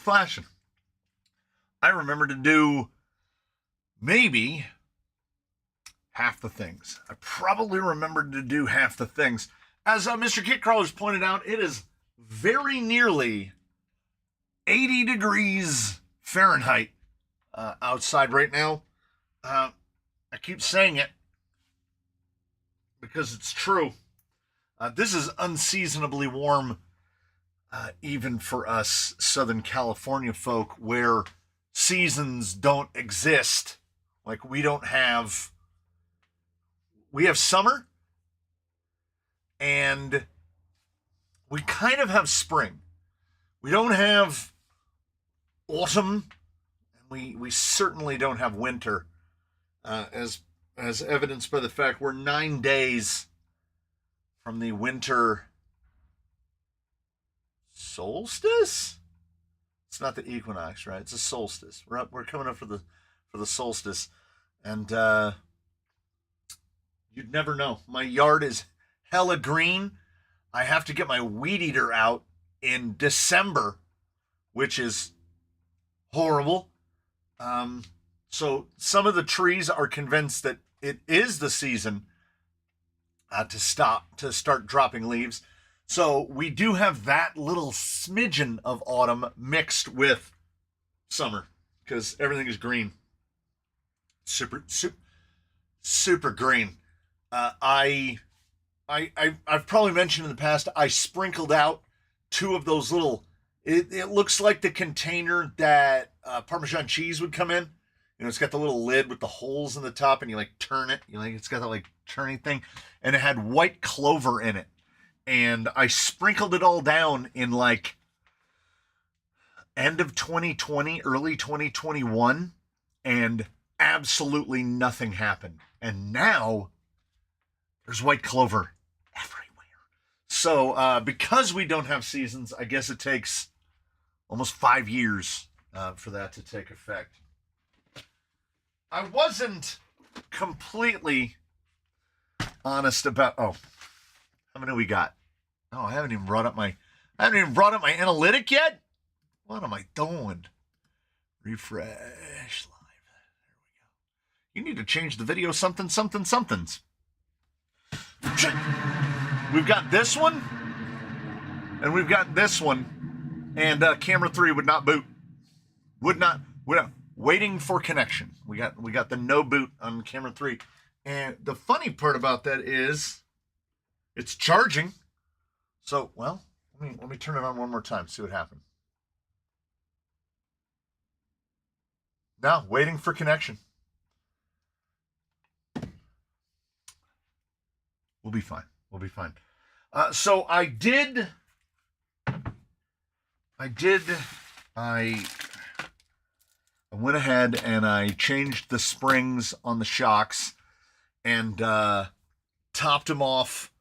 flashing. I remember to do maybe half the things. I probably remembered to do half the things. As Mr. Kit Crawlers pointed out, it is very nearly 80 degrees Fahrenheit outside right now. I keep saying it because it's true. This is unseasonably warm, even for us Southern California folk, where seasons don't exist. Like, we have summer, and we kind of have spring. We don't have autumn, and we certainly don't have winter, as evidenced by the fact we're 9 days from the winter solstice. It's not the equinox, right? It's a solstice. We're coming up for the solstice, and you'd never know. My yard is hella green. I have to get my weed eater out in December, which is horrible. So some of the trees are convinced that it is the season to start dropping leaves. So we do have that little smidgen of autumn mixed with summer, because everything is green. Super green. I've probably mentioned in the past, I sprinkled out 2 of those little, it looks like the container that Parmesan cheese would come in. You know, it's got the little lid with the holes in the top, and you like turn it. It's got that like turning thing, and it had white clover in it. And I sprinkled it all down in like end of 2020, early 2021, and absolutely nothing happened. And now there's white clover everywhere. So because we don't have seasons, I guess it takes almost 5 years for that to take effect. I wasn't completely honest about, how many we got? Oh, I haven't even brought up my analytic yet. What am I doing? Refresh live. There we go. You need to change the video somethings. We've got this one, and we've got this one, and camera 3 would not boot. We're not waiting for connection. We got the no boot on camera 3. And the funny part about that is it's charging. So, well, let me turn it on one more time, see what happens. Now, waiting for connection. We'll be fine. So I went ahead and I changed the springs on the shocks and topped them off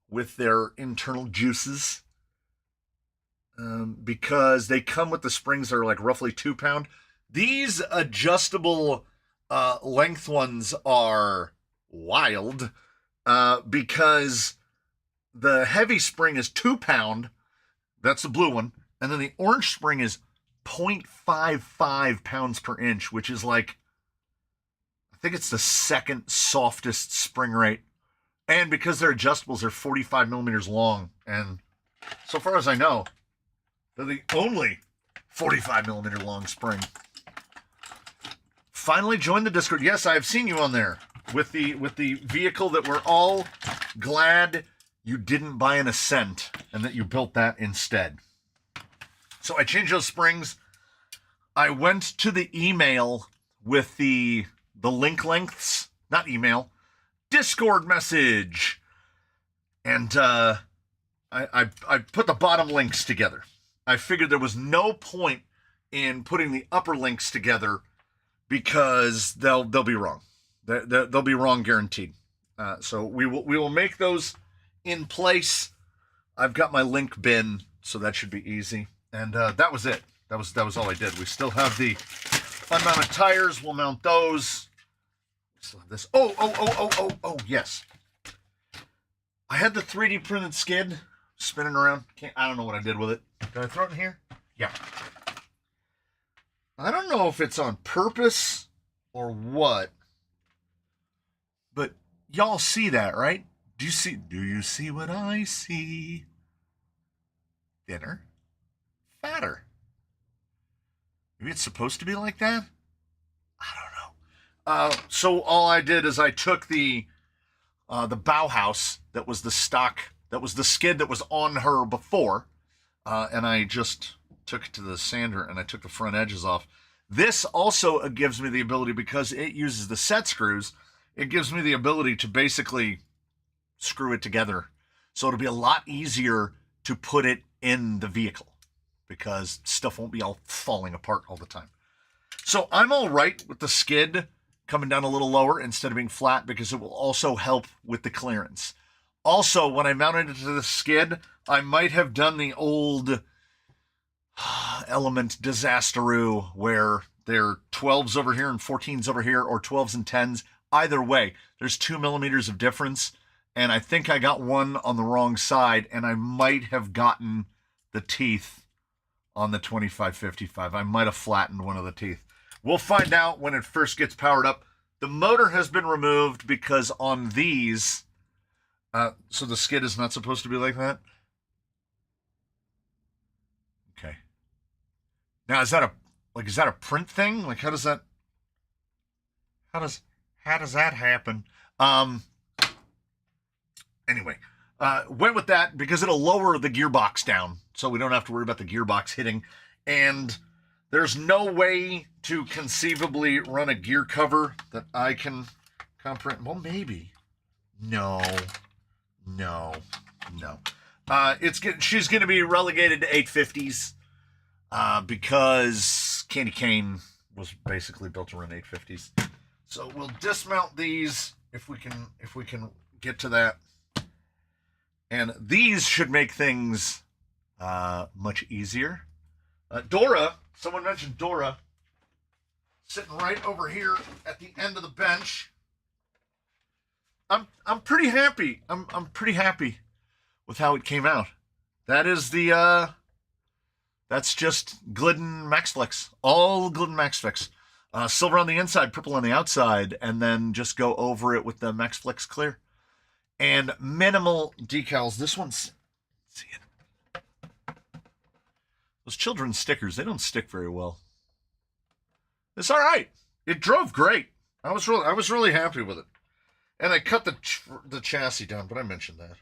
with their internal juices, because they come with the springs that are like roughly 2 pound. These adjustable length ones are wild, because the heavy spring is 2 pound. That's the blue one. And then the orange spring is 0.55 pounds per inch, which is like, I think it's the second softest spring rate. And because they're adjustables, they're 45 millimeters long. And so far as I know, they're the only 45 millimeter long spring. Finally joined the Discord. Yes, I have seen you on there with the vehicle that we're all glad you didn't buy an Ascent and that you built that instead. So I changed those springs. I went to the email with the link lengths, not email, Discord message. And I put the bottom links together. I figured there was no point in putting the upper links together because they'll be wrong. They'll be wrong guaranteed. So we will make those in place. I've got my link bin, so that should be easy. And that was it. That was all I did. We still have the unmounted tires. We'll mount those. We still have this. Oh, yes. I had the 3D printed skid spinning around. I don't know what I did with it. Did I throw it in here? Yeah. I don't know if it's on purpose or what, but y'all see that, right? Do you see what I see? Thinner, fatter. Maybe it's supposed to be like that? I don't know. So all I did is I took the Bauhaus that was the stock, that was the skid that was on her before, and I just took it to the sander and I took the front edges off. This also gives me the ability, because it uses the set screws, it gives me the ability to basically screw it together. So it'll be a lot easier to put it in the vehicle because stuff won't be all falling apart all the time. So I'm all right with the skid coming down a little lower instead of being flat, because it will also help with the clearance. Also, when I mounted it to the skid, I might have done the old Element disasteroo where they're 12s over here and 14s over here, or 12s and 10s. Either way, there's 2 millimeters of difference, and I think I got one on the wrong side, and I might have gotten the teeth on the 2555. I might have flattened one of the teeth. We'll find out when it first gets powered up. The motor has been removed because on these, so the skid is not supposed to be like that. Okay. Now, is that a print thing? Like, how does that happen? Anyway, went with that because it'll lower the gearbox down, so we don't have to worry about the gearbox hitting. And there's no way to conceivably run a gear cover that I can comprehend. Well, maybe. No. She's going to be relegated to 850s because Candy Cane was basically built to run 850s. So we'll dismount these if we can get to that. And these should make things much easier. Dora, someone mentioned Dora, sitting right over here at the end of the bench. I'm pretty happy. I'm pretty happy with how it came out. That is that's just Glidden MaxFlex, all Glidden MaxFlex. Silver on the inside, purple on the outside, and then just go over it with the MaxFlex clear. And minimal decals. This one's, see it. Those children's stickers, they don't stick very well. It's all right. It drove great. I was really happy with it. And I cut the chassis down, but I mentioned that.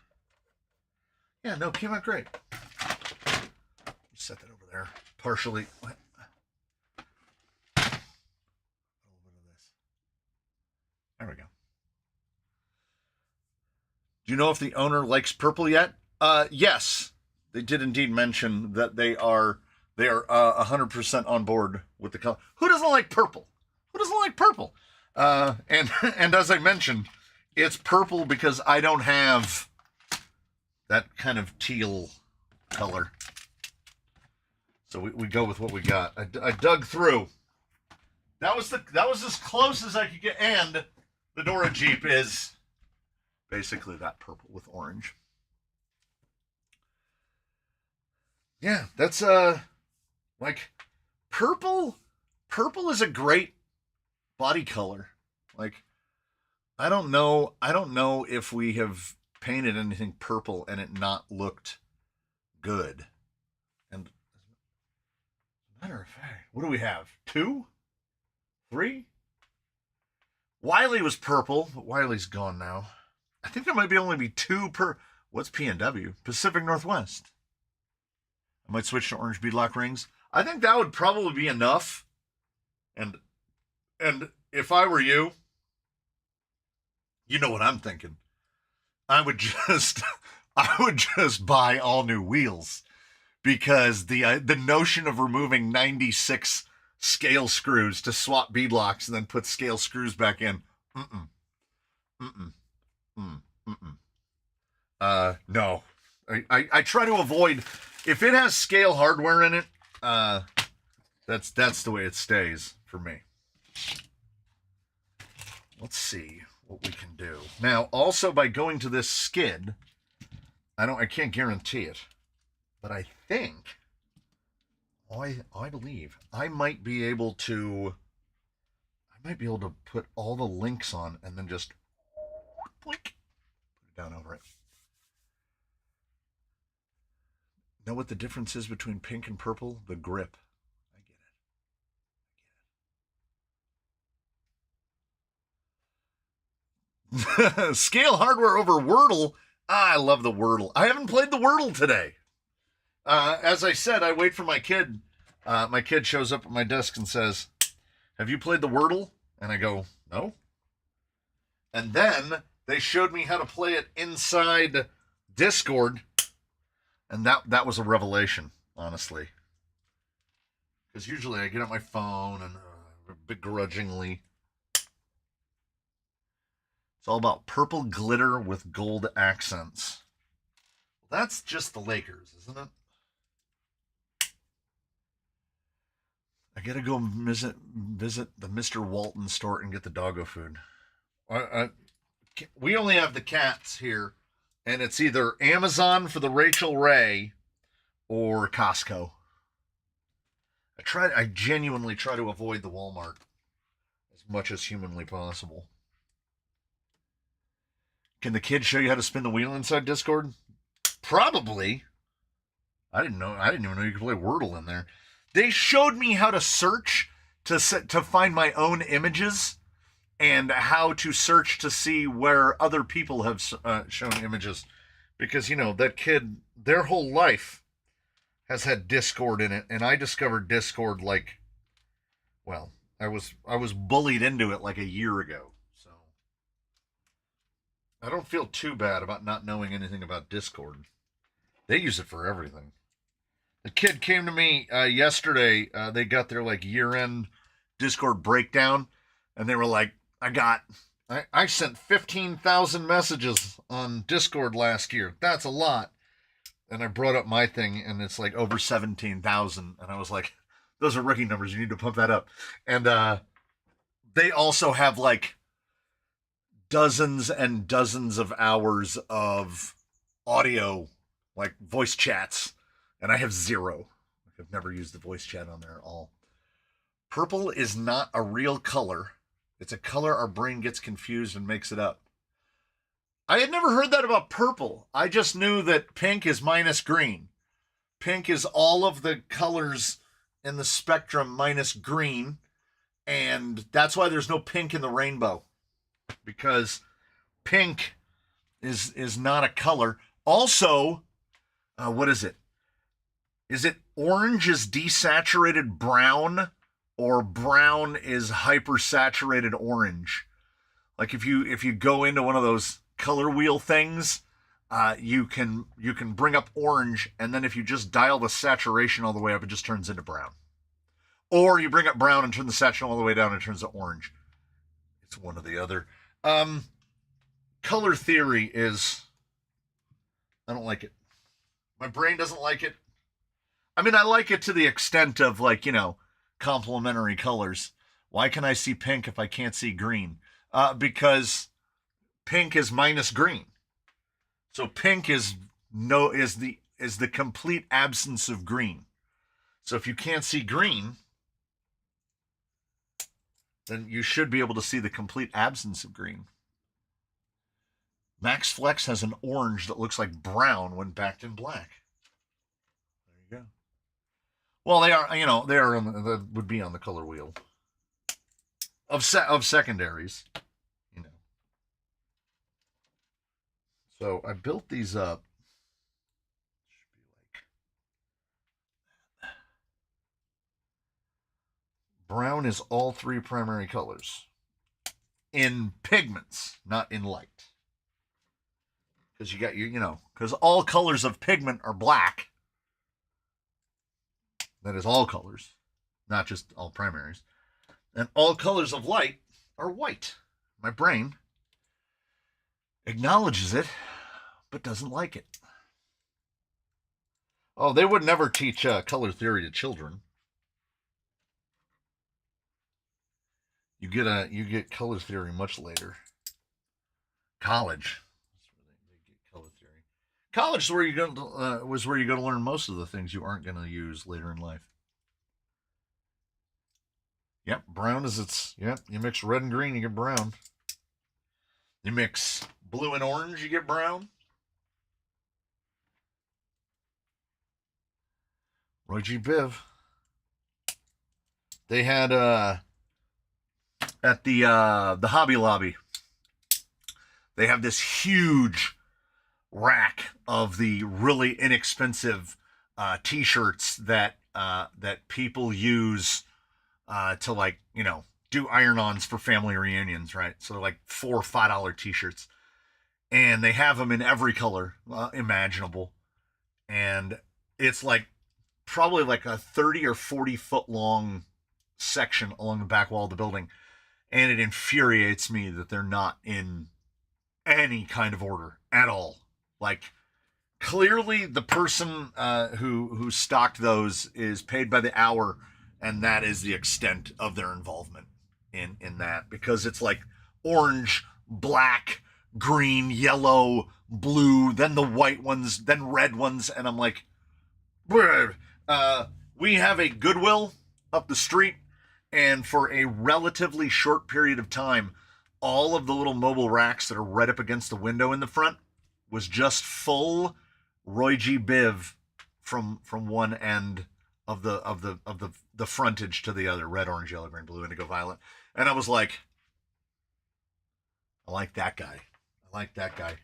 Yeah, no, it came out great. Set that over there. Partially. What? A little bit of this. There we go. Do you know if the owner likes purple yet? Yes. They did indeed mention that they are 100% on board with the color. Who doesn't like purple? Who doesn't like purple? And as I mentioned, it's purple because I don't have that kind of teal color. So we go with what we got. I dug through. That was as close as I could get, and the Dora Jeep is basically that purple with orange. Yeah, that's like purple. Purple is a great body color. Like, I don't know if we have painted anything purple and it not looked good. And as a matter of fact, what do we have? 2? 3? Wiley was purple, but Wiley's gone now. I think there might only be 2 per. What's P&W? Pacific Northwest. I might switch to orange beadlock rings. I think that would probably be enough. And if I were you, you know what I'm thinking. I would just buy all new wheels, because the notion of removing 96 scale screws to swap beadlocks and then put scale screws back in. No. I try to avoid, if it has scale hardware in it, that's the way it stays for me. Let's see what we can do. Now, also by going to this skid, I can't guarantee it, but I think I believe I might be able to put all the links on and then just blink, put it down over it. Know what the difference is between pink and purple? The grip. I get it. Scale hardware over Wordle. I love the Wordle. I haven't played the Wordle today. As I said, I wait for my kid. My kid shows up at my desk and says, "Have you played the Wordle?" And I go, "No." And then they showed me how to play it inside Discord, and that was a revelation, honestly. Because usually I get on my phone and begrudgingly. It's all about purple glitter with gold accents. That's just the Lakers, isn't it? I gotta go visit the Mr. Walton store and get the doggo food. We only have the cats here, and it's either Amazon for the Rachel Ray or Costco. I genuinely try to avoid the Walmart as much as humanly possible. Can the kids show you how to spin the wheel inside Discord? Probably. I didn't even know you could play Wordle in there. They showed me how to search to find my own images and how to search to see where other people have shown images. Because, that kid, their whole life has had Discord in it. And I discovered Discord I was bullied into it like a year ago. So I don't feel too bad about not knowing anything about Discord. They use it for everything. The kid came to me yesterday. They got their year-end Discord breakdown, and they were like, I sent 15,000 messages on Discord last year. That's a lot. And I brought up my thing, and it's over 17,000. And I was like, those are rookie numbers. You need to pump that up. And they also have dozens and dozens of hours of audio, voice chats. And I have 0. I've never used the voice chat on there at all. Purple is not a real color. It's a color our brain gets confused and makes it up. I had never heard that about purple. I just knew that pink is minus green. Pink is all of the colors in the spectrum minus green. And that's why there's no pink in the rainbow. Because pink is not a color. Also, what is it? Is it orange is desaturated brown, or brown is hypersaturated orange? If you go into one of those color wheel things, you can bring up orange, and then if you just dial the saturation all the way up, it just turns into brown. Or you bring up brown and turn the saturation all the way down, and it turns to orange. It's one or the other. Color theory is, I don't like it. My brain doesn't like it. I mean, I like it to the extent of complementary colors. Why can I see pink if I can't see green? Because pink is minus green. So pink is the complete absence of green. So if you can't see green, then you should be able to see the complete absence of green. Max Flex has an orange that looks like brown when backed in black. There you go. Well, they are that would be on the color wheel of secondaries, So I built these up. Should be brown is all 3 primary colors in pigments, not in light. Because you got because all colors of pigment are black. That is all colors, not just all primaries. And all colors of light are white. My brain acknowledges it, but doesn't like it. Oh, they would never teach color theory to children. You get color theory much later. College. That's where they get color theory. College is where you go was where you go to learn most of the things you aren't going to use later in life. Yep, brown is you mix red and green, you get brown. You mix blue and orange, you get brown. Roy G. Biv. They had at the Hobby Lobby, they have this huge rack of the really inexpensive t-shirts that people use to, like, do iron-ons for family reunions, right? So they're like $4 or $5 t-shirts, and they have them in every color imaginable, and it's like probably like a 30 or 40 foot long section along the back wall of the building, and it infuriates me that they're not in any kind of order at all. Like, clearly the person who stocked those is paid by the hour, and that is the extent of their involvement in that, because it's like orange, black, green, yellow, blue, then the white ones, then red ones, and I'm like, we have a Goodwill up the street, and for a relatively short period of time, all of the little mobile racks that are right up against the window in the front was just full Roy G. Biv from one end of the frontage to the other, red, orange, yellow, green, blue, indigo, violet. And I was like, I like that guy. I like that guy.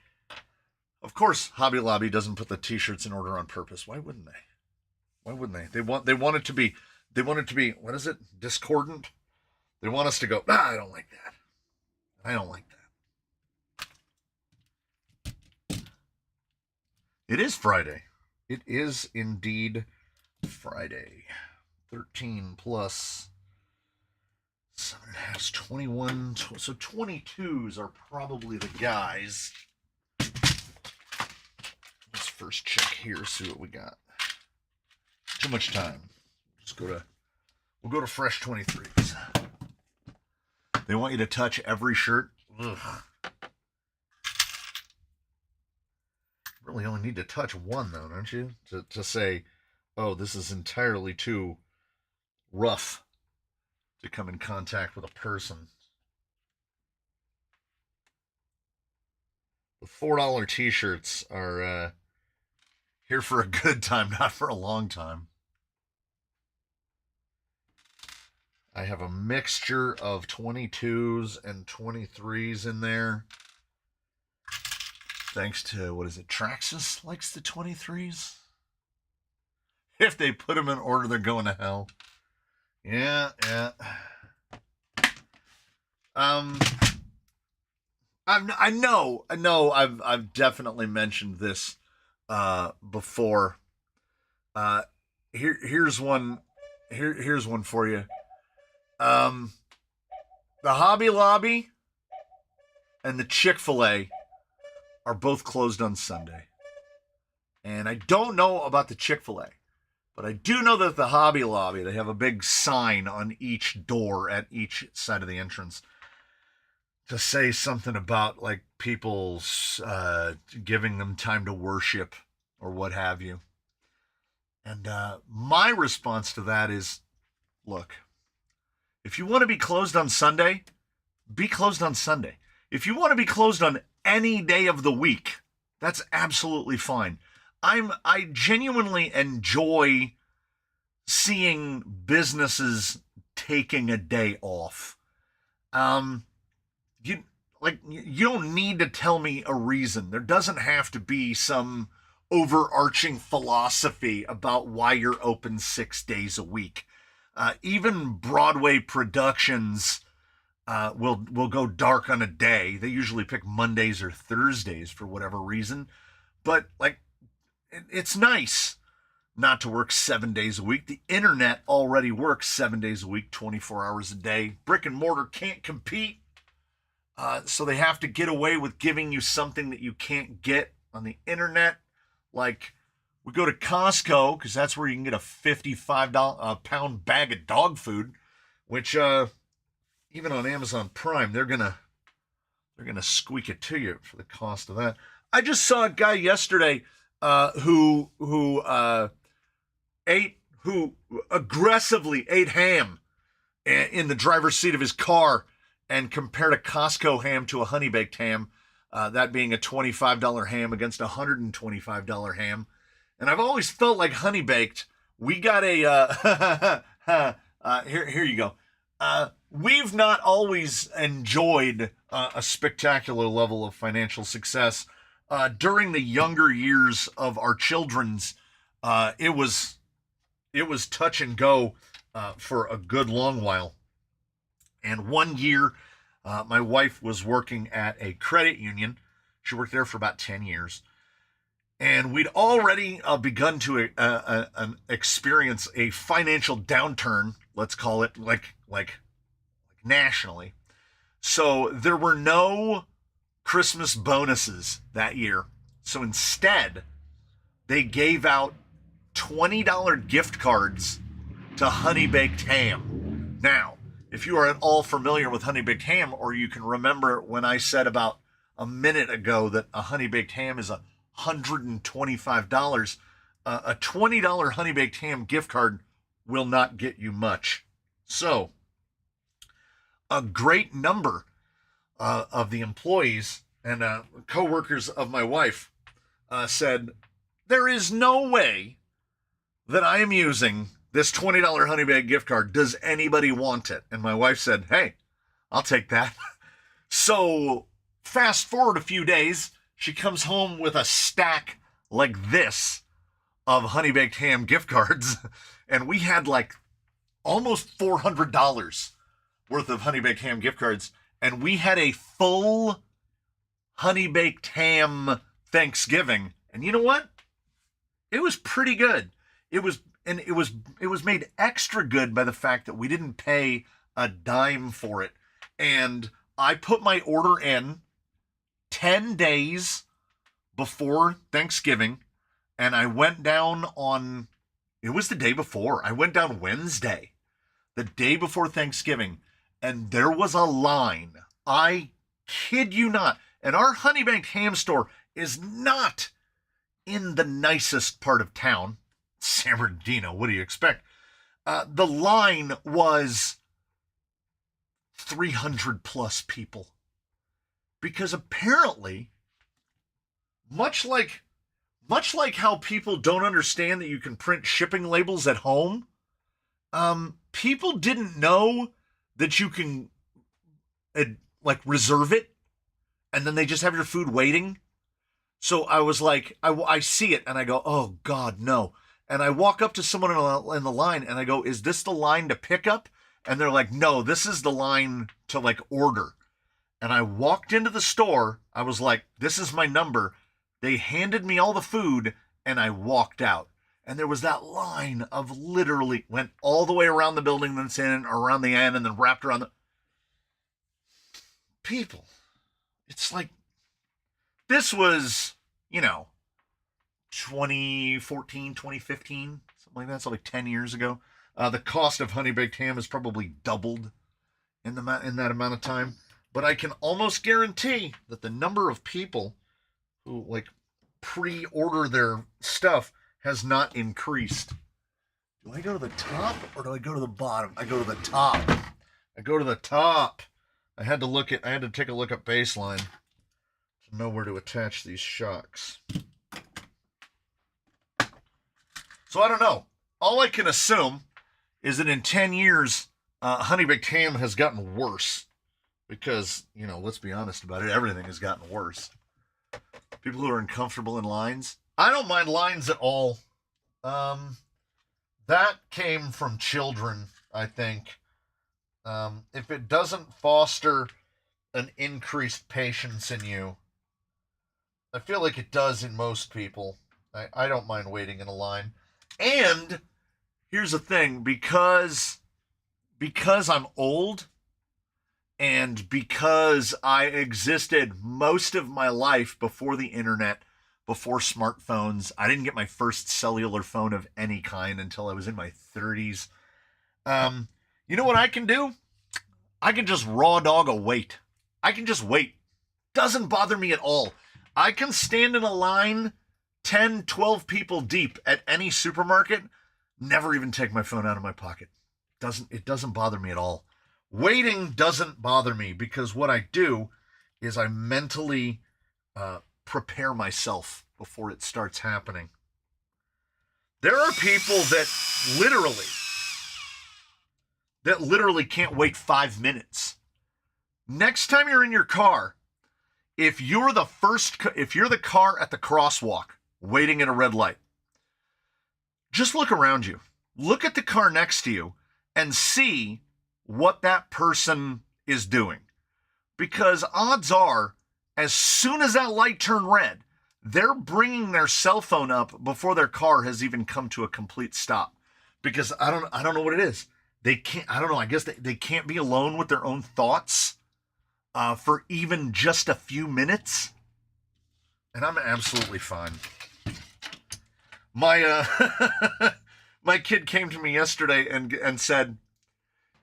Of course, Hobby Lobby doesn't put the t-shirts in order on purpose. Why wouldn't they? Why wouldn't they? They want it to be, what is it? Discordant. They want us to go, I don't like that. I don't like that. It is Friday. It is indeed Friday. 13 plus 7.5 is 21. So 22s are probably the guys. Let's first check here, see what we got. Too much time. We'll go to fresh 23s. They want you to touch every shirt. Ugh. Really only need to touch one, though, don't you? To say, oh, this is entirely too rough to come in contact with a person. The $4 t-shirts are here for a good time, not for a long time. I have a mixture of 22s and 23s in there. Thanks to, what is it, Traxxas likes the 23s? If they put them in order, they're going to hell. Yeah. I know. I've definitely mentioned this before. Here's one. Here's one for you. The Hobby Lobby and the Chick-fil-A are both closed on Sunday. And I don't know about the Chick-fil-A, but I do know that the Hobby Lobby, they have a big sign on each door at each side of the entrance to say something about, like, people giving them time to worship or what have you. And my response to that is, look, if you want to be closed on Sunday, be closed on Sunday. If you want to be closed on any day of the week, that's absolutely fine. I genuinely enjoy seeing businesses taking a day off. You don't need to tell me a reason. There doesn't have to be some overarching philosophy about why you're open 6 days a week. Even Broadway productions will go dark on a day. They usually pick Mondays or Thursdays for whatever reason. But, like, it's nice not to work 7 days a week. The internet already works 7 days a week, 24 hours a day. Brick and mortar can't compete. So they have to get away with giving you something that you can't get on the internet. Like, we go to Costco because that's where you can get a $55 bag of dog food, which even on Amazon Prime, they're gonna squeak it to you for the cost of that. I just saw a guy yesterday who aggressively ate ham in the driver's seat of his car and compared a Costco ham to a Honeybaked ham, that being a $25 ham against a $125 ham. And I've always felt like Honeybaked, we got a, here you go. We've not always enjoyed a spectacular level of financial success. During the younger years of our children's, it was touch and go for a good long while. And one year, my wife was working at a credit union. She worked there for about 10 years. And we'd already begun to experience a financial downturn, let's call it, like nationally. So there were no Christmas bonuses that year. So instead, they gave out $20 gift cards to Honeybaked ham. Now, if you are at all familiar with Honeybaked ham, or you can remember when I said about a minute ago that a Honeybaked ham is $125, a $20 Honeybaked ham gift card will not get you much. So, a great number of the employees and co-workers of my wife said, there is no way that I am using this $20 Honeybaked gift card. Does anybody want it? And my wife said, hey, I'll take that. So fast forward a few days, she comes home with a stack like this of Honeybaked ham gift cards. And we had like almost $400 worth of Honeybaked ham gift cards. And we had a full Honeybaked ham Thanksgiving. And you know what? It was pretty good. It was made extra good by the fact that we didn't pay a dime for it. And I put my order in 10 days before Thanksgiving, and I went down on, it was the day before. I went down Wednesday, the day before Thanksgiving, and there was a line. I kid you not. And our Honeybaked ham store is not in the nicest part of town. San Bernardino, what do you expect? The line was 300 plus people. Because apparently, much like how people don't understand that you can print shipping labels at home, people didn't know that you can reserve it, and then they just have your food waiting. So I was like, I see it, and I go, oh God, no. And I walk up to someone in the line, and I go, is this the line to pick up? And they're like, no, this is the line to order. And I walked into the store. I was like, this is my number. They handed me all the food, and I walked out. And there was that line of literally went all the way around the building, then in around the end, and then wrapped around the people. It's like, this was, 2014, 2015, something like that. So like 10 years ago. The cost of Honeybaked ham has probably doubled in that amount of time. But I can almost guarantee that the number of people who pre-order their stuff has not increased. Do I go to the top or do I go to the bottom? I go to the top. I had to take a look at baseline to know where to attach these shocks. So I don't know. All I can assume is that in 10 years, Honeybaked ham has gotten worse. Because, let's be honest about it, everything has gotten worse. People who are uncomfortable in lines. I don't mind lines at all. That came from children, I think. If it doesn't foster an increased patience in you, I feel like it does in most people. I don't mind waiting in a line. And here's the thing, because I'm old, and because I existed most of my life before the internet, before smartphones, I didn't get my first cellular phone of any kind until I was in my 30s. You know what I can do? I can just raw dog a wait. I can just wait. Doesn't bother me at all. I can stand in a line 10, 12 people deep at any supermarket, never even take my phone out of my pocket. doesn't bother me at all. Waiting doesn't bother me because what I do is I mentally prepare myself before it starts happening. There are people that literally can't wait 5 minutes. Next time you're in your car, if you're the car at the crosswalk waiting at a red light, just look around you. Look at the car next to you and see what that person is doing. Because odds are, as soon as that light turned red, they're bringing their cell phone up before their car has even come to a complete stop. Because I don't know what it is. They can't, I don't know, I guess they can't be alone with their own thoughts for even just a few minutes. And I'm absolutely fine. My my kid came to me yesterday and said,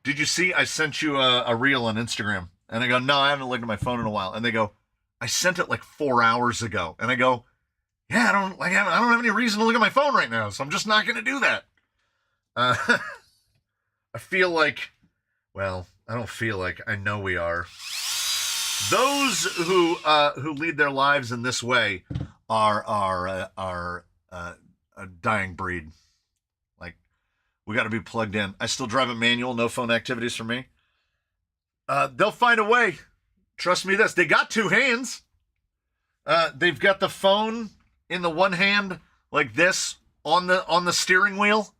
"Did you see I sent you a reel on Instagram?" And I go, "No, I haven't looked at my phone in a while." And they go, "I sent it like 4 hours ago." And I go, "Yeah, I don't have any reason to look at my phone right now, so I'm just not going to do that." I feel like, well, I don't feel like, I know we are. Those who lead their lives in this way are a dying breed. Like, we got to be plugged in. I still drive a manual, no phone activities for me. They'll find a way. Trust me this. They got two hands. They've got the phone in the one hand like this on the steering wheel.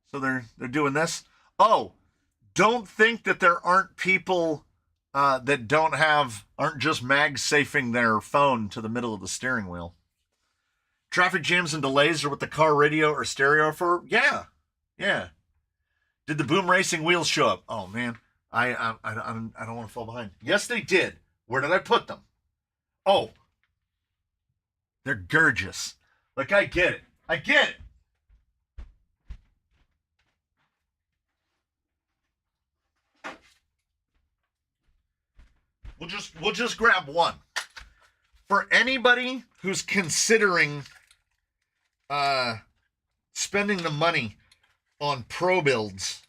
So they're doing this. Oh, don't think that there aren't people that aren't just mag-safing their phone to the middle of the steering wheel. Traffic jams and delays are with the car radio or stereo for, yeah. Did the boom racing wheels show up? Oh man, I don't want to fall behind. Yes, they did. Where did I put them? Oh, they're gorgeous. Like, I get it. We'll just grab one. For anybody who's considering spending the money on pro builds,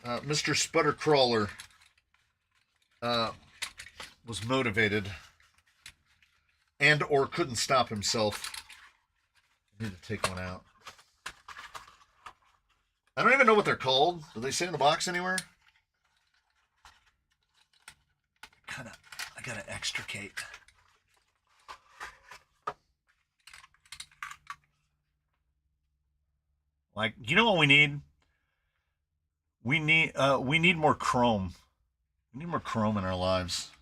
Mr. Sputtercrawler was motivated and or couldn't stop himself. I need to take one out. I don't even know what they're called. Do they say in the box anywhere? I gotta extricate. Like, you know what we need? We need more chrome. We need more chrome in our lives.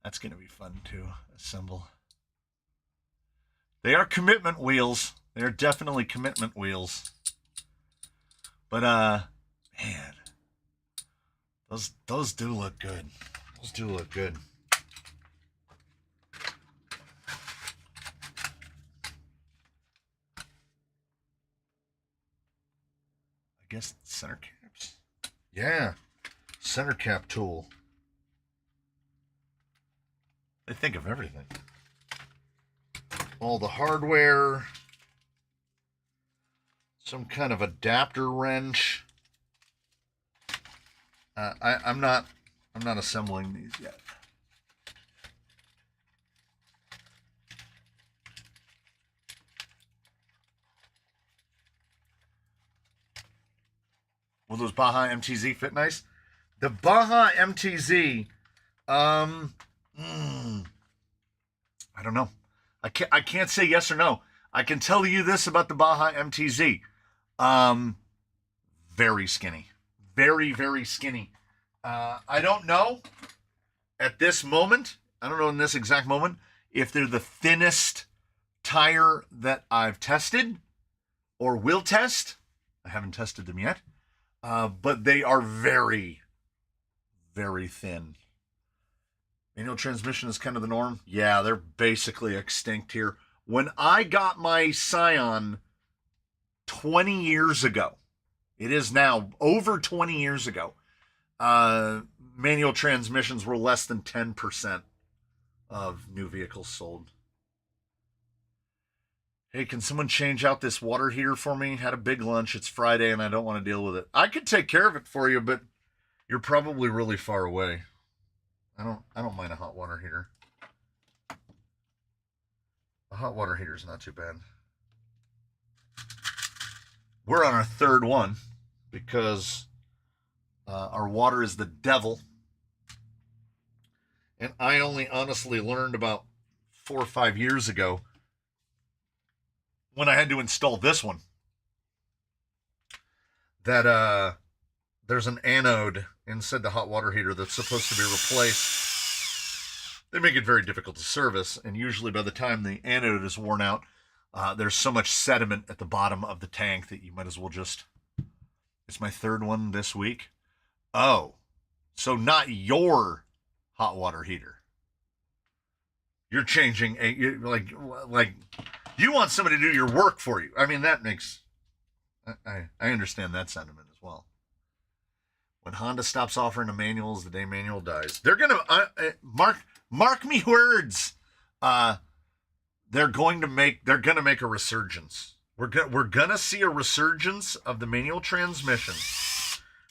That's gonna be fun to assemble. They are commitment wheels. They are definitely commitment wheels. But man, those do look good. Those do look good. I guess center caps. Yeah, center cap tool. They think of everything. All the hardware. Some kind of adapter wrench. I'm not assembling these yet. Will those Baja MTZ fit nice? The Baja MTZ, I don't know. I can't say yes or no. I can tell you this about the Baja MTZ. Very skinny. Very, very skinny. I don't know at this moment, I don't know in this exact moment, if they're the thinnest tire that I've tested or will test. I haven't tested them yet. But they are very, very thin. Manual transmission is kind of the norm. Yeah, they're basically extinct here. When I got my Scion 20 years ago, it is now over 20 years ago, manual transmissions were less than 10% of new vehicles sold. Hey, can someone change out this water heater for me? Had a big lunch. It's Friday and I don't want to deal with it. I could take care of it for you, but you're probably really far away. I don't mind a hot water heater. A hot water heater is not too bad. We're on our third one because our water is the devil. And I only honestly learned about 4 or 5 years ago when I had to install this one that there's an anode inside the hot water heater that's supposed to be replaced. They make it very difficult to service, and usually by the time the anode is worn out, there's so much sediment at the bottom of the tank that you might as well just... It's my third one this week. Oh, so not your hot water heater. You're changing like you want somebody to do your work for you. I mean, that makes... I understand that sentiment as well. When Honda stops offering a manual is the day manual dies. They're gonna mark me words. They're gonna make a resurgence. We're gonna see a resurgence of the manual transmission,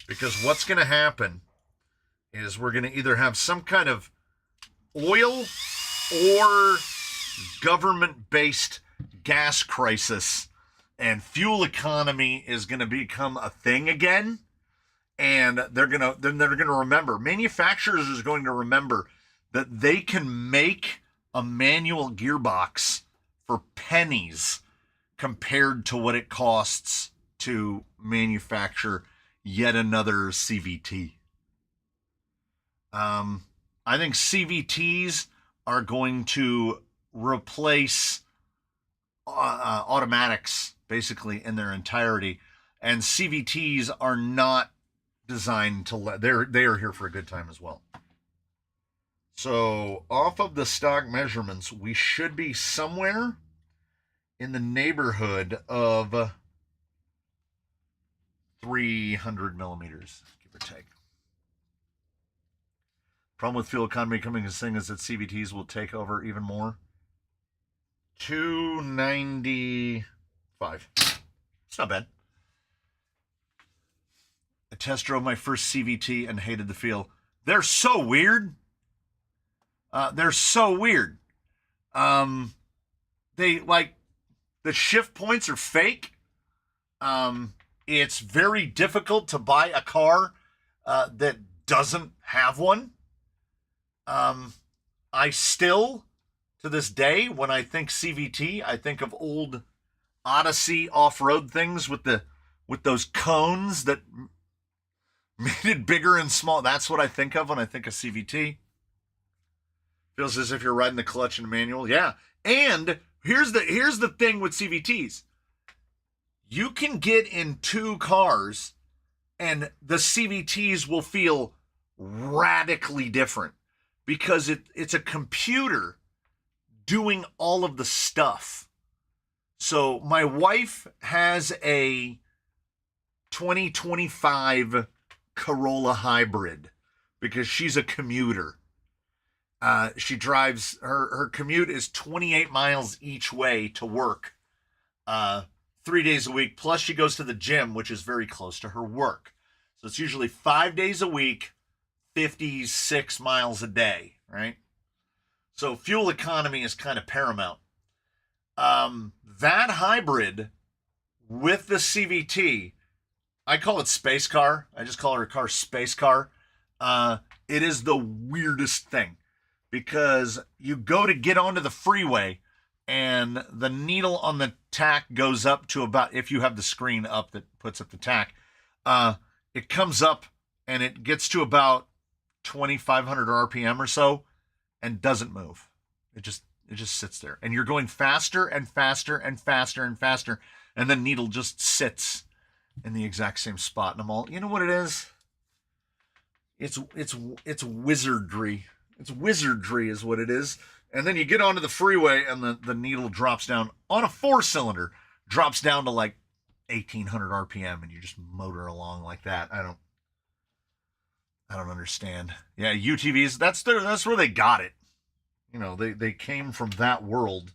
because what's gonna happen is we're gonna either have some kind of oil or government-based gas crisis, and fuel economy is going to become a thing again. And they're going to remember, manufacturers is going to remember that they can make a manual gearbox for pennies compared to what it costs to manufacture yet another CVT. I think CVTs are going to replace automatics basically in their entirety, and CVTs are not designed to they are here for a good time as well. So off of the stock measurements, we should be somewhere in the neighborhood of 300 millimeters, give or take. Problem with fuel economy coming to thing is that CVTs will take over even more. 295. It's not bad. I test drove my first CVT and hated the feel. They're so weird. They're so weird. They like the shift points are fake. It's very difficult to buy a car that doesn't have one. I still, to this day, when I think CVT, I think of old Odyssey off-road things with those cones that made it bigger and small. That's what I think of when I think of CVT. Feels as if you're riding the clutch in a manual. Yeah. And here's the thing with CVTs. You can get in two cars and the CVTs will feel radically different because it's a computer doing all of the stuff. So my wife has a 2025 Corolla hybrid because she's a commuter. She drives, her commute is 28 miles each way to work, 3 days a week. Plus she goes to the gym, which is very close to her work. So it's usually 5 days a week, 56 miles a day, right? So fuel economy is kind of paramount. That hybrid with the CVT, I call it space car. I just call her car space car. It is the weirdest thing because you go to get onto the freeway and the needle on the tack goes up to about, if you have the screen up that puts up the tack, it comes up and it gets to about 2,500 RPM or so and doesn't move. It just sits there and you're going faster and faster and faster and faster. And the needle just sits in the exact same spot. And I'm all, you know what it is? It's wizardry. It's wizardry is what it is. And then you get onto the freeway and the needle drops down on a 4-cylinder, drops down to like 1,800 RPM and you just motor along like that. I don't understand. Yeah, UTVs, that's where they got it. You know, they came from that world.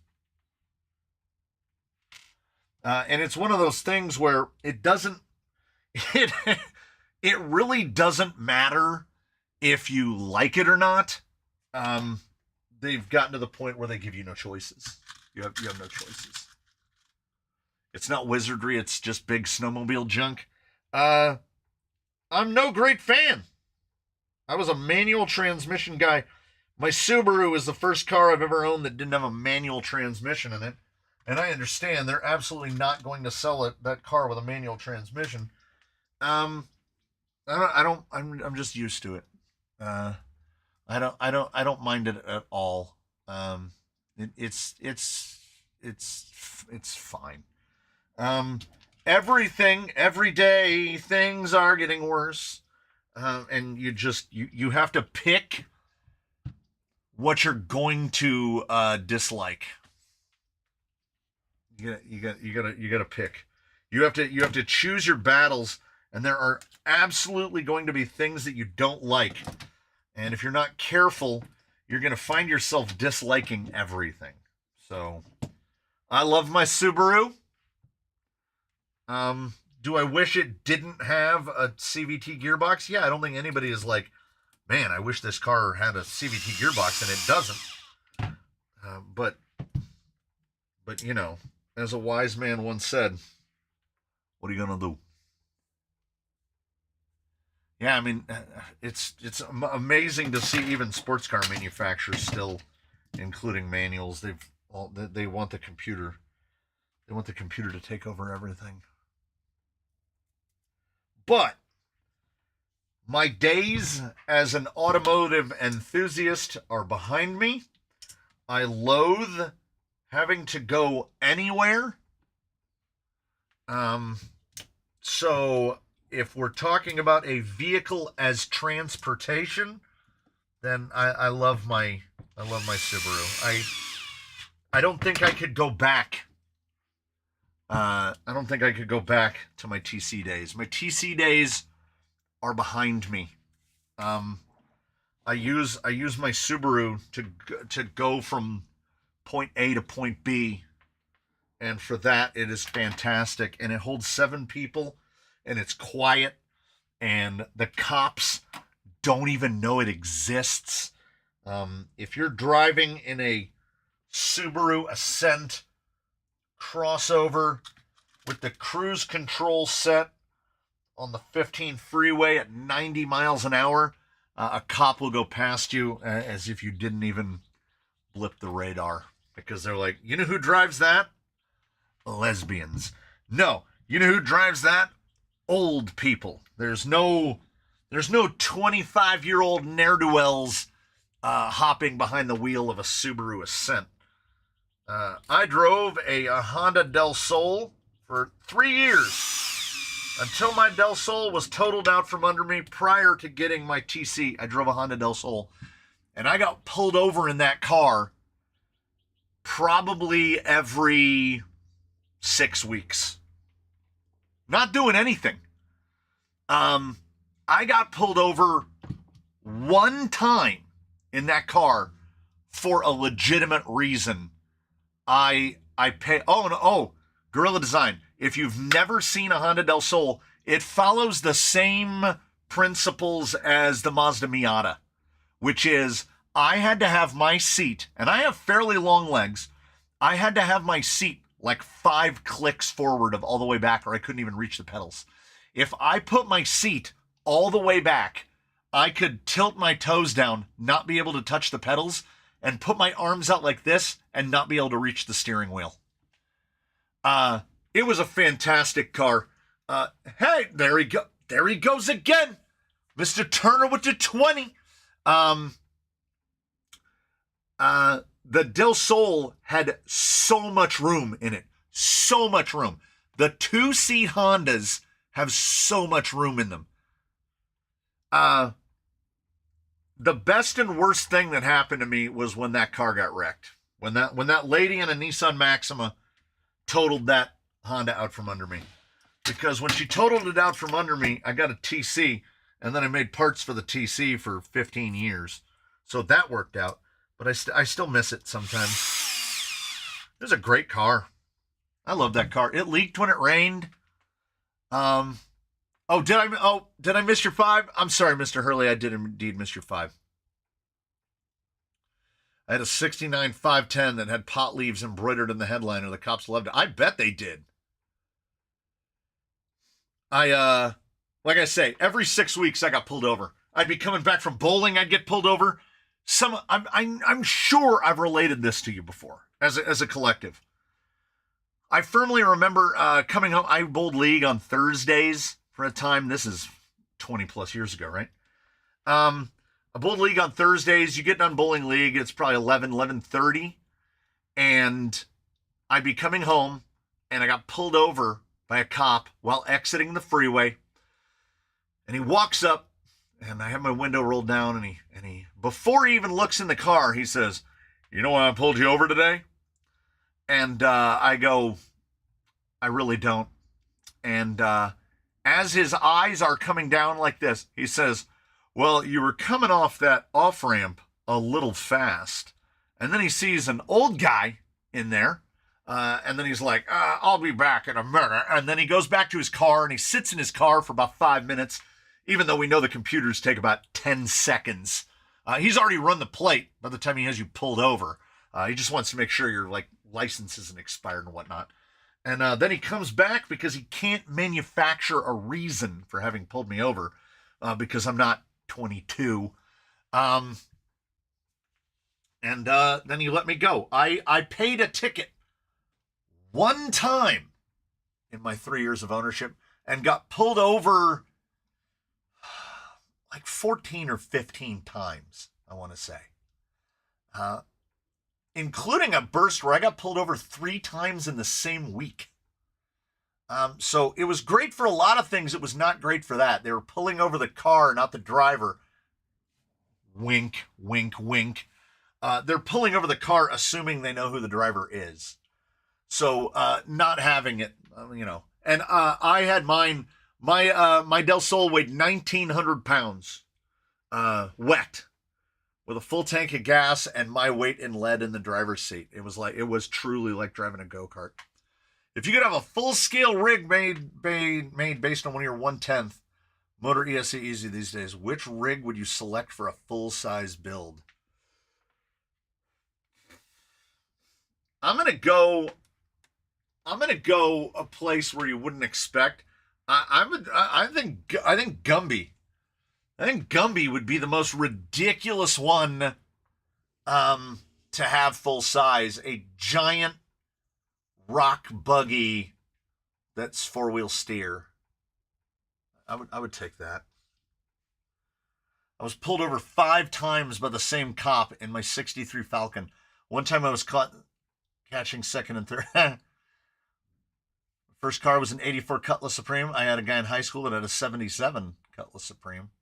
And it's one of those things where it doesn't, it, it really doesn't matter if you like it or not. They've gotten to the point where they give you no choices. You have no choices. It's not wizardry. It's just big snowmobile junk. I'm no great fan. I was a manual transmission guy. My Subaru is the first car I've ever owned that didn't have a manual transmission in it. And I understand they're absolutely not going to sell that car with a manual transmission. I'm just used to it. I don't mind it at all. It's fine. Every day, things are getting worse. And you have to pick what you're going to dislike. You gotta pick. You have to choose your battles, and there are absolutely going to be things that you don't like. And if you're not careful, you're gonna find yourself disliking everything. So I love my Subaru. Do I wish it didn't have a CVT gearbox? Yeah, I don't think anybody is like, man, I wish this car had a CVT gearbox, and it doesn't. But you know, as a wise man once said, what are you gonna do? Yeah, I mean, it's amazing to see even sports car manufacturers still including manuals. They want the computer. They want the computer to take over everything. But my days as an automotive enthusiast are behind me. I loathe having to go anywhere. So if we're talking about a vehicle as transportation, then I love my Subaru. I don't think I could go back. I don't think I could go back to my TC days. My TC days are behind me. I use my Subaru to go from point A to point B, and for that it is fantastic. And it holds 7 people, and it's quiet, and the cops don't even know it exists. If you're driving in a Subaru Ascent crossover with the cruise control set on the 15 freeway at 90 miles an hour, a cop will go past you as if you didn't even blip the radar, because they're like, you know who drives that? Lesbians. No, you know who drives that? Old people. There's no 25-year-old ne'er-do-wells hopping behind the wheel of a Subaru Ascent. I drove a Honda Del Sol for 3 years until my Del Sol was totaled out from under me. Prior to getting my TC, I drove a Honda Del Sol, and I got pulled over in that car probably every 6 weeks. Not doing anything. I got pulled over one time in that car for a legitimate reason. I pay. Oh, no, oh, Gorilla Design. If you've never seen a Honda Del Sol, it follows the same principles as the Mazda Miata, which is I had to have my seat, and I have fairly long legs. I had to have my seat like 5 clicks forward of all the way back, or I couldn't even reach the pedals. If I put my seat all the way back, I could tilt my toes down, not be able to touch the pedals, and put my arms out like this and not be able to reach the steering wheel. It was a fantastic car. Hey, there he go. There he goes again. Mr. Turner with the 20. The Del Sol had so much room in it. So much room. The 2-seat Hondas have so much room in them. The best and worst thing that happened to me was when that car got wrecked. When that lady in a Nissan Maxima totaled that Honda out from under me. Because when she totaled it out from under me, I got a TC, and then I made parts for the TC for 15 years. So that worked out. But I still miss it sometimes. It was a great car. I love that car. It leaked when it rained. Did I miss your 5? I'm sorry, Mr. Hurley. I did indeed miss your 5. I had a 69 510 that had pot leaves embroidered in the headliner. The cops loved it. I bet they did. Like I say, every 6 weeks I got pulled over. I'd be coming back from bowling, I'd get pulled over. I'm sure I've related this to you before as a collective. I firmly remember coming home. I bowled league on Thursdays for a time. This is 20 plus years ago, right? I bowled league on Thursdays. You get done bowling league, it's probably 11:30, and I'd be coming home, and I got pulled over by a cop while exiting the freeway. And he walks up, and I have my window rolled down, and he before he even looks in the car, he says, "You know why I pulled you over today?" And I go, "I really don't." And as his eyes are coming down like this, he says, "Well, you were coming off that off-ramp a little fast." And then he sees an old guy in there, and then he's like, "I'll be back in a minute." And then he goes back to his car, and he sits in his car for about 5 minutes, even though we know the computers take about 10 seconds. He's already run the plate by the time he has you pulled over. He just wants to make sure your license isn't expired and whatnot. And then he comes back because he can't manufacture a reason for having pulled me over because I'm not 22. And then he let me go. I paid a ticket one time in my 3 years of ownership and got pulled over like 14 or 15 times, I want to say. Including a burst where I got pulled over 3 times in the same week. So it was great for a lot of things. It was not great for that. They were pulling over the car, not the driver. Wink, wink, wink. They're pulling over the car assuming they know who the driver is. So not having it, And I had mine. My Del Sol weighed 1,900 pounds, wet, with a full tank of gas and my weight in lead in the driver's seat. It was truly like driving a go-kart. If you could have a full-scale rig made based on one of your 1/10 Motor ESC Easy these days, which rig would you select for a full-size build? I'm gonna go a place where you wouldn't expect. I think Gumby. I think Gumby would be the most ridiculous one to have full size. A giant rock buggy that's 4-wheel steer. I would take that. I was pulled over 5 times by the same cop in my 63 Falcon. One time I was caught catching second and third. First car was an 84 Cutlass Supreme. I had a guy in high school that had a 77 Cutlass Supreme.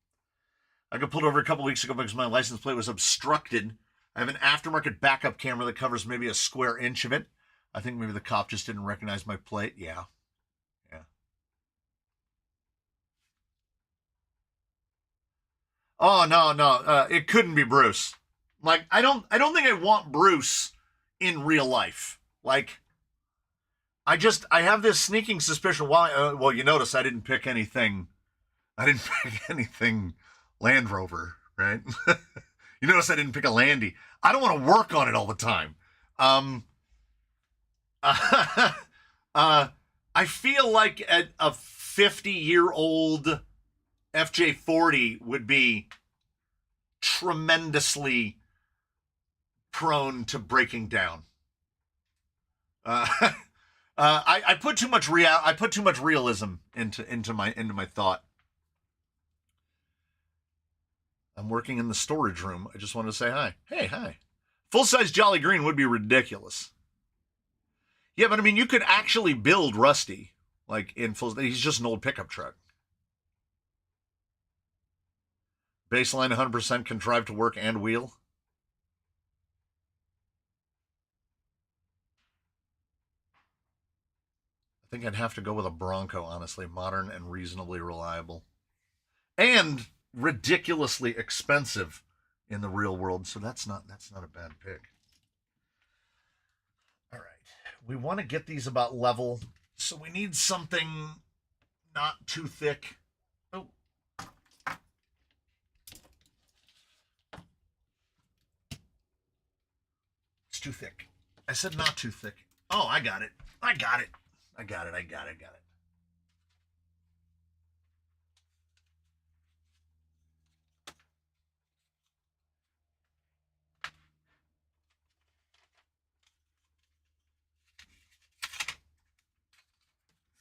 I got pulled over a couple weeks ago because my license plate was obstructed. I have an aftermarket backup camera that covers maybe a square inch of it. I think maybe the cop just didn't recognize my plate. Yeah. Oh, no. It couldn't be Bruce. I don't think I want Bruce in real life. I have this sneaking suspicion. Well, you notice I didn't pick anything. Land Rover, right? You notice I didn't pick a Landy. I don't want to work on it all the time. I feel like a 50-year-old FJ40 would be tremendously prone to breaking down. I put too much realism into my thought. I'm working in the storage room. I just wanted to say hi. Hey, hi. Full-size Jolly Green would be ridiculous. Yeah, but I mean, you could actually build Rusty in full. He's just an old pickup truck. Baseline 100% can drive to work and wheel. I think I'd have to go with a Bronco, honestly. Modern and reasonably reliable. And ridiculously expensive in the real world, so that's not a bad pick. All right. we want to get these about level, so we need something not too thick. Oh. It's too thick. I said not too thick. Oh, I got it. I got it. I got it. I got it. I got it.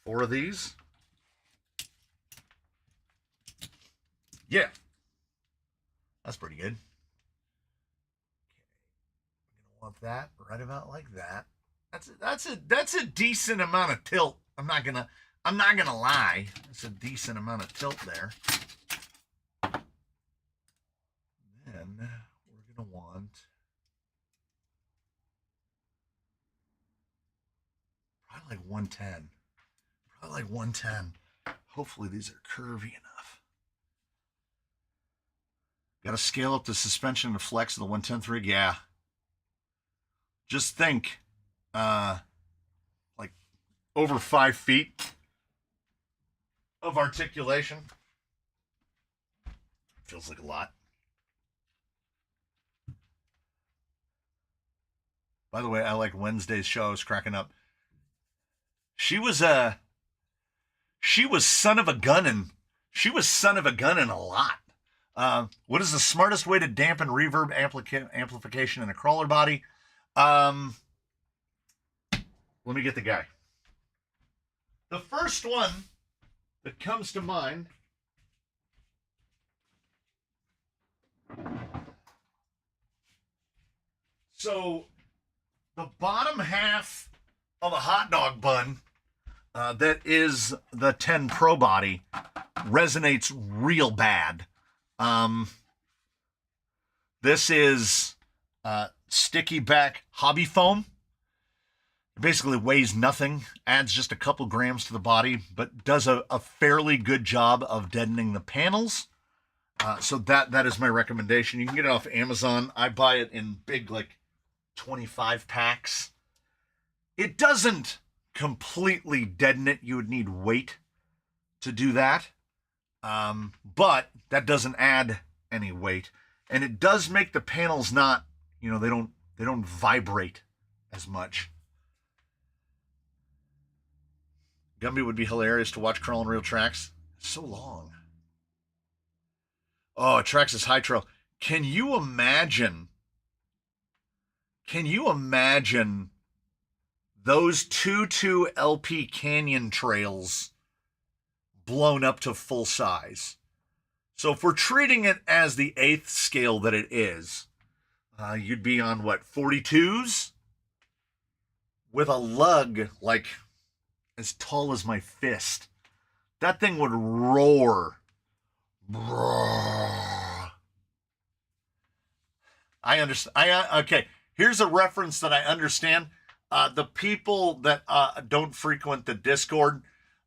Four of these. Yeah. That's pretty good. Okay. Want that right about like that. That's a decent amount of tilt. I'm not gonna lie. That's a decent amount of tilt there. Then we're gonna want probably like 110. Probably like 110. Hopefully these are curvy enough. Got to scale up the suspension and flex of the 110th rig. Yeah. Just think, like over 5 feet of articulation. Feels like a lot. By the way, I like Wednesday's show. I was cracking up. She was son of a gunnin'. She was son of a gunnin' a lot. What is the smartest way to dampen reverb amplification in a crawler body? Let me get the guy. The first one that comes to mind. So the bottom half of a hot dog bun that is the 10 Pro body resonates real bad. This is sticky back hobby foam. It basically weighs nothing, adds just a couple grams to the body, but does a fairly good job of deadening the panels. So that is my recommendation. You can get it off Amazon. I buy it in big, like 25 packs. It doesn't completely deaden it. You would need weight to do that. But that doesn't add any weight. And it does make the panels not, they don't vibrate as much. Gumby would be hilarious to watch crawl on real tracks. It's so long. Oh, Traxxas High Trail. Can you imagine those 2.2 LP Canyon trails blown up to full size? So if we're treating it as the 8th scale that it is, you'd be on what, 42s? With a lug like as tall as my fist. That thing would roar. I understand. Okay, here's a reference that I understand. The people that don't frequent the Discord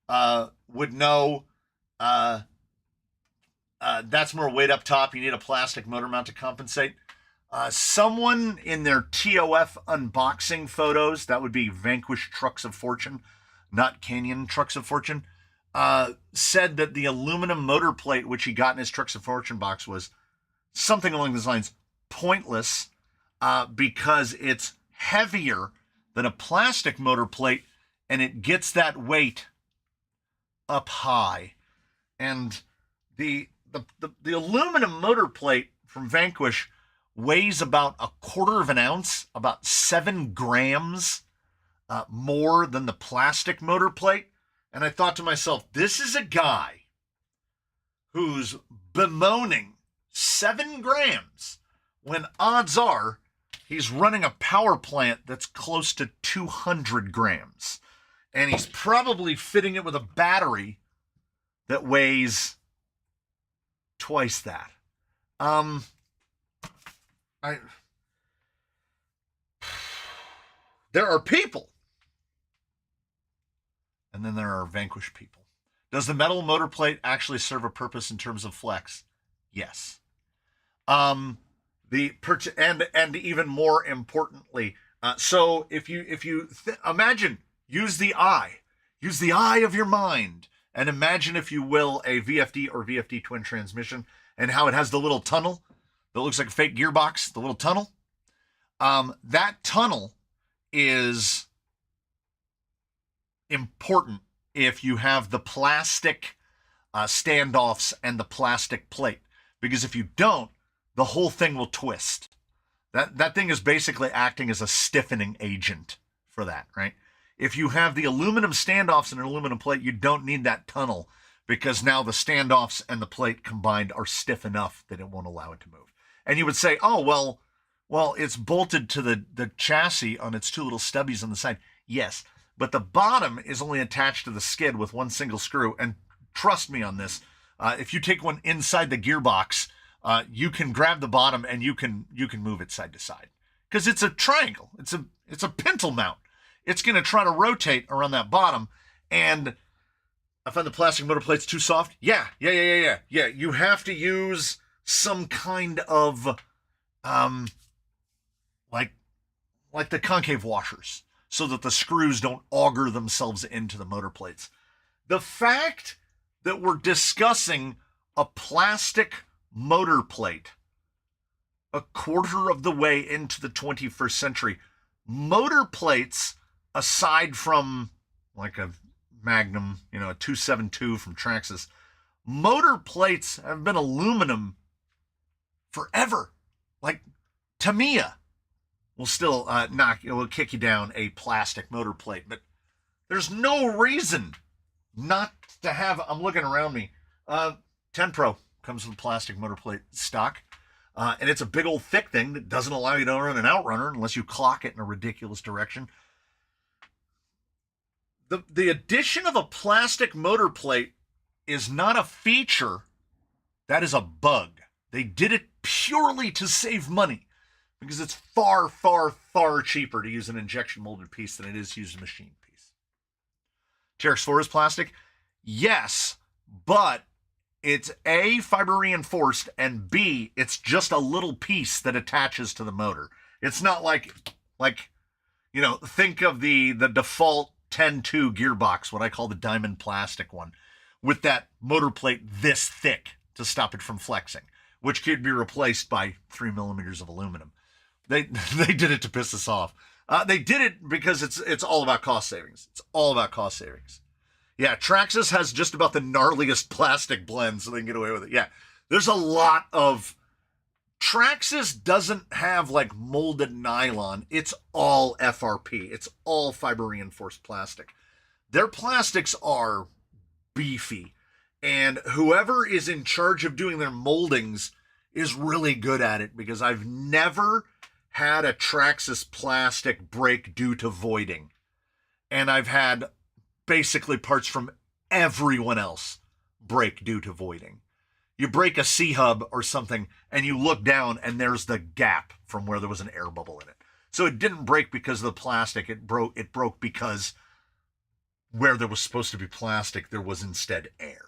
would know that's more weight up top. You need a plastic motor mount to compensate. Someone in their TOF unboxing photos, that would be Vanquish Trucks of Fortune, not Canyon Trucks of Fortune, said that the aluminum motor plate, which he got in his Trucks of Fortune box, was something along those lines, pointless, because it's heavier than a plastic motor plate, and it gets that weight up high. And the aluminum motor plate from Vanquish weighs about 1/4 ounce, about 7 grams more than the plastic motor plate. And I thought to myself, this is a guy who's bemoaning 7 grams when odds are he's running a power plant that's close to 200 grams. And he's probably fitting it with a battery that weighs twice that. There are people. And then there are Vanquish people. Does the metal motor plate actually serve a purpose in terms of flex? Yes. And even more importantly, So if you imagine, use the eye of your mind, and imagine, if you will, a VFD or VFD twin transmission, and how it has the little tunnel that looks like a fake gearbox, the little tunnel. That tunnel is important if you have the plastic standoffs and the plastic plate, because if you don't, the whole thing will twist. That thing is basically acting as a stiffening agent for that, right? If you have the aluminum standoffs and an aluminum plate, you don't need that tunnel, because now the standoffs and the plate combined are stiff enough that it won't allow it to move. And you would say, oh, well, it's bolted to the chassis on its two little stubbies on the side. Yes, but the bottom is only attached to the skid with one single screw. And trust me on this, if you take one inside the gearbox, you can grab the bottom and you can move it side to side, because it's a triangle. It's a pintle mount. It's going to try to rotate around that bottom. And I find the plastic motor plates too soft. Yeah. You have to use some kind of like the concave washers, so that the screws don't auger themselves into the motor plates. The fact that we're discussing a plastic motor plate a quarter of the way into the 21st century, motor plates, aside from like a Magnum, a 272 from Traxxas, motor plates have been aluminum forever. Like Tamiya will still will kick you down a plastic motor plate, but there's no reason not to have. I'm looking around me. 10 Pro comes with a plastic motor plate stock, and it's a big old thick thing that doesn't allow you to run an outrunner unless you clock it in a ridiculous direction. The addition of a plastic motor plate is not a feature. That is a bug. They did it purely to save money, because it's far, far, far cheaper to use an injection molded piece than it is to use a machine piece. TRX4 is plastic? Yes, but it's A, fiber reinforced, and B, it's just a little piece that attaches to the motor. It's not like think of the default 10.2 gearbox, what I call the diamond plastic one, with that motor plate this thick to stop it from flexing, which could be replaced by 3 millimeters of aluminum. They did it to piss us off. They did it because it's all about cost savings. It's all about cost savings. Yeah, Traxxas has just about the gnarliest plastic blend, so they can get away with it. Yeah, there's a lot of... Traxxas doesn't have like molded nylon. It's all FRP. It's all fiber reinforced plastic. Their plastics are beefy, and whoever is in charge of doing their moldings is really good at it, because I've never had a Traxxas plastic break due to voiding, and I've had basically parts from everyone else break due to voiding. You break a C-hub or something, and you look down, and there's the gap from where there was an air bubble in it. So it didn't break because of the plastic. It broke because where there was supposed to be plastic, there was instead air.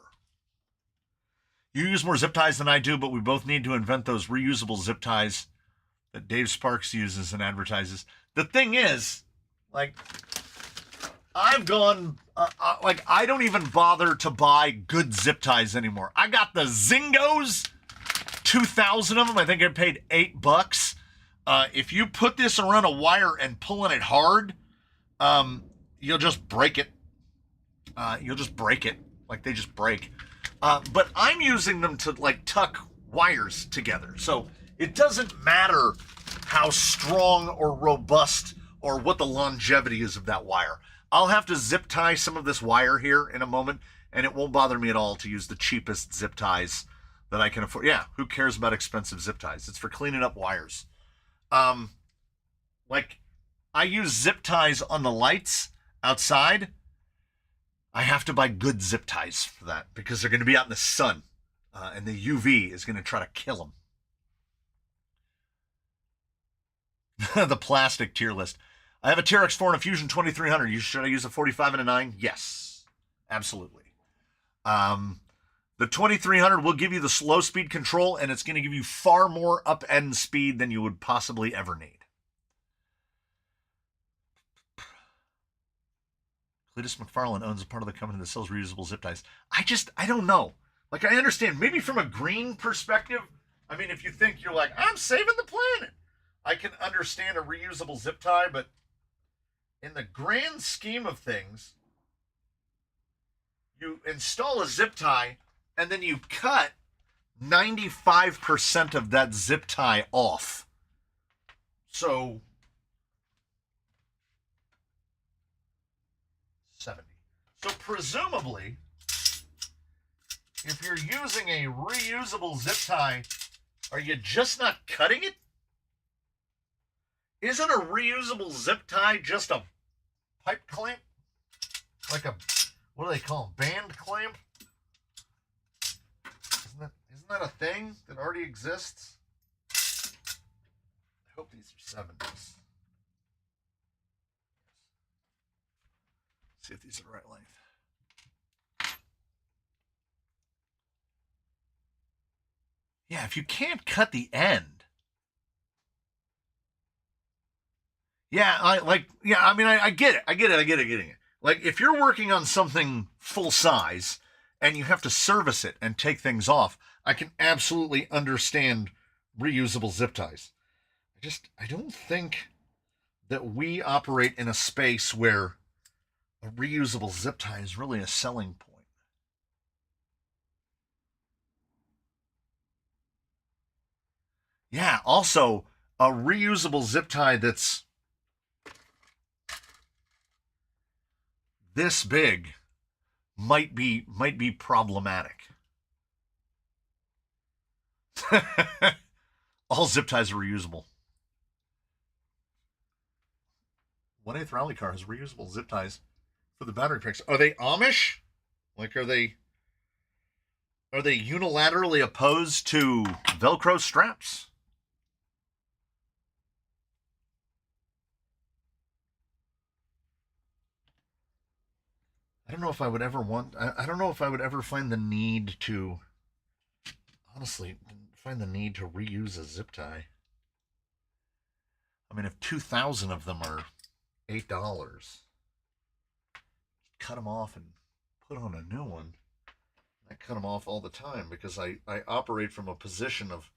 You use more zip ties than I do, but we both need to invent those reusable zip ties that Dave Sparks uses and advertises. The thing is, I've gone, I don't even bother to buy good zip ties anymore. I got the Zingos, 2,000 of them. I think I paid $8. If you put this around a wire and pulling it hard, you'll just break it. Like they just break. But I'm using them to tuck wires together. So it doesn't matter how strong or robust or what the longevity is of that wire. I'll have to zip tie some of this wire here in a moment, and it won't bother me at all to use the cheapest zip ties that I can afford. Yeah, who cares about expensive zip ties? It's for cleaning up wires. I use zip ties on the lights outside. I have to buy good zip ties for that, because they're going to be out in the sun, and the UV is going to try to kill them. The plastic tier list. I have a TRX4 and a Fusion 2300. Should I use a 45 and a 9? Yes, absolutely. The 2300 will give you the slow speed control, and it's going to give you far more up-end speed than you would possibly ever need. Cletus McFarlane owns a part of the company that sells reusable zip ties. I don't know. Like, I understand, maybe from a green perspective, I mean, if you think you're like, I'm saving the planet, I can understand a reusable zip tie, but in the grand scheme of things, you install a zip tie and then you cut 95% of that zip tie off. So 70. So presumably, if you're using a reusable zip tie, are you just not cutting it? Isn't a reusable zip tie just a pipe clamp? Like a, what do they call them? Band clamp? Isn't that a thing that already exists? I hope these are 70s. See if these are the right length. Yeah, if you can't cut the end. Yeah, I get it. Like, if you're working on something full size and you have to service it and take things off, I can absolutely understand reusable zip ties. I don't think that we operate in a space where a reusable zip tie is really a selling point. Yeah, also, a reusable zip tie that's this big might be problematic. All zip ties are reusable. 1/8 rally car has reusable zip ties for the battery packs. Are they Amish? Like, are they unilaterally opposed to Velcro straps? I don't know if I would ever find the need to, honestly, reuse a zip tie. I mean, if 2,000 of them are $8, cut them off and put on a new one. I cut them off all the time because I operate from a position of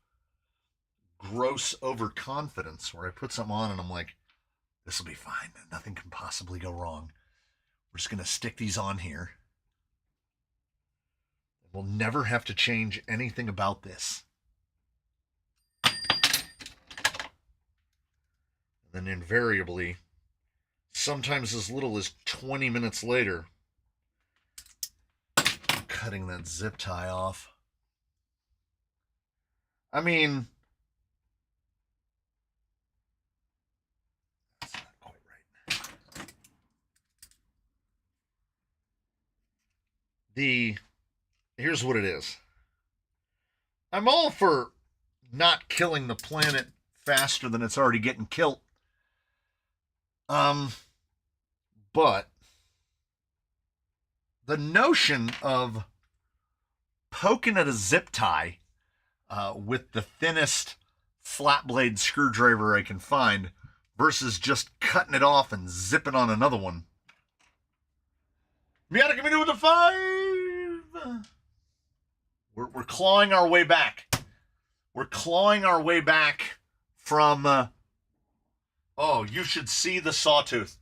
gross overconfidence where I put something on and I'm like, this will be fine. Nothing can possibly go wrong. We're just going to stick these on here. We'll never have to change anything about this. And then invariably, sometimes as little as 20 minutes later, I'm cutting that zip tie off. I mean, that's not quite right. Here's what it is. I'm all for not killing the planet faster than it's already getting killed. But the notion of poking at a zip tie with the thinnest flat blade screwdriver I can find versus just cutting it off and zipping on another one. Miata coming with a 5. We're clawing our way back. We're clawing our way back from. Oh, you should see the sawtooth.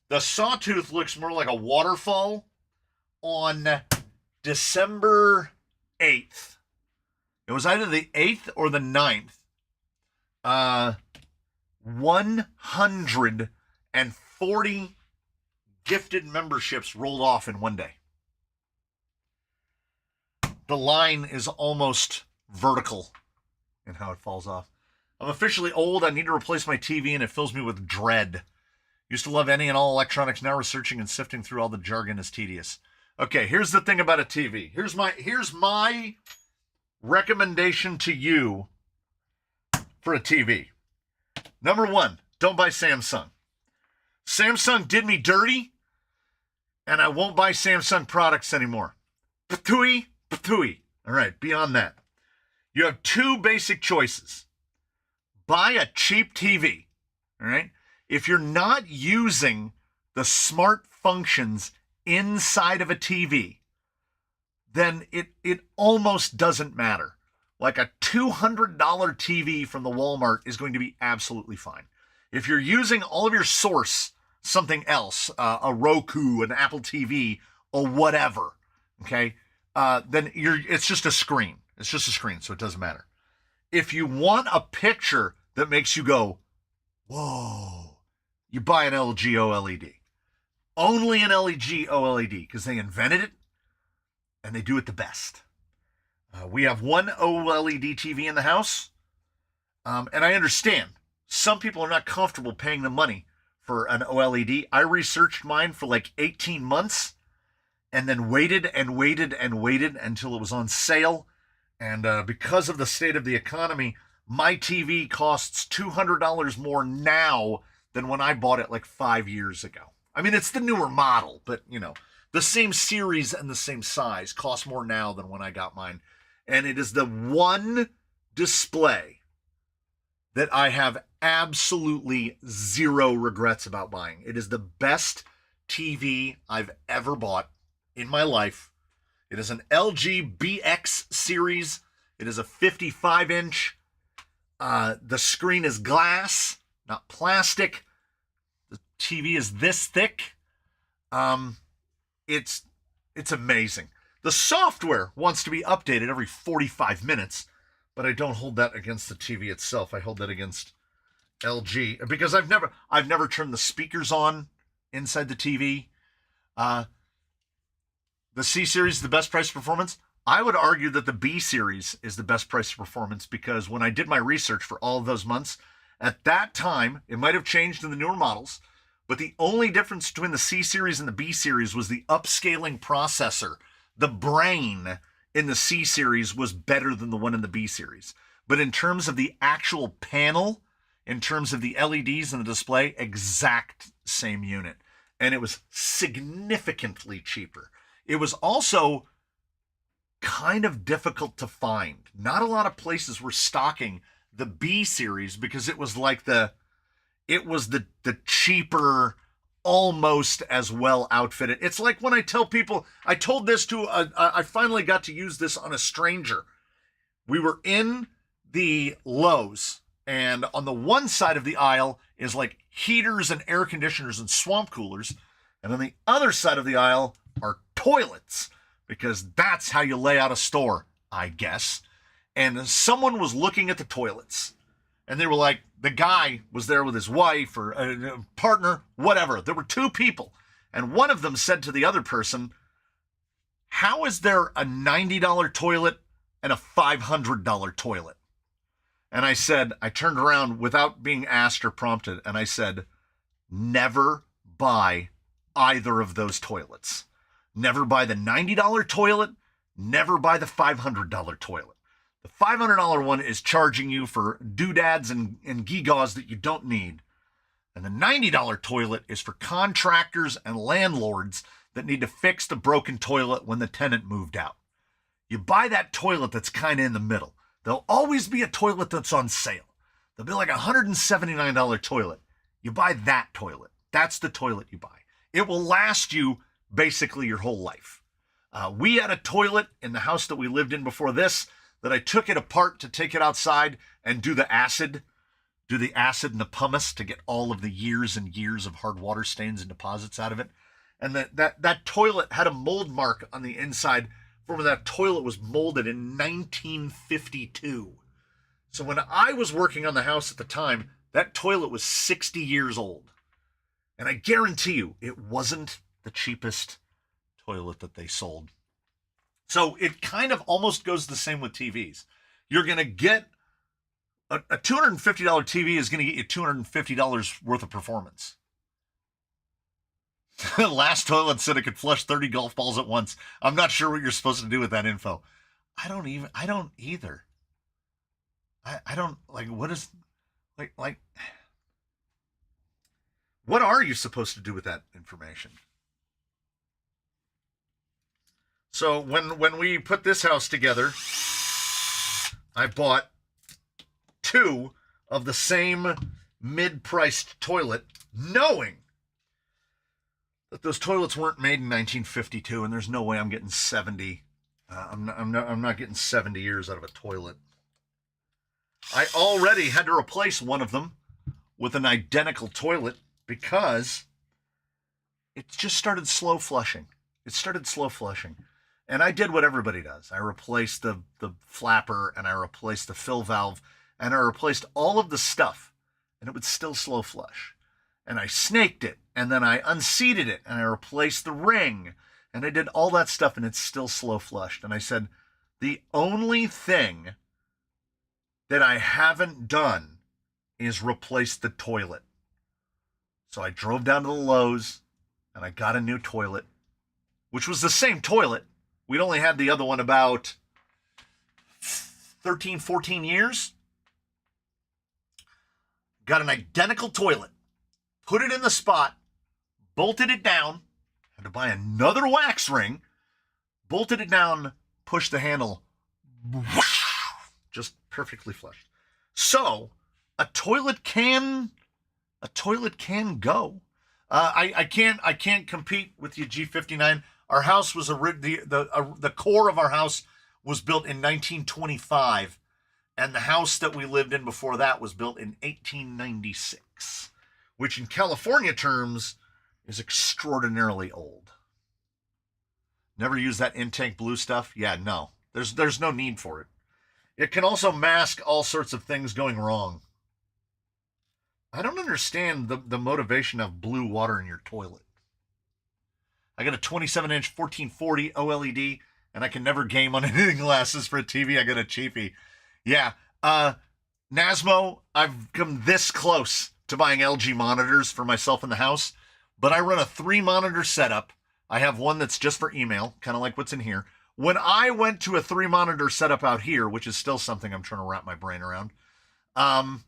The sawtooth looks more like a waterfall on December 8th. It was either the 8th or the 9th. 140 gifted memberships rolled off in one day. The line is almost vertical in how it falls off. I'm officially old. I need to replace my TV, and it fills me with dread. Used to love any and all electronics. Now researching and sifting through all the jargon is tedious. Okay, here's the thing about a TV. Here's my recommendation to you for a TV. Number 1, don't buy Samsung. Samsung did me dirty, and I won't buy Samsung products anymore. Patooey. All right, beyond that, you have 2 basic choices. Buy a cheap TV, all right? If you're not using the smart functions inside of a TV, then it almost doesn't matter. Like a $200 TV from the Walmart is going to be absolutely fine. If you're using all of your source, something else, a Roku, an Apple TV, or whatever, okay, then it's just a screen. It's just a screen, so it doesn't matter. If you want a picture that makes you go, whoa, you buy an LG OLED. Only an LG OLED, because they invented it, and they do it the best. We have one OLED TV in the house, and I understand some people are not comfortable paying the money for an OLED. I researched mine for like 18 months and then waited and waited and waited until it was on sale. And because of the state of the economy, my TV costs $200 more now than when I bought it like 5 years ago. I mean, it's the newer model, but you know, the same series and the same size cost more now than when I got mine. And it is the one display that I have absolutely zero regrets about buying. It is the best TV I've ever bought in my life. It is an LG BX series. It is a 55-inch. The screen is glass, not plastic. The TV is this thick. It's amazing. The software wants to be updated every 45 minutes, but I don't hold that against the TV itself. I hold that against LG because I've never turned the speakers on inside the TV. The C series is the best price performance. I would argue that the B series is the best price performance because when I did my research for all of those months, at that time, it might have changed in the newer models, but the only difference between the C series and the B series was the upscaling processor. The brain in the C series was better than the one in the B series. But in terms of the actual panel, in terms of the LEDs and the display, exact same unit. And it was significantly cheaper. It was also kind of difficult to find. Not a lot of places were stocking the B series because it was like the cheaper, almost as well outfitted. It's like when I tell people, I told this to, I finally got to use this on a stranger. We were in the Lowe's, and on the one side of the aisle is like heaters and air conditioners and swamp coolers, and on the other side of the aisle are toilets, because that's how you lay out a store, I guess. And someone was looking at the toilets, and they were like, the guy was there with his wife or a partner, whatever. There were two people. And one of them said to the other person, how is there a $90 toilet and a $500 toilet? And I said, I turned around without being asked or prompted, and I said, never buy either of those toilets. Never buy the $90 toilet, never buy the $500 toilet. The $500 one is charging you for doodads and gewgaws that you don't need. And the $90 toilet is for contractors and landlords that need to fix the broken toilet when the tenant moved out. You buy that toilet that's kind of in the middle. There'll always be a toilet that's on sale. There'll be like a $179 toilet. You buy that toilet. That's the toilet you buy. It will last you basically your whole life. We had a toilet in the house that we lived in before this that I took it apart to take it outside and do the acid and the pumice to get all of the years and years of hard water stains and deposits out of it. And that toilet had a mold mark on the inside from when that toilet was molded in 1952. So when I was working on the house at the time, that toilet was 60 years old. And I guarantee you, it wasn't the cheapest toilet that they sold. So it kind of almost goes the same with TVs. You're going to get a $250 TV is going to get you $250 worth of performance. Last toilet said it could flush 30 golf balls at once. I'm not sure what you're supposed to do with that info. I don't either. I don't like, what is like, what are you supposed to do with that information? So when we put this house together, I bought two of the same mid-priced toilet, knowing that those toilets weren't made in 1952, and there's no way I'm getting 70. I'm not getting 70 years out of a toilet. I already had to replace one of them with an identical toilet because it just started slow flushing. It started slow flushing. And I did what everybody does. I replaced the flapper, and I replaced the fill valve, and I replaced all of the stuff, and it would still slow flush. And I snaked it, and then I unseated it, and I replaced the ring, and I did all that stuff, and it's still slow flushed. And I said, the only thing that I haven't done is replace the toilet. So I drove down to the Lowe's, and I got a new toilet, which was the same toilet. We'd only had the other one about 13, 14 years. Got an identical toilet, put it in the spot, bolted it down, had to buy another wax ring, bolted it down, pushed the handle, whoosh, just perfectly flushed. So a toilet can go. I can't compete with the G59. Our house was the core of our house was built in 1925, and the house that we lived in before that was built in 1896, which in California terms is extraordinarily old. Never use that in-tank blue stuff? Yeah, no. There's no need for it. It can also mask all sorts of things going wrong. I don't understand the motivation of blue water in your toilet. I got a 27-inch 1440 OLED, and I can never game on anything glasses for a TV. I got a cheapie. Yeah. Nasmo, I've come this close to buying LG monitors for myself in the house, but I run a 3-monitor setup. I have one that's just for email, kind of like what's in here. When I went to a 3-monitor setup out here, which is still something I'm trying to wrap my brain around, I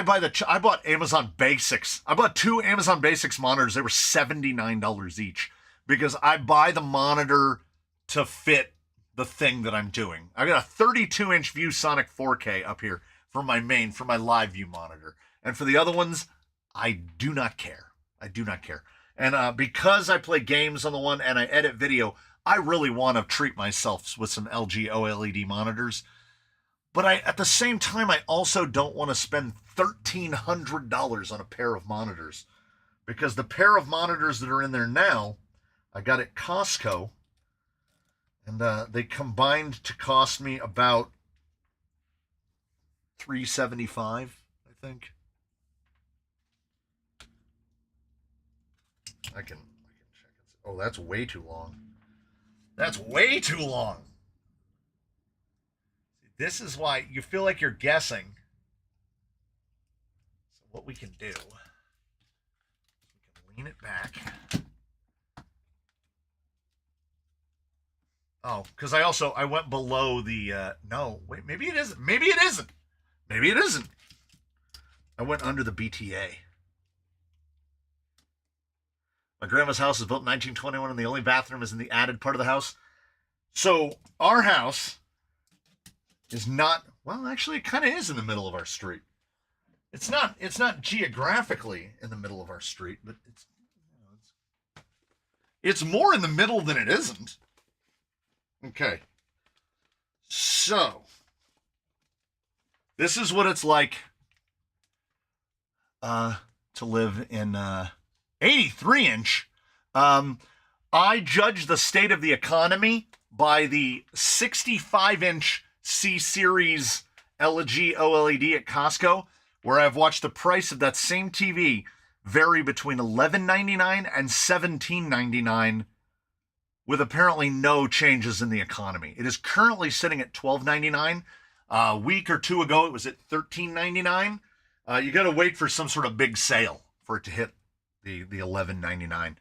bought Amazon Basics. I bought 2 Amazon Basics monitors. They were $79 each because I buy the monitor to fit the thing that I'm doing. I got a 32-inch ViewSonic 4K up here for my live view monitor. And for the other ones, I do not care. I do not care. And because I play games on the one and I edit video, I really want to treat myself with some LG OLED monitors. But at the same time, I also don't want to spend $1,300 on a pair of monitors, because the pair of monitors that are in there now, I got at Costco, and they combined to cost me about $375, I think. I can check it. Oh, that's way too long. That's way too long. This is why you feel like you're guessing. So what we can do, we can lean it back. Oh, because I went below the, no, wait, maybe it isn't. Maybe it isn't. Maybe it isn't. I went under the BTA. My grandma's house was built in 1921, and the only bathroom is in the added part of the house. So our house is not, well, actually it kind of is in the middle of our street. It's not geographically in the middle of our street, but it's more in the middle than it isn't. Okay. So this is what it's like to live in 83-inch. I judge the state of the economy by the 65-inch C-Series LG OLED at Costco, where I've watched the price of that same TV vary between $11.99 and $17.99 with apparently no changes in the economy. It is currently sitting at $12.99. A week or two ago, it was at $13.99. You got to wait for some sort of big sale for it to hit the $11.99.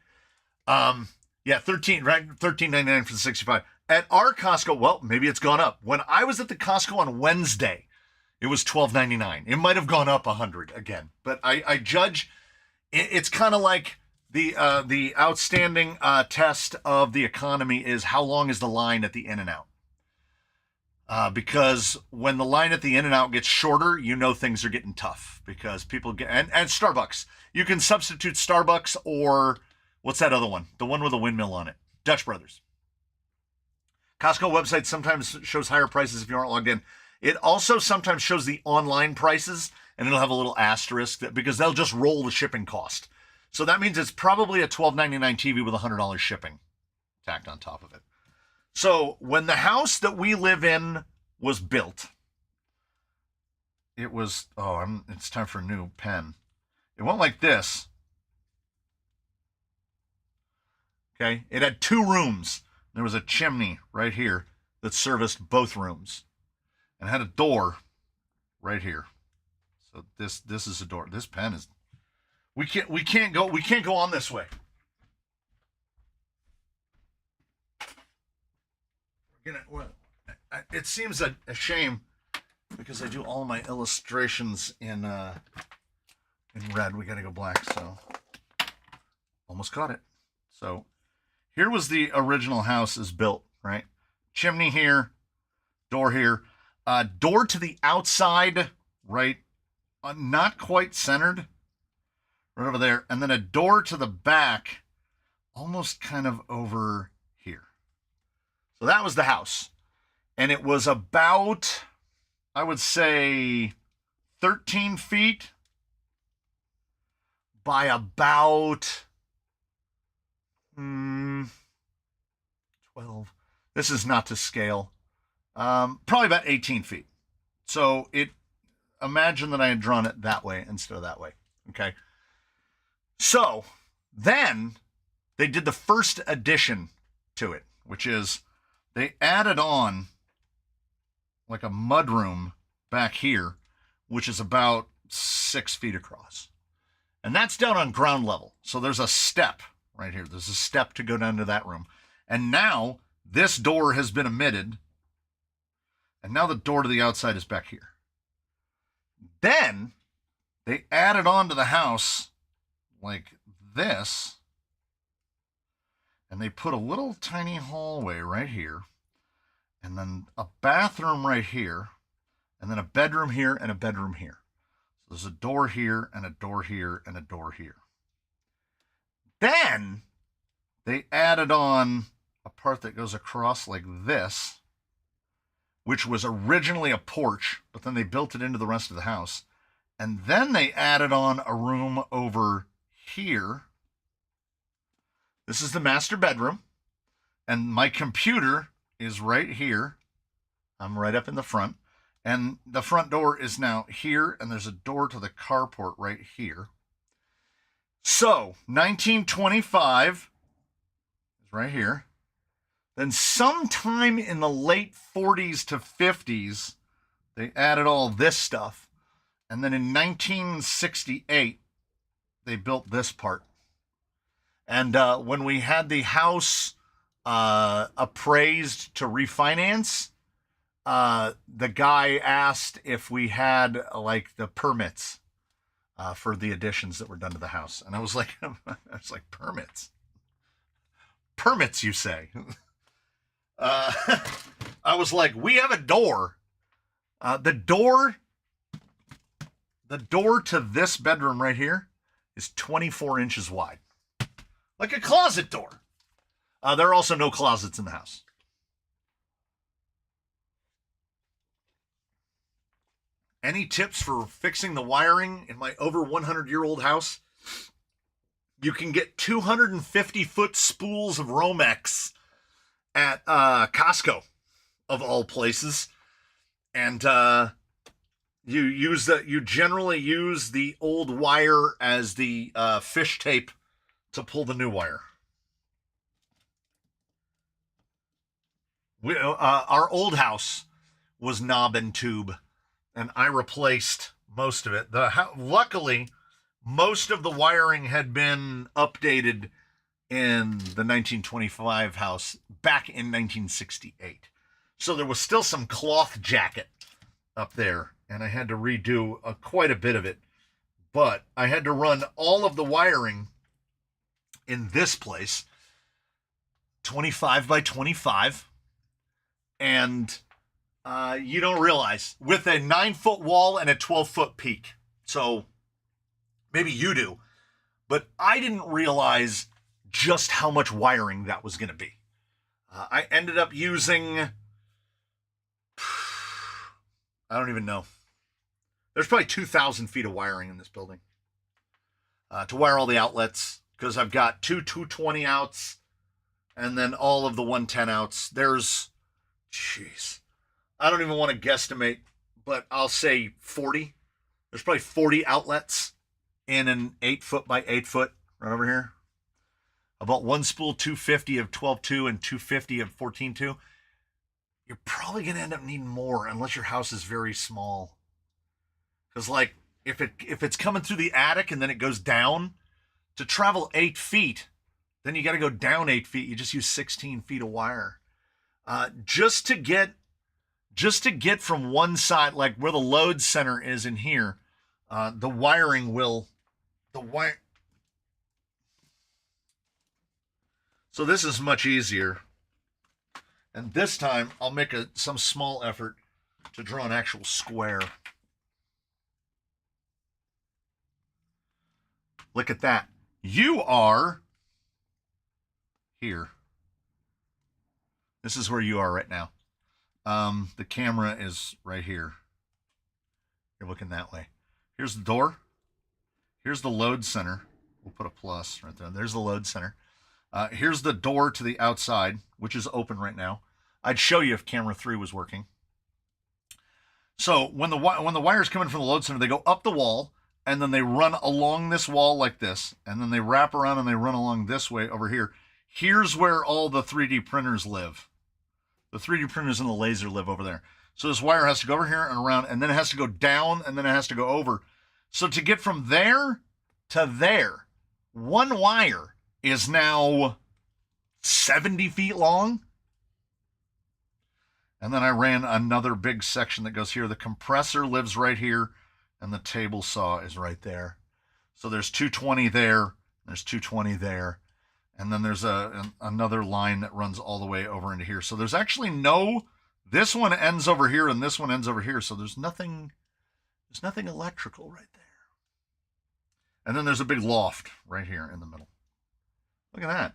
Yeah, $13.99 for the 65. At our Costco, well, maybe it's gone up. When I was at the Costco on Wednesday, it was $12.99. It might have gone up $100 again, but I judge it's kind of like the outstanding test of the economy is how long is the line at the In-N-Out. Because when the line at the In-N-Out gets shorter, you know things are getting tough because people get, and Starbucks. You can substitute Starbucks or What's that other one? The one with a windmill on it. Dutch Brothers. Costco website sometimes shows higher prices if you aren't logged in. It also sometimes shows the online prices, and it'll have a little asterisk because they'll just roll the shipping cost. So that means it's probably a $12.99 TV with $100 shipping tacked on top of it. So when the house that we live in was built, it was, it's time for a new pen. It went like this. Okay, it had 2 rooms. There was a chimney right here that serviced both rooms, and had a door right here. So this is a door. This pen is. We can't go on this way. It seems a shame because I do all my illustrations in red. We got to go black. So almost caught it. So. Here was the original house is built, right? Chimney here, door here, door to the outside, right? Not quite centered, right over there. And then a door to the back, almost kind of over here. So that was the house. And it was about, I would say, 13 feet by about 12. This is not to scale. Probably about 18 feet. So imagine that I had drawn it that way instead of that way. Okay. So then they did the first addition to it, which is they added on like a mudroom back here, which is about 6 feet across. And that's down on ground level. So there's a step right here. There's a step to go down to that room. And now this door has been omitted. And now the door to the outside is back here. Then they added on to the house like this. And they put a little tiny hallway right here. And then a bathroom right here. And then a bedroom here and a bedroom here. So there's a door here and a door here and a door here. Then they added on a part that goes across like this, which was originally a porch, but then they built it into the rest of the house. And then they added on a room over here. This is the master bedroom. And my computer is right here. I'm right up in the front. And the front door is now here, and there's a door to the carport right here. So, 1925 is right here. Then sometime in the late 40s to 50s, they added all this stuff. And then in 1968, they built this part. And when we had the house appraised to refinance, the guy asked if we had like the permits for the additions that were done to the house. And I was like, permits? Permits, you say? I was like, we have a door. The door to this bedroom right here is 24 inches wide. Like a closet door. There are also no closets in the house. Any tips for fixing the wiring in my over 100-year-old house? You can get 250-foot spools of Romex at Costco, of all places, and you generally use the old wire as the fish tape to pull the new wire. Our old house was knob and tube, and I replaced most of it. Luckily, most of the wiring had been updated in the 1925 house back in 1968. So there was still some cloth jacket up there, and I had to redo quite a bit of it. But I had to run all of the wiring in this place, 25 by 25, and you don't realize, with a 9-foot wall and a 12-foot peak. So maybe you do, but I didn't realize just how much wiring that was going to be. I ended up using, I don't even know. There's probably 2,000 feet of wiring in this building to wire all the outlets, because I've got two 220 outs and then all of the 110 outs. There's, jeez, I don't even want to guesstimate, but I'll say 40. There's probably 40 outlets in an 8-foot by 8-foot right over here. About one spool 250 of 12.2 and 250 of 14.2. You're probably going to end up needing more unless your house is very small. Because, like, if it's coming through the attic and then it goes down, to travel 8 feet, then you got to go down 8 feet. You just use 16 feet of wire. Just to get from one side, like where the load center is in here, the wiring will, so this is much easier. And this time I'll make some small effort to draw an actual square. Look at that. You are here. This is where you are right now. The camera is right here. You're looking that way. Here's the door. Here's the load center. We'll put a plus right there. There's the load center. Here's the door to the outside, which is open right now. I'd show you if camera 3 was working. So when the wires come in from the load center, they go up the wall, and then they run along this wall like this, and then they wrap around and they run along this way over here. Here's where all the 3D printers live. The 3D printers and the laser live over there. So this wire has to go over here and around, and then it has to go down, and then it has to go over. So to get from there to there, one wire is now 70 feet long. And then I ran another big section that goes here. The compressor lives right here, and the table saw is right there. So there's 220 there, there's 220 there, and then there's another line that runs all the way over into here. So there's actually this one ends over here and this one ends over here. So there's nothing electrical right there. And then there's a big loft right here in the middle. Look at that.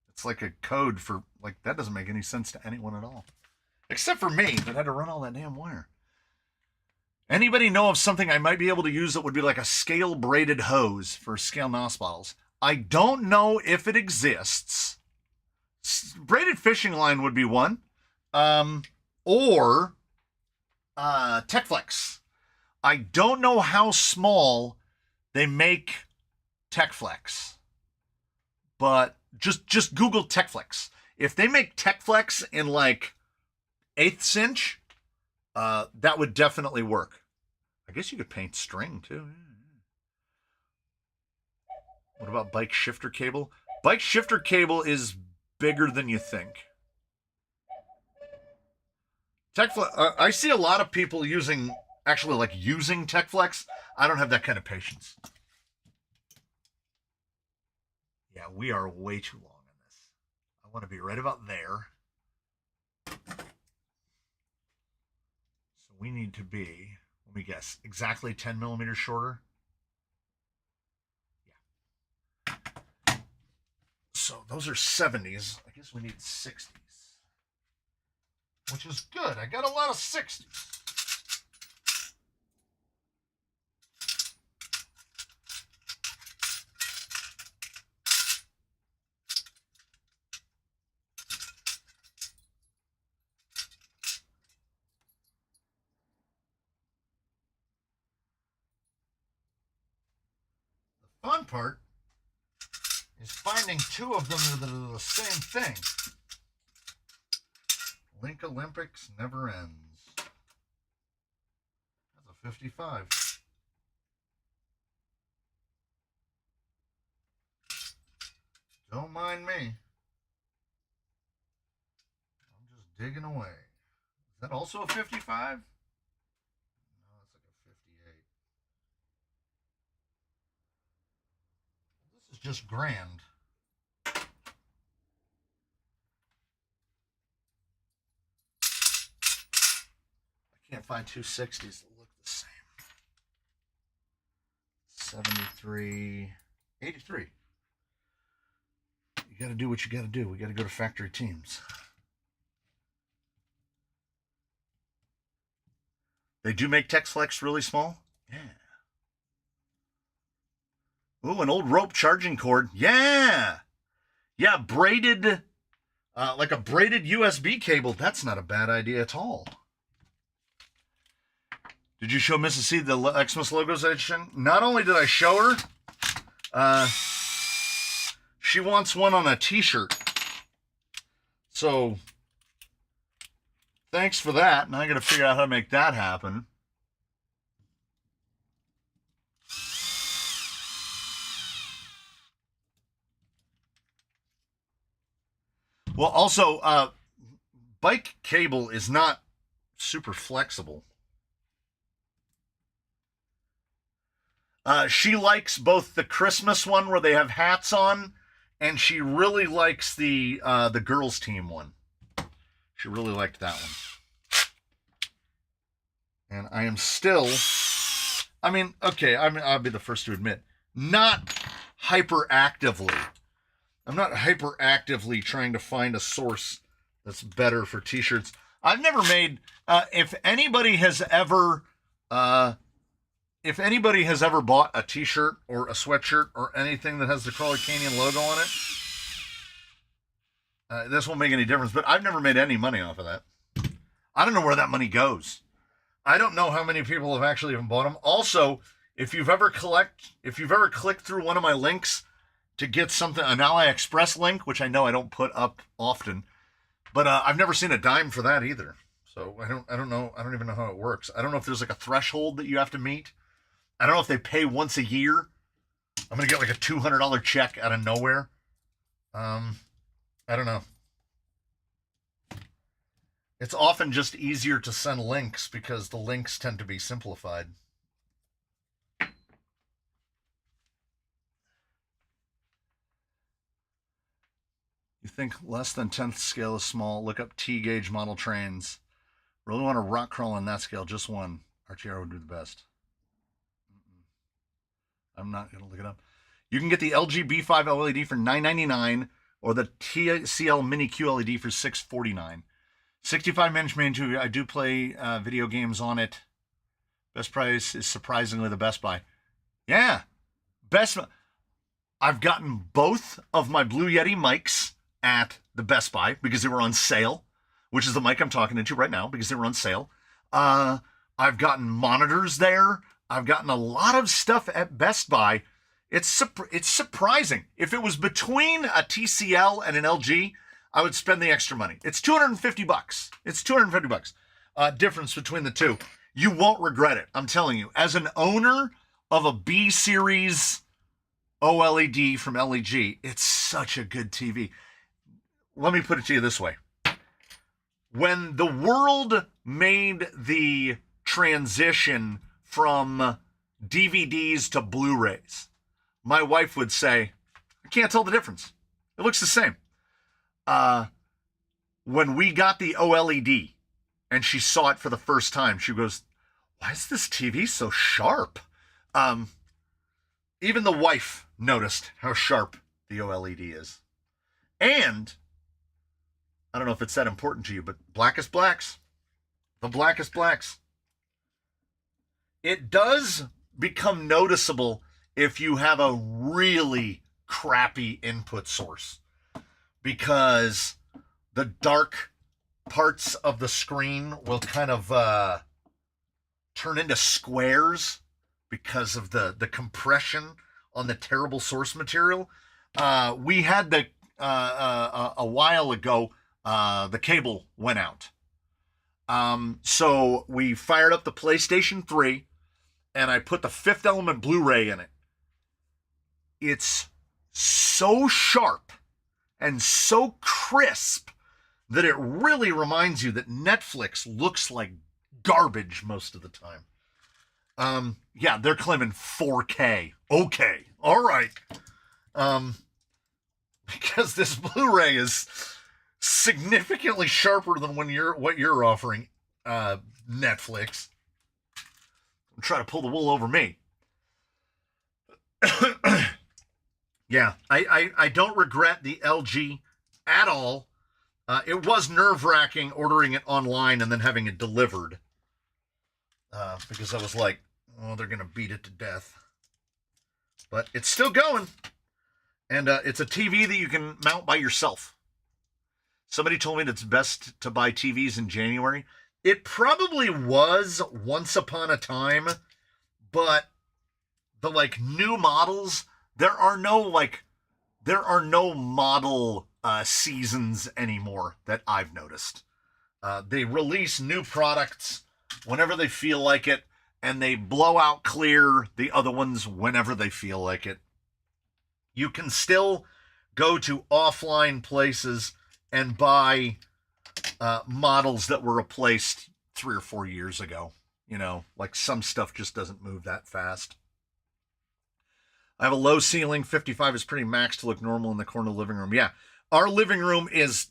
It's like a code for, like, that doesn't make any sense to anyone at all. Except for me, that had to run all that damn wire. Anybody know of something I might be able to use that would be like a scale braided hose for scale NOS bottles? I don't know if it exists. Braided fishing line would be one. Or TechFlex. I don't know how small they make TechFlex. But just Google TechFlex. If they make TechFlex in like 1/8 inch, that would definitely work. I guess you could paint string too. What about bike shifter cable? Bike shifter cable is bigger than you think. TechFlex, I see a lot of people using TechFlex. I don't have that kind of patience. Yeah, we are way too long on this. I want to be right about there. So we need to be, let me guess, exactly 10 millimeters shorter. Yeah. So those are 70s. I guess we need 60s. Which is good. I got a lot of 60s. The fun part is finding two of them that are the same thing. Link Olympics never ends. That's a 55. Don't mind me. I'm just digging away. Is that also a 55? No, it's like a 58. This is just grand. Can't find 260s that look the same. 73, 83. you got to do what you got to do. We got to go to factory teams. They do make TexFlex really small? Yeah. Ooh, an old rope charging cord. Yeah. Yeah, braided, like a braided USB cable. That's not a bad idea at all. Did you show Mrs. C the Xmas logos edition? Not only did I show her, she wants one on a t-shirt. So, thanks for that. Now I got to figure out how to make that happen. Well, also, bike cable is not super flexible. She likes both the Christmas one where they have hats on, and she really likes the girls' team one. She really liked that one. And I am still, I mean, okay, I'll be the first to admit, not hyperactively. I'm not hyperactively trying to find a source that's better for t-shirts. I've never made, if anybody has ever bought a t-shirt or a sweatshirt or anything that has the Crawler Canyon logo on it, this won't make any difference, but I've never made any money off of that. I don't know where that money goes. I don't know how many people have actually even bought them. Also, if you've ever clicked through one of my links to get something, an AliExpress link, which I know I don't put up often, but I've never seen a dime for that either. So I don't know. I don't even know how it works. I don't know if there's like a threshold that you have to meet. I don't know if they pay once a year. I'm going to get like a $200 check out of nowhere. I don't know. It's often just easier to send links because the links tend to be simplified. You think less than 10th scale is small? Look up T-gauge model trains. Really want to rock crawl on that scale, just one. RTR would do the best. I'm not going to look it up. You can get the LG B5 LED for $999 or the TCL Mini QLED for $649. 65-inch main tube. I do play video games on it. Best price is surprisingly the Best Buy. Yeah. I've gotten both of my Blue Yeti mics at the Best Buy because they were on sale, which is the mic I'm talking into right now because they were on sale. I've gotten monitors there. I've gotten a lot of stuff at Best Buy. It's surprising. If it was between a TCL and an LG, I would spend the extra money. It's $250. It's $250. Difference between the two. You won't regret it. I'm telling you. As an owner of a B series OLED from LG, it's such a good TV. Let me put it to you this way. When the world made the transition from DVDs to Blu-rays, my wife would say, I can't tell the difference. It looks the same. When we got the OLED and she saw it for the first time, she goes, why is this TV so sharp? Even the wife noticed how sharp the OLED is. And I don't know if it's that important to you, but blackest blacks. The blackest blacks. It does become noticeable if you have a really crappy input source, because the dark parts of the screen will kind of turn into squares because of the compression on the terrible source material. We had a while ago, the cable went out. So we fired up the PlayStation 3 and I put the Fifth Element Blu-ray in it. It's so sharp and so crisp that it really reminds you that Netflix looks like garbage most of the time. Yeah, they're claiming 4K. Okay, all right. Because this Blu-ray is significantly sharper than what you're offering, Netflix. I'm trying to pull the wool over me. Yeah, I don't regret the LG at all. It was nerve-wracking ordering it online and then having it delivered. Because I was like, oh, they're going to beat it to death. But it's still going. And it's a TV that you can mount by yourself. Somebody told me that it's best to buy TVs in January. It probably was once upon a time, but the like new models, there are no model seasons anymore that I've noticed. They release new products whenever they feel like it, and they blow out clear the other ones whenever they feel like it. You can still go to offline places and buy models that were replaced 3 or 4 years ago. You know, like some stuff just doesn't move that fast. I have a low ceiling. 55 is pretty max to look normal in the corner of the living room. Yeah, our living room is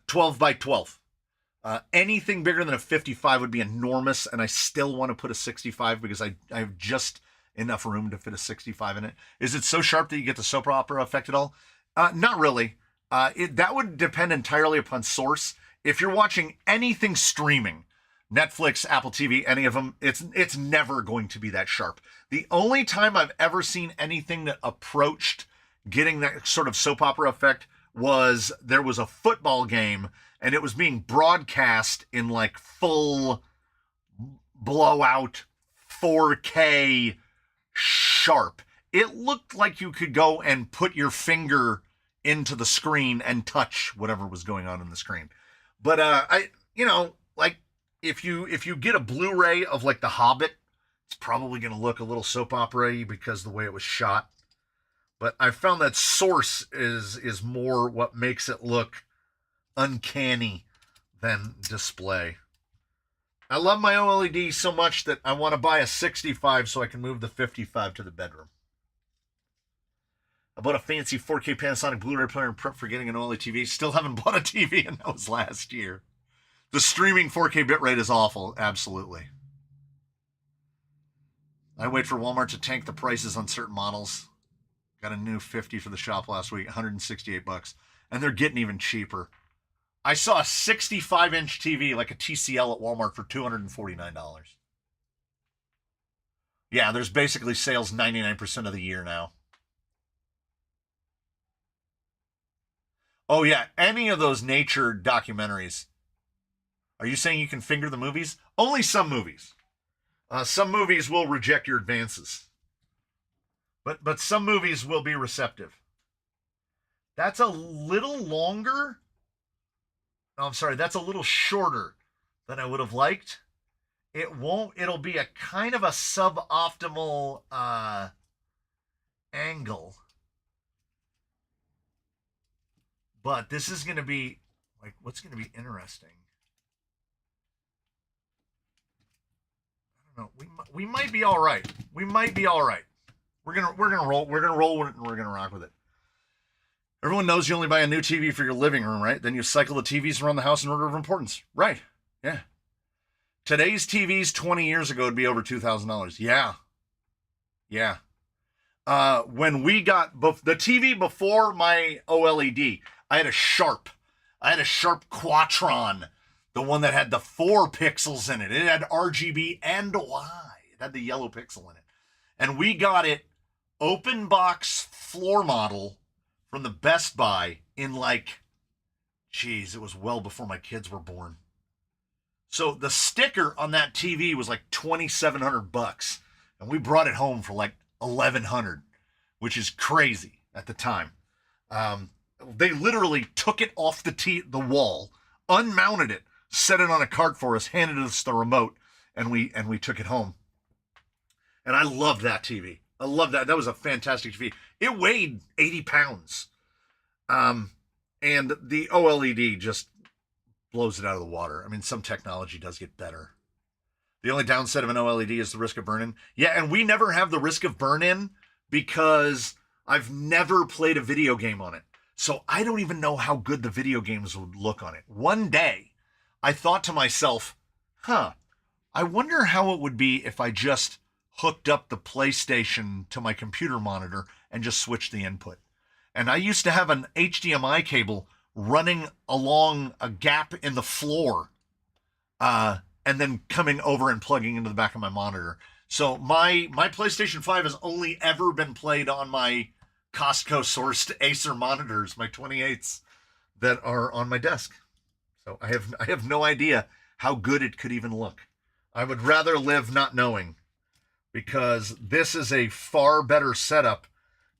12 by 12. Anything bigger than a 55 would be enormous, and I still want to put a 65 because I have just enough room to fit a 65 in it. Is it so sharp that you get the soap opera effect at all? Not really. That would depend entirely upon source. If you're watching anything streaming, Netflix, Apple TV, any of them, it's never going to be that sharp. The only time I've ever seen anything that approached getting that sort of soap opera effect was there was a football game and it was being broadcast in like full blowout 4K sharp. It looked like you could go and put your finger into the screen and touch whatever was going on in the screen. But if you get a Blu-ray of like The Hobbit, it's probably going to look a little soap opera-y because of the way it was shot. But I found that source is more what makes it look uncanny than display. I love my OLED so much that I want to buy a 65 so I can move the 55 to the bedroom. I bought a fancy 4K Panasonic Blu-ray player and prep for getting an OLED TV. Still haven't bought a TV, and that was last year. The streaming 4K bitrate is awful, absolutely. I wait for Walmart to tank the prices on certain models. Got a new 50 for the shop last week, $168, and they're getting even cheaper. I saw a 65-inch TV, like a TCL at Walmart, for $249. Yeah, there's basically sales 99% of the year now. Oh, yeah, any of those nature documentaries. Are you saying you can finger the movies? Only some movies. Some movies will reject your advances. But some movies will be receptive. That's a little longer. Oh, I'm sorry, that's a little shorter than I would have liked. It'll be a kind of a suboptimal angle. But this is going to be, like, what's going to be interesting? I don't know. We might be all right. We might be all right. We're gonna roll. We're gonna roll with it, and we're gonna rock with it. Everyone knows you only buy a new TV for your living room, right? Then you cycle the TVs around the house in order of importance, right? Yeah. Today's TVs 20 years ago would be over $2,000. Yeah. Yeah. When we got the TV before my OLED, I had a Sharp Quatron, the one that had the 4 pixels in it. It had RGB and Y. It had the yellow pixel in it. And we got it open box floor model from the Best Buy in it was well before my kids were born. So the sticker on that TV was like $2,700, and we brought it home for like $1,100, which is crazy at the time. They literally took it off the wall, unmounted it, set it on a cart for us, handed us the remote, and we took it home. And I loved that TV. I loved that. That was a fantastic TV. It weighed 80 pounds. And the OLED just blows it out of the water. I mean, some technology does get better. The only downside of an OLED is the risk of burn-in. Yeah, and we never have the risk of burn-in because I've never played a video game on it. So I don't even know how good the video games would look on it. One day, I thought to myself, I wonder how it would be if I just hooked up the PlayStation to my computer monitor and just switched the input. And I used to have an HDMI cable running along a gap in the floor, and then coming over and plugging into the back of my monitor. So my PlayStation 5 has only ever been played on my Costco sourced Acer monitors, my 28s that are on my desk. So I have no idea how good it could even look. I would rather live not knowing, because this is a far better setup,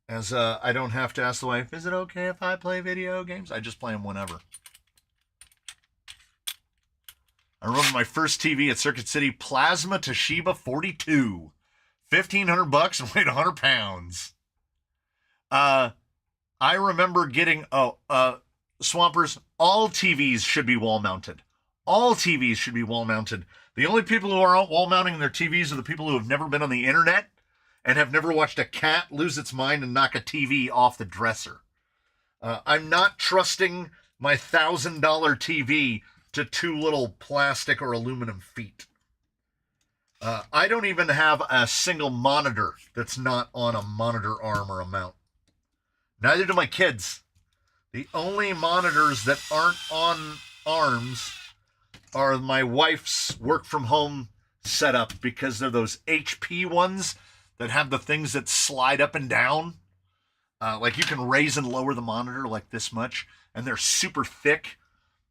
as I don't have to ask the wife, is it okay if I play video games? I just play them whenever. I remember my first TV at Circuit City, Plasma Toshiba 42. $1,500 and weighed 100 pounds. I remember getting, Swampers, all TVs should be wall mounted. All TVs should be wall mounted. The only people who are wall mounting their TVs are the people who have never been on the internet and have never watched a cat lose its mind and knock a TV off the dresser. I'm not trusting my $1,000 TV to two little plastic or aluminum feet. I don't even have a single monitor that's not on a monitor arm or a mount. Neither do my kids. The only monitors that aren't on arms are my wife's work from home setup, because they're those HP ones that have the things that slide up and down. Like you can raise and lower the monitor like this much, and they're super thick,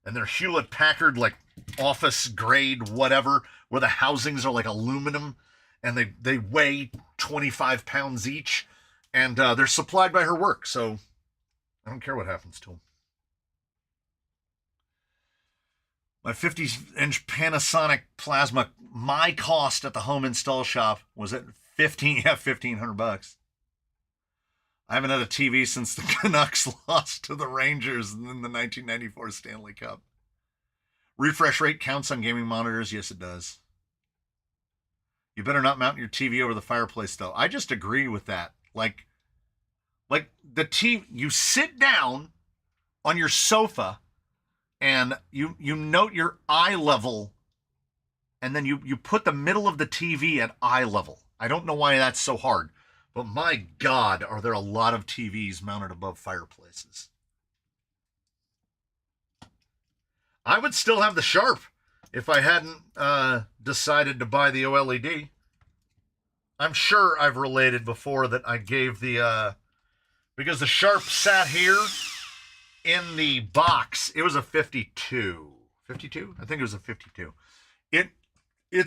and they're Hewlett Packard, like office grade, whatever, where the housings are like aluminum, and they weigh 25 pounds each, and they're supplied by her work, so I don't care what happens to them. My 50-inch Panasonic Plasma, my cost at the home install shop was at $1,500. I haven't had a TV since the Canucks lost to the Rangers in the 1994 Stanley Cup. Refresh rate counts on gaming monitors. Yes, it does. You better not mount your TV over the fireplace, though. I just agree with that. Like the TV, you sit down on your sofa and you note your eye level, and then you put the middle of the TV at eye level. I don't know why that's so hard, but my God, are there a lot of TVs mounted above fireplaces. I would still have the Sharp if I hadn't decided to buy the OLED. I'm sure I've related before that I gave the, because the Sharp sat here in the box. It was a 52. 52? I think it was a 52. It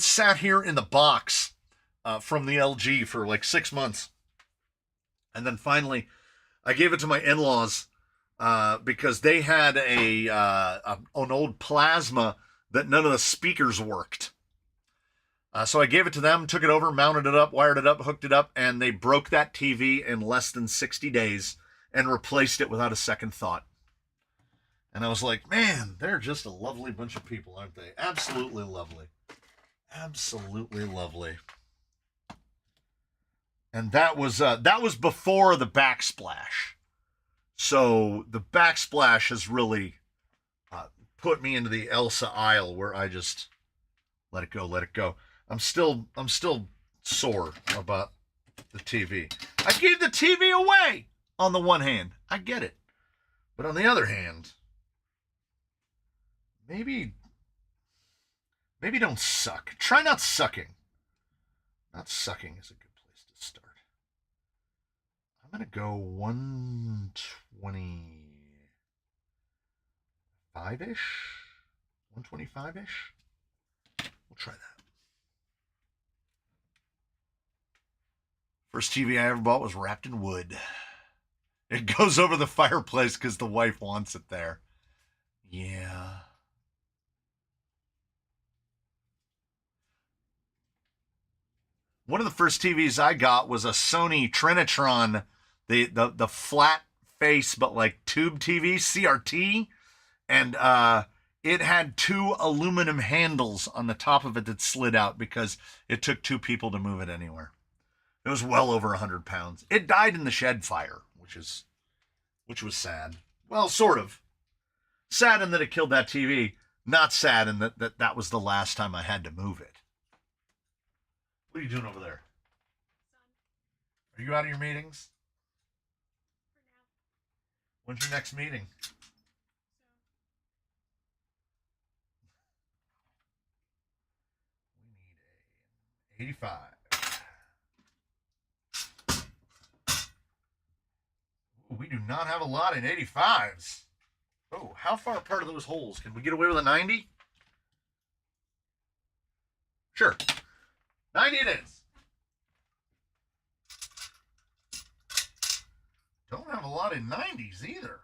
sat here in the box from the LG for like 6 months. And then finally, I gave it to my in-laws because they had an old Plasma that none of the speakers worked. So I gave it to them, took it over, mounted it up, wired it up, hooked it up, and they broke that TV in less than 60 days and replaced it without a second thought. And I was like, man, they're just a lovely bunch of people, aren't they? Absolutely lovely. Absolutely lovely. And that was before the backsplash. So the backsplash has really put me into the Elsa aisle, where I just let it go, let it go. I'm still sore about the TV. I gave the TV away on the one hand. I get it. But on the other hand, maybe don't suck. Try not sucking. Not sucking is a good place to start. I'm going to go 125-ish? 125-ish? We'll try that. First TV I ever bought was wrapped in wood. It goes over the fireplace because the wife wants it there. Yeah. One of the first TVs I got was a Sony Trinitron, the flat face but like tube TV, CRT, and it had two aluminum handles on the top of it that slid out because it took two people to move it anywhere. It was well over 100 pounds. It died in the shed fire, which was sad. Well, sort of. Sad in that it killed that TV. Not sad in that was the last time I had to move it. What are you doing over there? Are you out of your meetings? When's your next meeting? We need a 85. Ooh, we do not have a lot in 85s. Oh, how far apart are those holes? Can we get away with a 90? Sure. 90 it is. Don't have a lot in 90s either.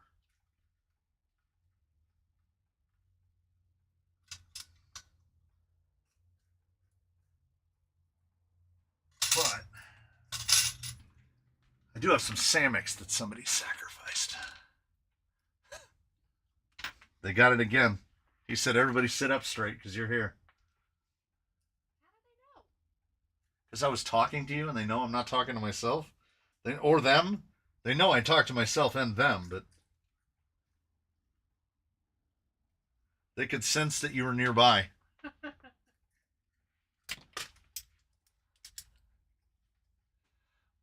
But I do have some Samics that somebody sacrificed. They got it again. He said, everybody sit up straight because you're here. How did they know? Because I was talking to you and they know I'm not talking to myself. Or them. They know I talk to myself and them, but they could sense that you were nearby.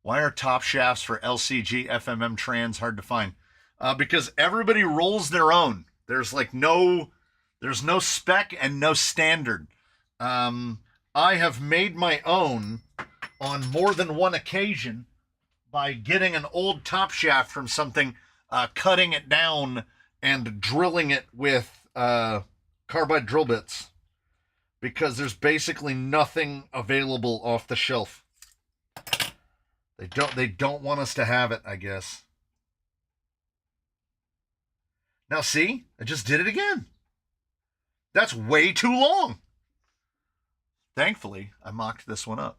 Why are top shafts for LCG FMM trans hard to find? Because everybody rolls their own. There's no spec and no standard. I have made my own on more than one occasion by getting an old top shaft from something, cutting it down and drilling it with carbide drill bits, because there's basically nothing available off the shelf. They don't want us to have it, I guess. Now see, I just did it again. That's way too long. Thankfully, I mocked this one up.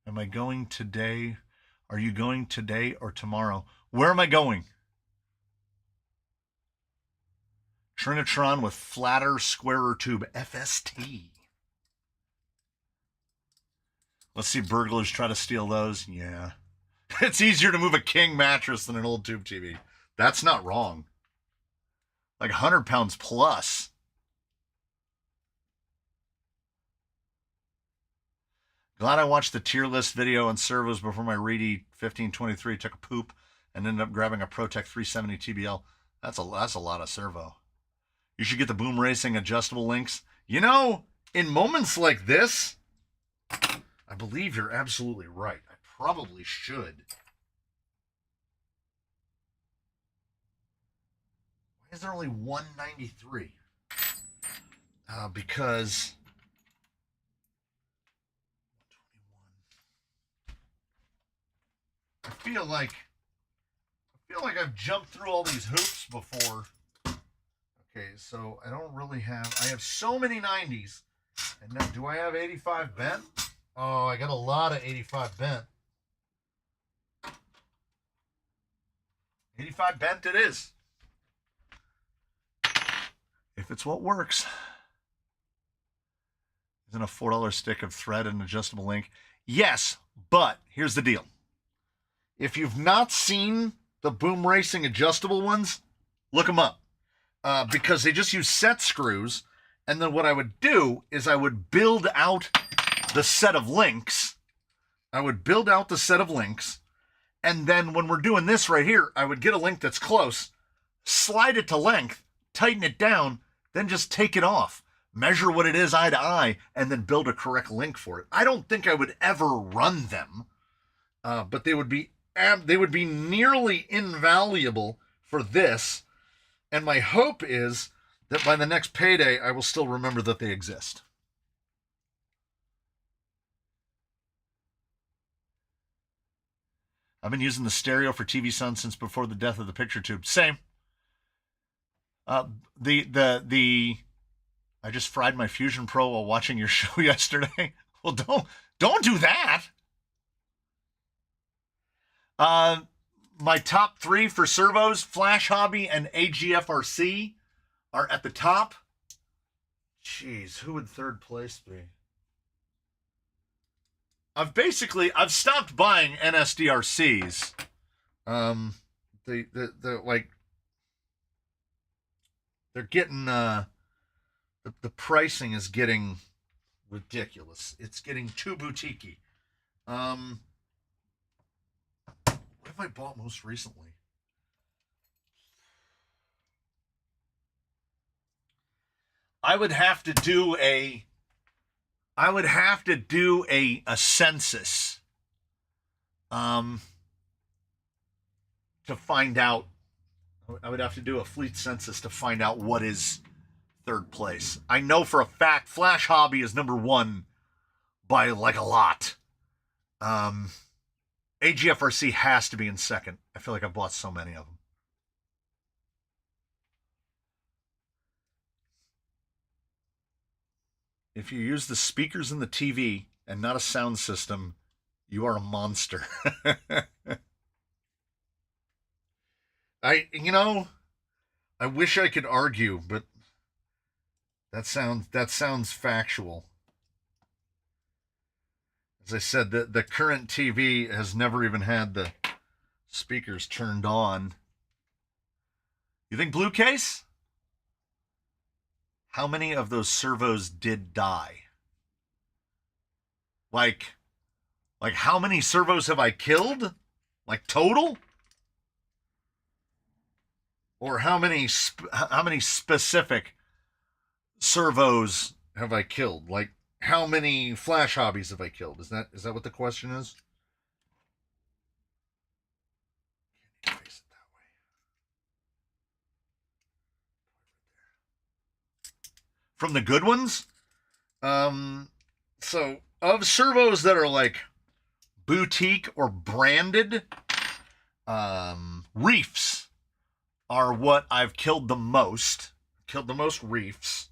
Am I going today? Are you going today or tomorrow? Where am I going? Trinitron with flatter, squarer tube. FST. Let's see burglars try to steal those. Yeah. It's easier to move a king mattress than an old tube TV. That's not wrong. Like 100 pounds plus. Glad I watched the tier list video on servos before my Reedy 1523 took a poop and ended up grabbing a ProTech 370 TBL. That's a lot of servo. You should get the Boom Racing adjustable links. You know, in moments like this, I believe you're absolutely right. I probably should. Why is there only 193? Because 121. I feel like I've jumped through all these hoops before. Okay, so I don't really have. I have so many 90s, and now do I have 85 bent? Oh, I got a lot of 85 bent. 85 bent it is. If it's what works. Isn't a $4 stick of thread and adjustable link? Yes, but here's the deal. If you've not seen the Boom Racing adjustable ones, look them up. Because they just use set screws, and then what I would do is I would build out the set of links. And then when we're doing this right here, I would get a link that's close, slide it to length, tighten it down, then just take it off, measure what it is eye to eye, and then build a correct link for it. I don't think I would ever run them, but they would be nearly invaluable for this. And my hope is that by the next payday, I will still remember that they exist. I've been using the stereo for TV Sun since before the death of the picture tube. Same. I just fried my Fusion Pro while watching your show yesterday. Well, don't do that. My top 3 for servos, Flash Hobby and AGFRC, are at the top. Jeez, who would third place be? I've stopped buying NSDRCs. They're getting the pricing is getting ridiculous. It's getting too boutiquey. What have I bought most recently? I would have to do a census to find out. I would have to do a fleet census to find out what is third place. I know for a fact Flash Hobby is number one by like a lot. AGFRC has to be in second. I feel like I've bought so many of them. If you use the speakers in the TV and not a sound system, you are a monster. I wish I could argue, but that sounds factual. As I said, the current TV has never even had the speakers turned on. You think blue case? How many of those servos did die? Like how many servos have I killed? Like total? Or how many specific servos have I killed? Like how many Flash Hobbies have I killed? Is that what the question is? Can't even face it that way. From the good ones? So of servos that are like boutique or branded, reefs are what I've killed the most. Killed the most reefs.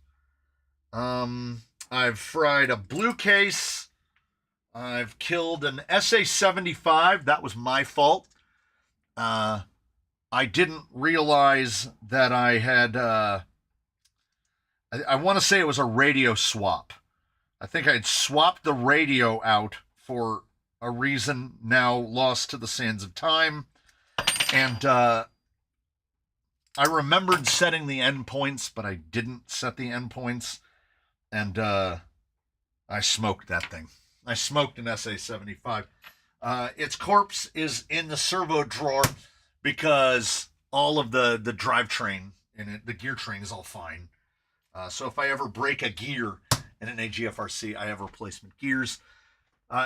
I've fried a blue case. I've killed an SA75. That was my fault. I didn't realize that I had... I want to say it was a radio swap. I think I had swapped the radio out for a reason now lost to the sands of time. And I remembered setting the endpoints, but I didn't set the endpoints. And I smoked that thing. I smoked an SA75. Its corpse is in the servo drawer because all of the drivetrain in it, the gear train is all fine. So if I ever break a gear in an AGFRC, I have replacement gears.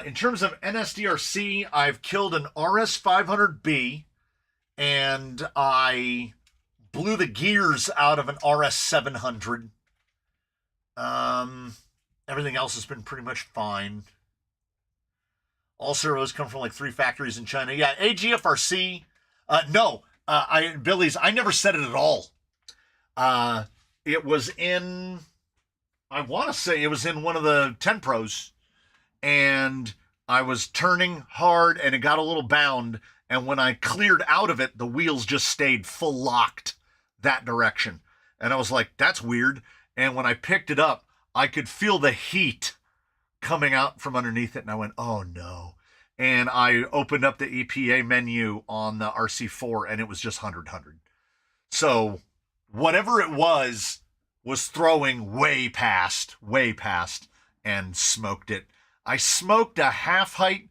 In terms of NSDRC, I've killed an RS500B, and I blew the gears out of an RS700. Everything else has been pretty much fine. All servos come from like 3 factories in China. Yeah, AGFRC. No, Billy's. I never said it at all. It was in, I want to say it was in one of the 10 Pros, and I was turning hard and it got a little bound, and when I cleared out of it, the wheels just stayed full locked that direction. And I was like, that's weird. And when I picked it up, I could feel the heat coming out from underneath it, and I went, oh no. And I opened up the EPA menu on the RC4, and it was just 100. So whatever it was throwing way past, and smoked it. I smoked a half height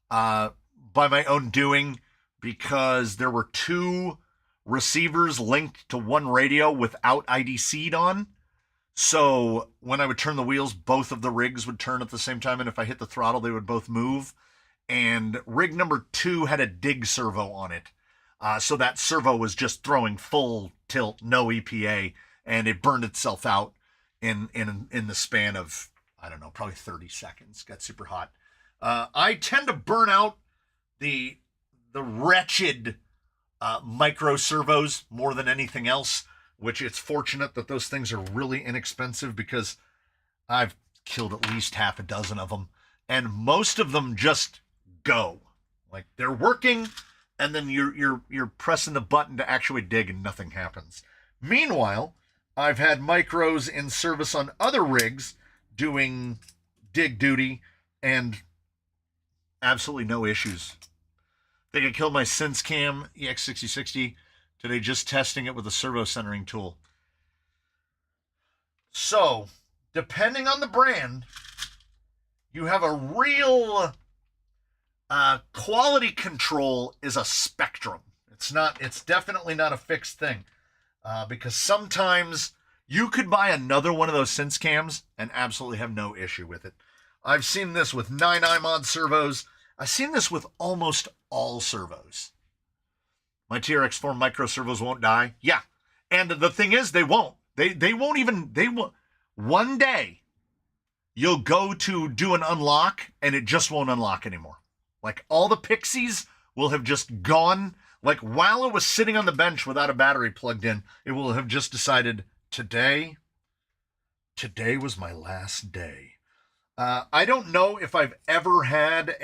by my own doing because there were 2 receivers linked to one radio without IDC'd on. So when I would turn the wheels, both of the rigs would turn at the same time, and if I hit the throttle, they would both move. And rig number 2 had a dig servo on it. So that servo was just throwing full tilt, no EPA, and it burned itself out in the span of, I don't know, probably 30 seconds. Got super hot. I tend to burn out the wretched micro servos more than anything else, which it's fortunate that those things are really inexpensive because I've killed at least half a dozen of them, and most of them just go. Like they're working, and then you're pressing the button to actually dig and nothing happens. Meanwhile, I've had micros in service on other rigs doing dig duty and absolutely no issues. I think I killed my SenseCam EX6060 today just testing it with a servo centering tool. So, depending on the brand, You have a real quality control is a spectrum. It's definitely not a fixed thing. Because sometimes you could buy another one of those synth cams and absolutely have no issue with it. I've seen this with 9i mod servos. I've seen this with almost all servos. My TRX4 micro servos won't die. Yeah. And the thing is, they won't. They won't. One day, you'll go to do an unlock, and it just won't unlock anymore. Like, all the pixies will have just gone. Like, while it was sitting on the bench without a battery plugged in, it will have just decided, today was my last day. I don't know if I've ever had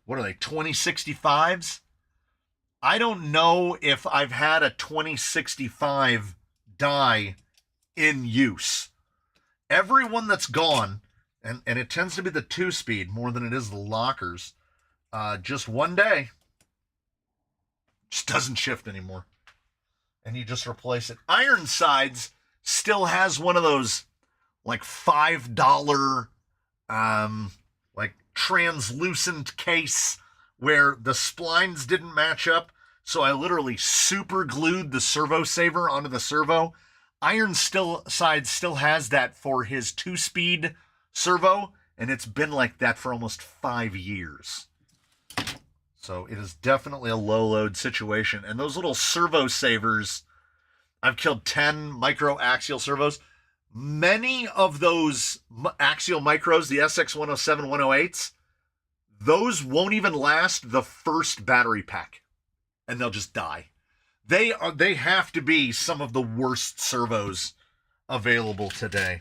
what are they, 2065s? I don't know if I've had a 2065 die in use. Everyone that's gone, and it tends to be the 2-speed more than it is the lockers, just one day, just doesn't shift anymore. And you just replace it. Ironsides still has one of those like $5 like translucent case where the splines didn't match up. So I literally super glued the servo saver onto the servo. Ironside still has that for his 2-speed servo, and it's been like that for almost 5 years. So it is definitely a low load situation. And those little servo savers, I've killed 10 micro axial servos. Many of those axial micros, the SX107, 108s, those won't even last the first battery pack, and they'll just die. They have to be some of the worst servos available today,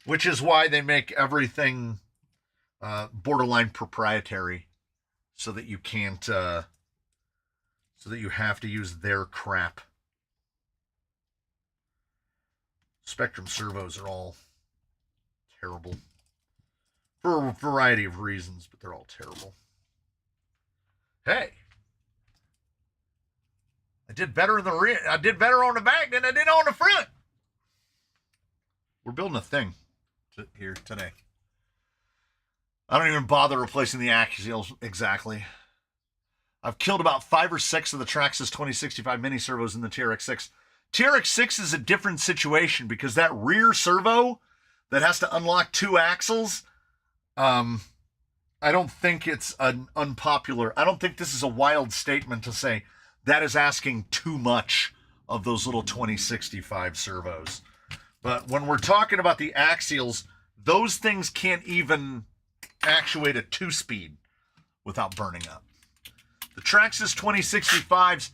which is why they make everything borderline proprietary, so that you can't, so that you have to use their crap. Spectrum servos are all terrible for a variety of reasons, but they're all terrible. Hey, I did better in the rear. I did better on the back than I did on the front. We're building a thing here today. I don't even bother replacing the axials exactly. I've killed about 5 or 6 of the Traxxas 2065 mini servos in the TRX6. TRX6 is a different situation because that rear servo that has to unlock 2 axles, I don't think it's an unpopular. I don't think this is a wild statement to say that is asking too much of those little 2065 servos. But when we're talking about the axials, those things can't even actuate a 2-speed without burning up. The Traxxas 2065s,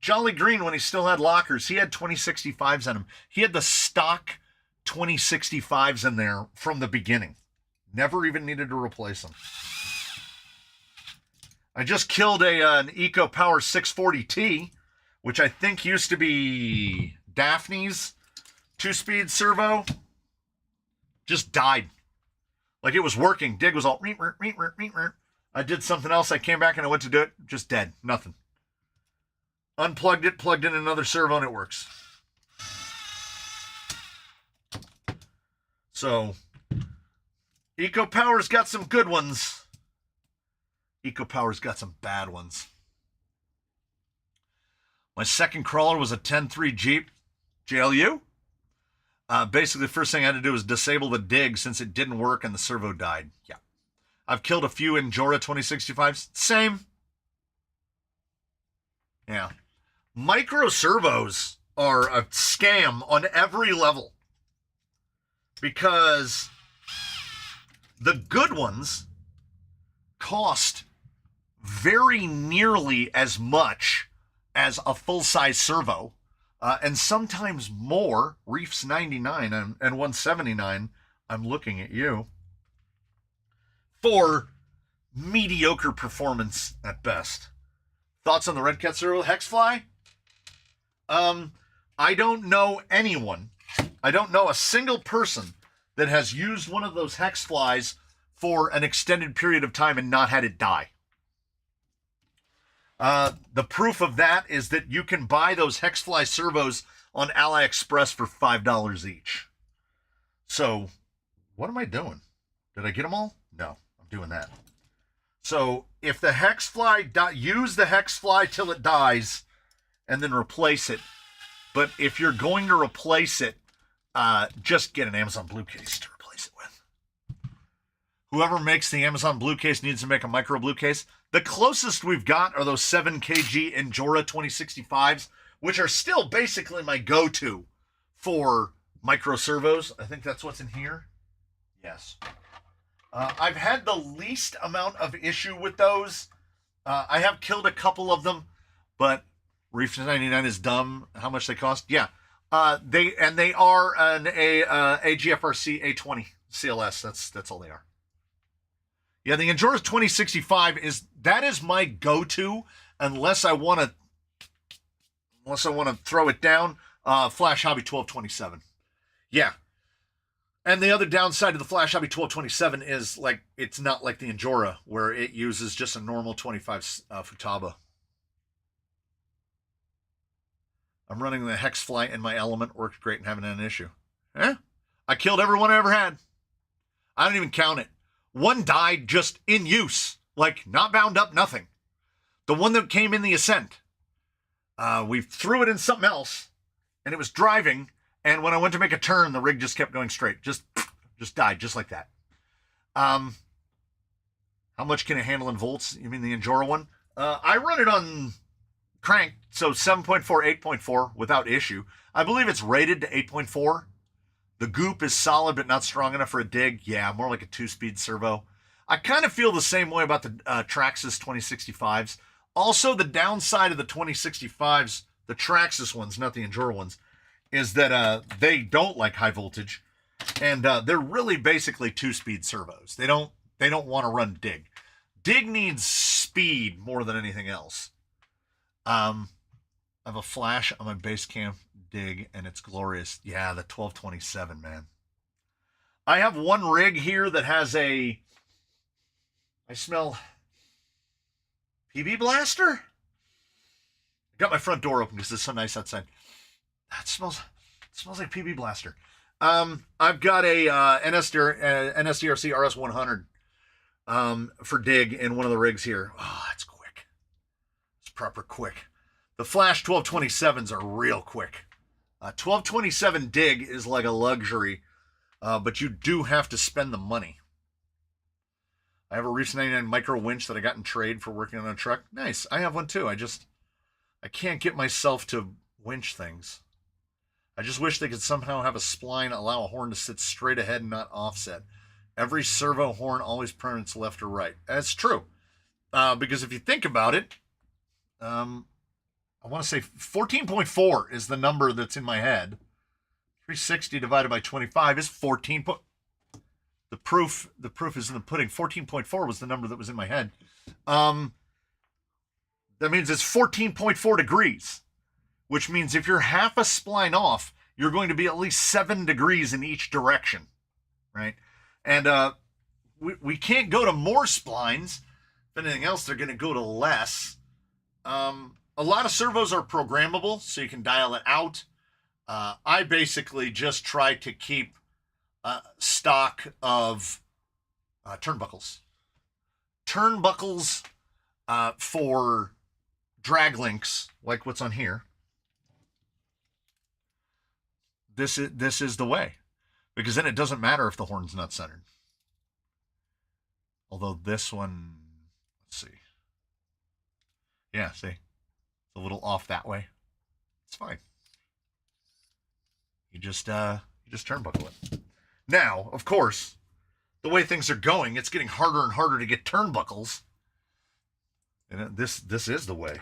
Jolly Green, when he still had lockers, he had 2065s on him. He had the stock 2065s in there from the beginning. Never even needed to replace them. I just killed an Eco Power 640T, which I think used to be Daphne's 2-speed servo. Just died. Like, it was working. Dig was all... I did something else. I came back and I went to do it. Just dead. Nothing. Unplugged it, plugged in another servo, and it works. So, Eco Power's got some good ones. Eco Power's got some bad ones. My second crawler was a 10.3 Jeep JLU. Basically, the first thing I had to do was disable the dig since it didn't work and the servo died. Yeah. I've killed a few Injora 2065s. Same. Yeah. Micro servos are a scam on every level. Because the good ones cost very nearly as much as a full-size servo. And sometimes more. Reef's 99 and 179. I'm looking at you. For mediocre performance at best. Thoughts on the Red Cat Servo Hexfly? I don't know anyone. I don't know a single person that has used one of those Hexflies for an extended period of time and not had it die. The proof of that is that you can buy those Hexfly servos on AliExpress for $5 each. So what am I doing? Did I get them all? No, I'm doing that. So if the hex fly, use the hex fly till it dies and then replace it. But if you're going to replace it, just get an Amazon Blue case to replace it with. Whoever makes the Amazon Blue case needs to make a micro Blue case. The closest we've got are those 7 kg Endura 2065s, which are still basically my go-to for micro servos. I think that's what's in here. Yes. I've had the least amount of issue with those. I have killed a couple of them, but Reef 99 is dumb. How much they cost? Yeah. They are an AGFRC A20 CLS. That's all they are. Yeah, the Endura 2065 is my go-to unless I want to throw it down. Flash Hobby 1227. Yeah. And the other downside of the Flash Hobby 1227 is like it's not like the Endura where it uses just a normal 25 Futaba. I'm running the Hex Fly in my element. Worked great and haven't had an issue. I killed everyone I ever had. I don't even count it. One died just in use, like not bound up, nothing. The one that came in the Ascent, we threw it in something else, and it was driving. And when I went to make a turn, the rig just kept going straight, just died, just like that. How much can it handle in volts? You mean the Endura one? I run it on crank, so 7.4, 8.4 without issue. I believe it's rated to 8.4. The goop is solid, but not strong enough for a dig. Yeah, more like a 2-speed servo. I kind of feel the same way about the Traxxas 2065s. Also, the downside of the 2065s, the Traxxas ones, not the Endura ones, is that they don't like high voltage, and they're really basically 2-speed servos. They don't want to run dig. Dig needs speed more than anything else. I have a flash on my base camp dig, and it's glorious. Yeah, the 1227, man. I have one rig here that has I smell PB blaster. I got my front door open because it's so nice outside. That smells like PB blaster. I've got a NSDRC RS100 for dig in one of the rigs here. Oh, that's quick. It's proper quick. The Flash 1227s are real quick. 1227 dig is like a luxury, but you do have to spend the money. I have a Reef 99 micro winch that I got in trade for working on a truck. Nice. I have one too. I can't get myself to winch things. I just wish they could somehow have a spline allow a horn to sit straight ahead and not offset. Every servo horn always permits left or right. That's true. Because if you think about it, I want to say 14.4 is the number that's in my head. 360 divided by 25 is 14. The proof is in the pudding. 14.4 was the number that was in my head. That means it's 14.4 degrees, which means if you're half a spline off, you're going to be at least 7 degrees in each direction, right? And we can't go to more splines. If anything else, they're going to go to less. A lot of servos are programmable, so you can dial it out. I basically just try to keep stock of turnbuckles. Turnbuckles for drag links, like what's on here. This is the way, because then it doesn't matter if the horn's not centered. Although this one, let's see. Yeah, see, it's a little off that way. It's fine. You just turnbuckle it. Now, of course, the way things are going, it's getting harder and harder to get turnbuckles. And this is the way.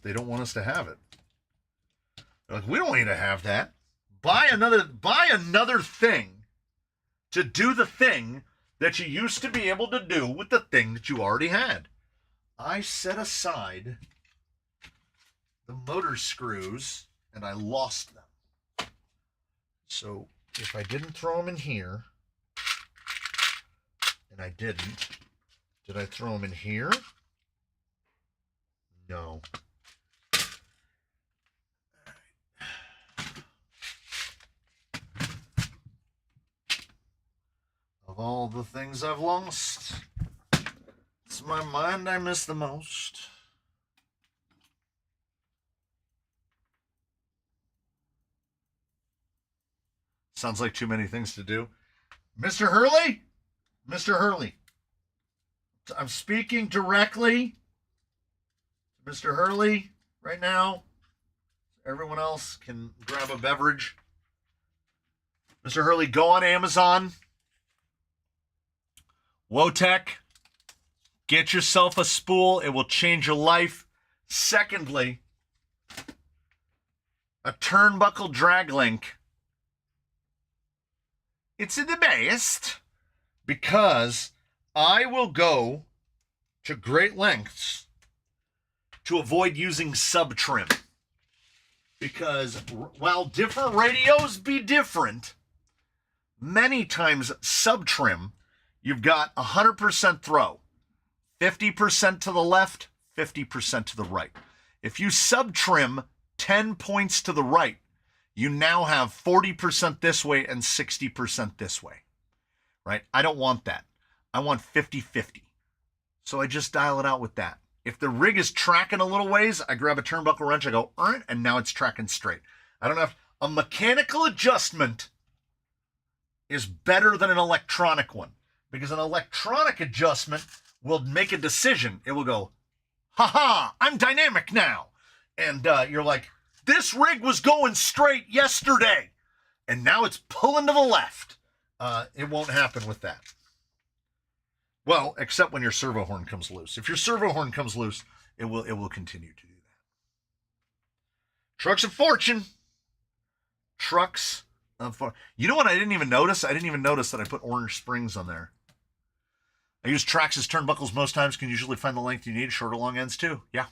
They don't want us to have it. They're like, we don't want you to have that. Buy another thing to do the thing that you used to be able to do with the thing that you already had. I set aside the motor screws and I lost them. So if I didn't throw them in here, and I didn't, did I throw them in here? No. all the things I've lost. It's my mind I miss the most. Sounds like too many things to do. Mr. Hurley? Mr. Hurley. I'm speaking directly to Mr. Hurley right now. Everyone else can grab a beverage. Mr. Hurley, go on Amazon. Wotech. Get yourself a spool. It will change your life. Secondly, a turnbuckle drag link. It's the best because I will go to great lengths to avoid using sub trim. Because while different radios be different, many times sub trim, you've got 100% throw, 50% to the left, 50% to the right. If you sub trim 10 points to the right, you now have 40% this way and 60% this way, right? I don't want that. I want 50-50. So I just dial it out with that. If the rig is tracking a little ways, I grab a turnbuckle wrench, I go, and now it's tracking straight. I don't have a mechanical adjustment is better than an electronic one, because an electronic adjustment will make a decision. It will go, ha, I'm dynamic now. And you're like, this rig was going straight yesterday, and now it's pulling to the left. It won't happen with that. Well, except when your servo horn comes loose. If your servo horn comes loose, it will continue to do that. Trucks of fortune. Trucks of fortune. You know what I didn't even notice? I didn't even notice that I put orange springs on there. I use Traxxas turnbuckles most times. Can usually find the length you need. Short or long ends too. Yeah.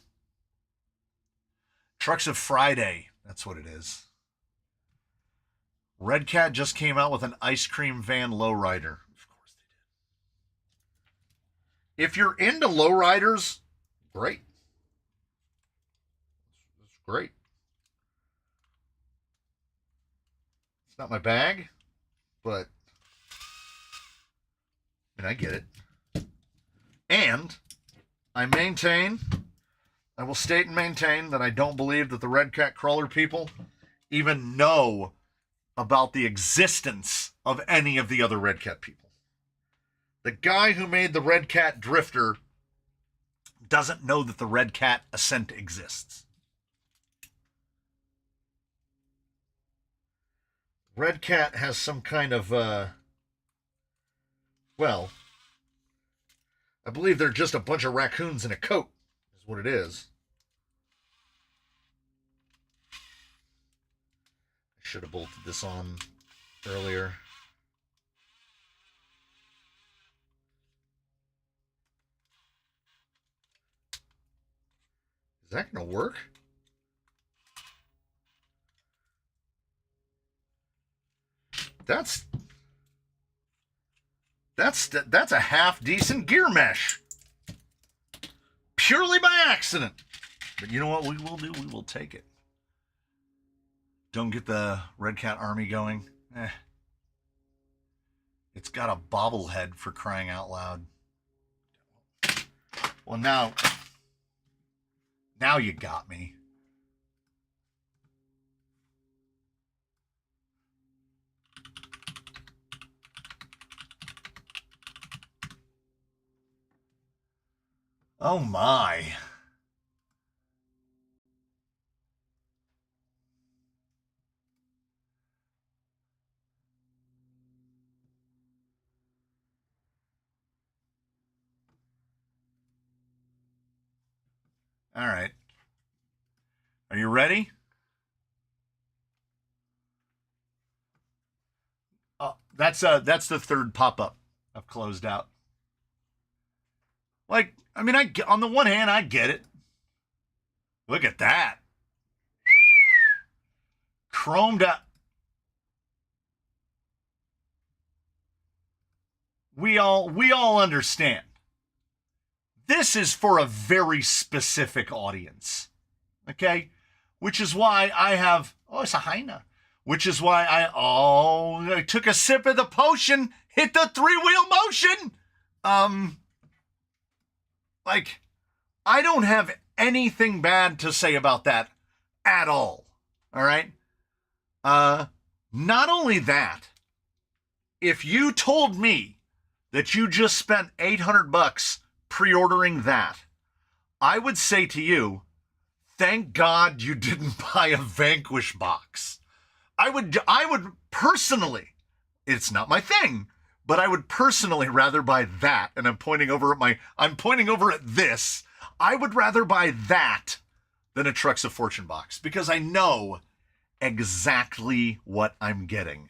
Trucks of Friday. That's what it is. Red Cat just came out with an ice cream van lowrider. Of course they did. If you're into lowriders, great. It's great. It's not my bag, but I get it. And I will state and maintain that I don't believe that the Red Cat crawler people even know about the existence of any of the other Red Cat people. The guy who made the Red Cat Drifter doesn't know that the Red Cat Ascent exists. Red Cat has some kind of, well, I believe they're just a bunch of raccoons in a coat, is what it is. I should have bolted this on earlier. Is that going to work? That's a half decent gear mesh. Purely by accident. But you know what we will do? We will take it. Don't get the Red Cat Army going. It's got a bobblehead, for crying out loud. Well, now you got me. Oh my. All right. Are you ready? Oh, that's the third pop-up I've closed out. Like, I mean, on the one hand, I get it. Look at that. Chromed up. We all understand. This is for a very specific audience. Okay? Which is why I have, it's a Heine. which is why I took a sip of the potion, hit the 3-wheel motion. Like, I don't have anything bad to say about that at all. All right. Not only that, if you told me that you just spent $800 pre-ordering that, I would say to you, thank God you didn't buy a Vanquish box. I would personally, it's not my thing, but I would personally rather buy that. And I'm pointing over at this. I would rather buy that than a Trucks of Fortune box because I know exactly what I'm getting.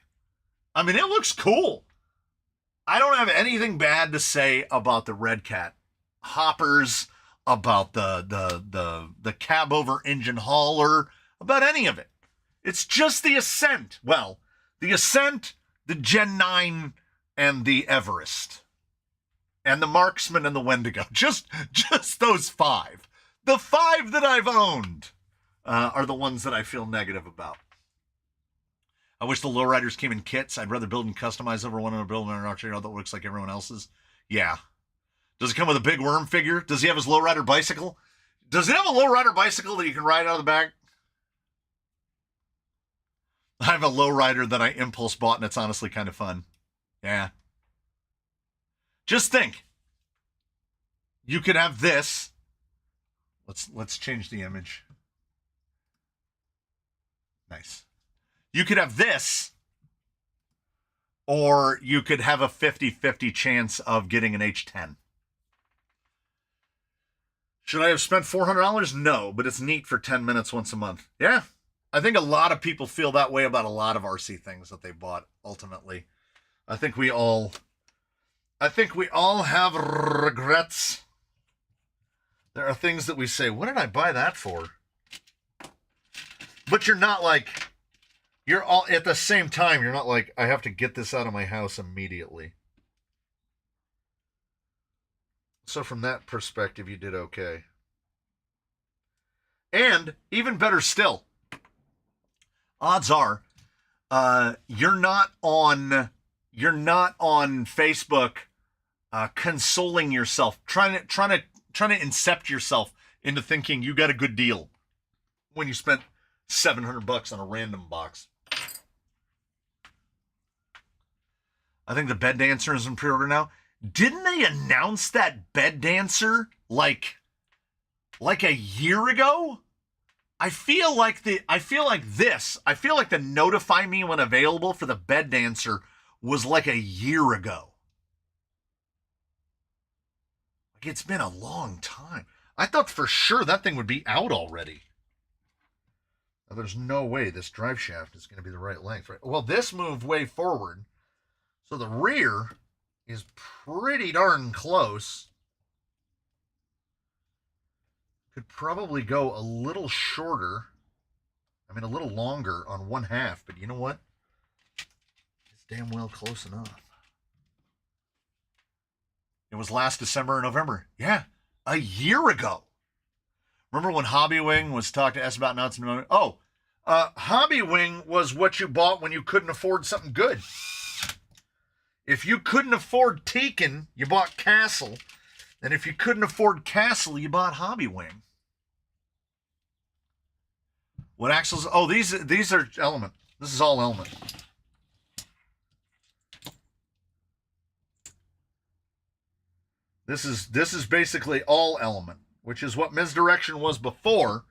I mean, it looks cool. I don't have anything bad to say about the Red Cat hoppers, about the cab over engine hauler, about any of it. It's just the Ascent. Well, the Ascent, the Gen 9, and the Everest. And the Marksman and the Wendigo. Just those 5. The 5 that I've owned are the ones that I feel negative about. I wish the lowriders came in kits. I'd rather build and customize over one and build an auction that looks like everyone else's. Yeah. Does it come with a big worm figure? Does he have his lowrider bicycle? Does it have a lowrider bicycle that you can ride out of the back? I have a lowrider that I impulse bought, and it's honestly kind of fun. Yeah. Just think. You could have this. Let's change the image. Nice. You could have this, or you could have a 50-50 chance of getting an H10. Should I have spent $400? No, but it's neat for 10 minutes once a month. Yeah. I think a lot of people feel that way about a lot of RC things that they bought, ultimately. I think we all have regrets. There are things that we say, what did I buy that for? But you're not like, you're all, at the same time, you're not like, I have to get this out of my house immediately. So from that perspective, you did okay. And even better still, odds are, you're not on Facebook consoling yourself, trying to incept yourself into thinking you got a good deal when you spent $700 on a random box. I think the Bed Dancer is in pre-order now. Didn't they announce that Bed Dancer like a year ago? I feel like the notify me when available for the Bed Dancer was like a year ago. Like, it's been a long time. I thought for sure that thing would be out already. Now, there's no way this drive shaft is going to be the right length, right? Well, this moved way forward, so the rear is pretty darn close. Could probably go a little shorter. I mean, a little longer on 1/2, but you know what? It's damn well close enough. It was last December or November. Yeah, a year ago. Remember when Hobby Wing was talking to us about nuts and Hobby Wing was what you bought when you couldn't afford something good. If you couldn't afford Tekin, you bought Castle. And if you couldn't afford Castle, you bought Hobby Wing. What axles? Oh, these are Element. This is all Element. This is basically all Element, which is what Misdirection was before,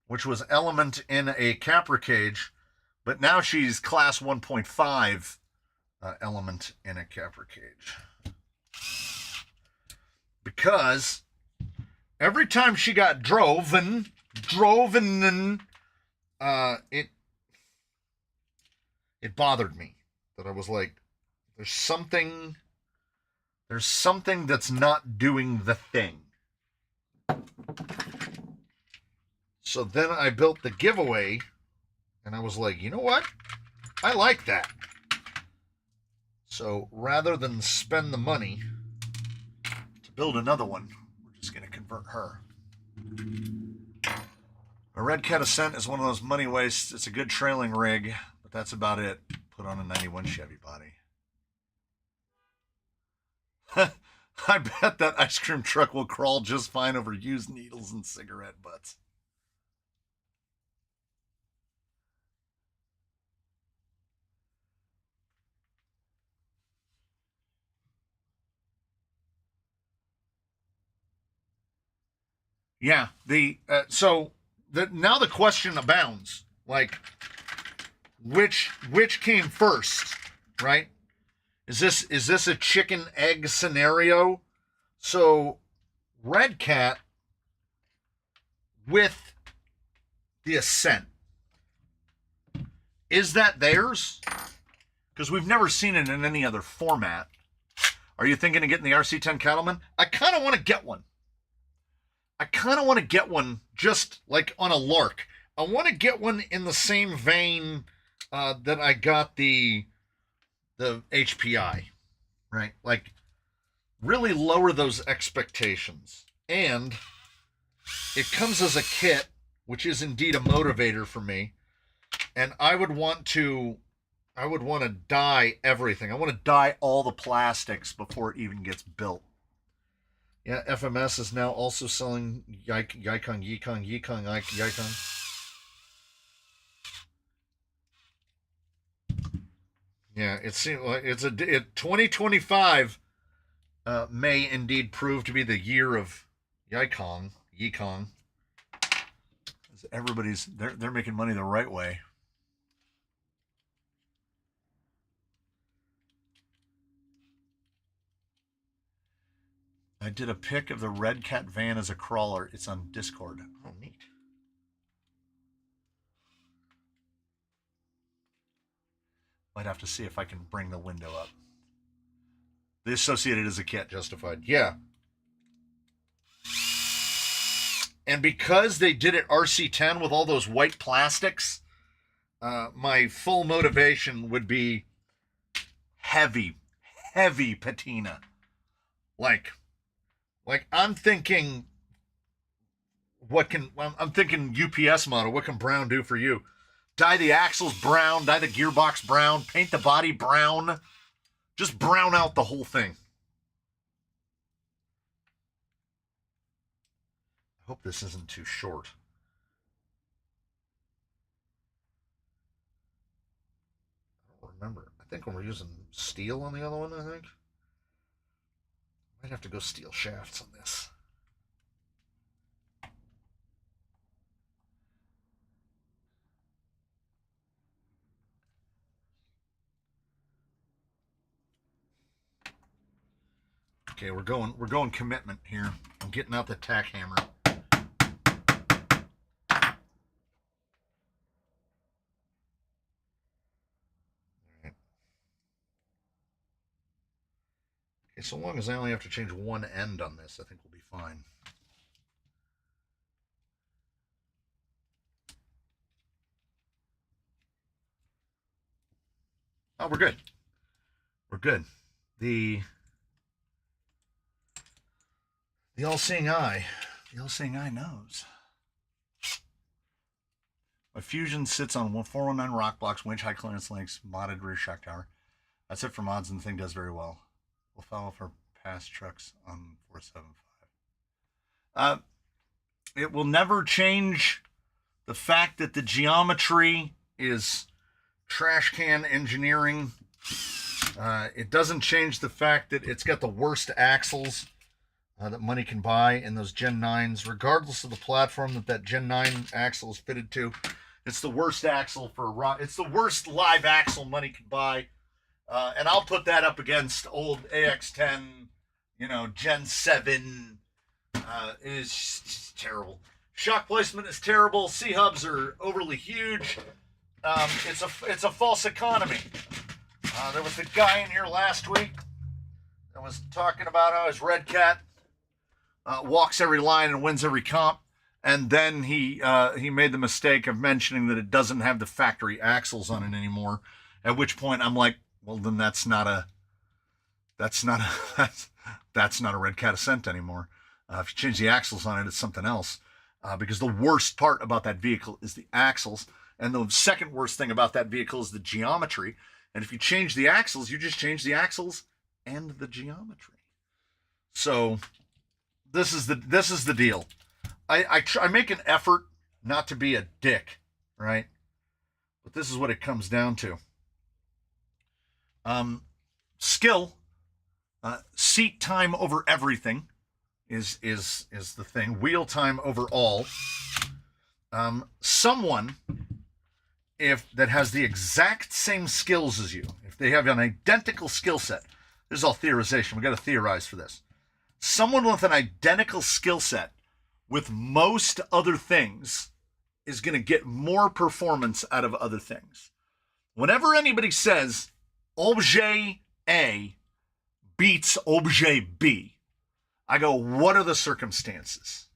which was Element in a Capra cage, but now she's class 1.5 Element in a Capra cage. Because every time she got driven, it bothered me that I was like, there's something that's not doing the thing. So then I built the giveaway, and I was like, you know what? I like that. So rather than spend the money to build another one, we're just going to convert her. A Red Cat Ascent is one of those money wastes. It's a good trailing rig, that's about it. Put on a 91 Chevy body. I bet that ice cream truck will crawl just fine over used needles and cigarette butts. Yeah, now the question abounds. Like, which came first, right? Is this a chicken egg scenario? So, Red Cat with the Ascent, is that theirs? Because we've never seen it in any other format. Are you thinking of getting the RC10 Cattleman? I kind of want to get one. I kind of want to get one just like on a lark. I want to get one in the same vein that I got the HPI, right? Like, really lower those expectations. And it comes as a kit, which is indeed a motivator for me. And I would want to dye everything. I want to dye all the plastics before it even gets built. Yeah, FMS is now also selling Yikon. Yeah, it seems like 2025 may indeed prove to be the year of Yikon. Everybody's they're making money the right way. I did a pic of the Red Cat van as a crawler. It's on Discord. Oh, neat. Might have to see if I can bring the window up. The Associated is a kit, justified. Yeah. And because they did it RC10 with all those white plastics, my full motivation would be heavy patina. Like I'm thinking, I'm thinking UPS model. What can brown do for you? Dye the axles brown, dye the gearbox brown, paint the body brown. Just brown out the whole thing. I hope this isn't too short. I don't remember. I think when we're using steel on the other one, I think. Might have to go steel shafts on this. Okay, we're going commitment here. I'm getting out the tack hammer. Okay, so long as I only have to change one end on this, I think we'll be fine. Oh, we're good. We're good. The all-seeing eye. The all-seeing eye knows. My Fusion sits on 419 rock blocks, winch, high clearance links, modded rear shock tower. That's it for mods, and the thing does very well. We'll follow for past trucks on 475. It will never change the fact that the geometry is trash can engineering. It doesn't change the fact that it's got the worst axles that money can buy in those Gen 9s, regardless of the platform that Gen 9 axle is fitted to. It's the worst axle it's the worst live axle money can buy. And I'll put that up against old AX10, Gen 7. It is just terrible. Shock placement is terrible. C-hubs are overly huge. It's a false economy. There was a guy in here last week that was talking about how his Red Cat walks every line and wins every comp, and then he made the mistake of mentioning that it doesn't have the factory axles on it anymore. At which point I'm like, well, then that's not a Red Cat Ascent anymore. If you change the axles on it, it's something else. Because the worst part about that vehicle is the axles. And the second worst thing about that vehicle is the geometry. And if you change the axles, you just change the axles and the geometry. So this is the deal. I make an effort not to be a dick, right? But this is what it comes down to. Skill, seat time over everything is the thing. Wheel time over all. Someone that has the exact same skills as you, if they have an identical skill set, this is all theorization. We got to theorize for this. Someone with an identical skill set with most other things is going to get more performance out of other things. Whenever anybody says objet A beats objet B, I go, what are the circumstances?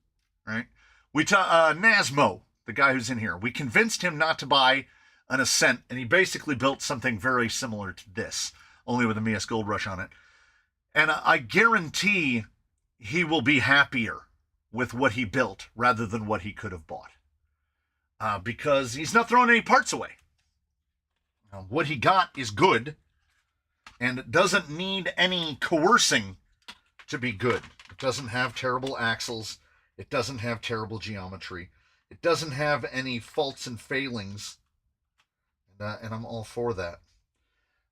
Right? We Nasmo, the guy who's in here, we convinced him not to buy an Ascent, and he basically built something very similar to this, only with a Mias Gold Rush on it. And I guarantee he will be happier with what he built rather than what he could have bought. Because he's not throwing any parts away. What he got is good, and it doesn't need any coercing to be good. It doesn't have terrible axles. It doesn't have terrible geometry. It doesn't have any faults and failings. And I'm all for that.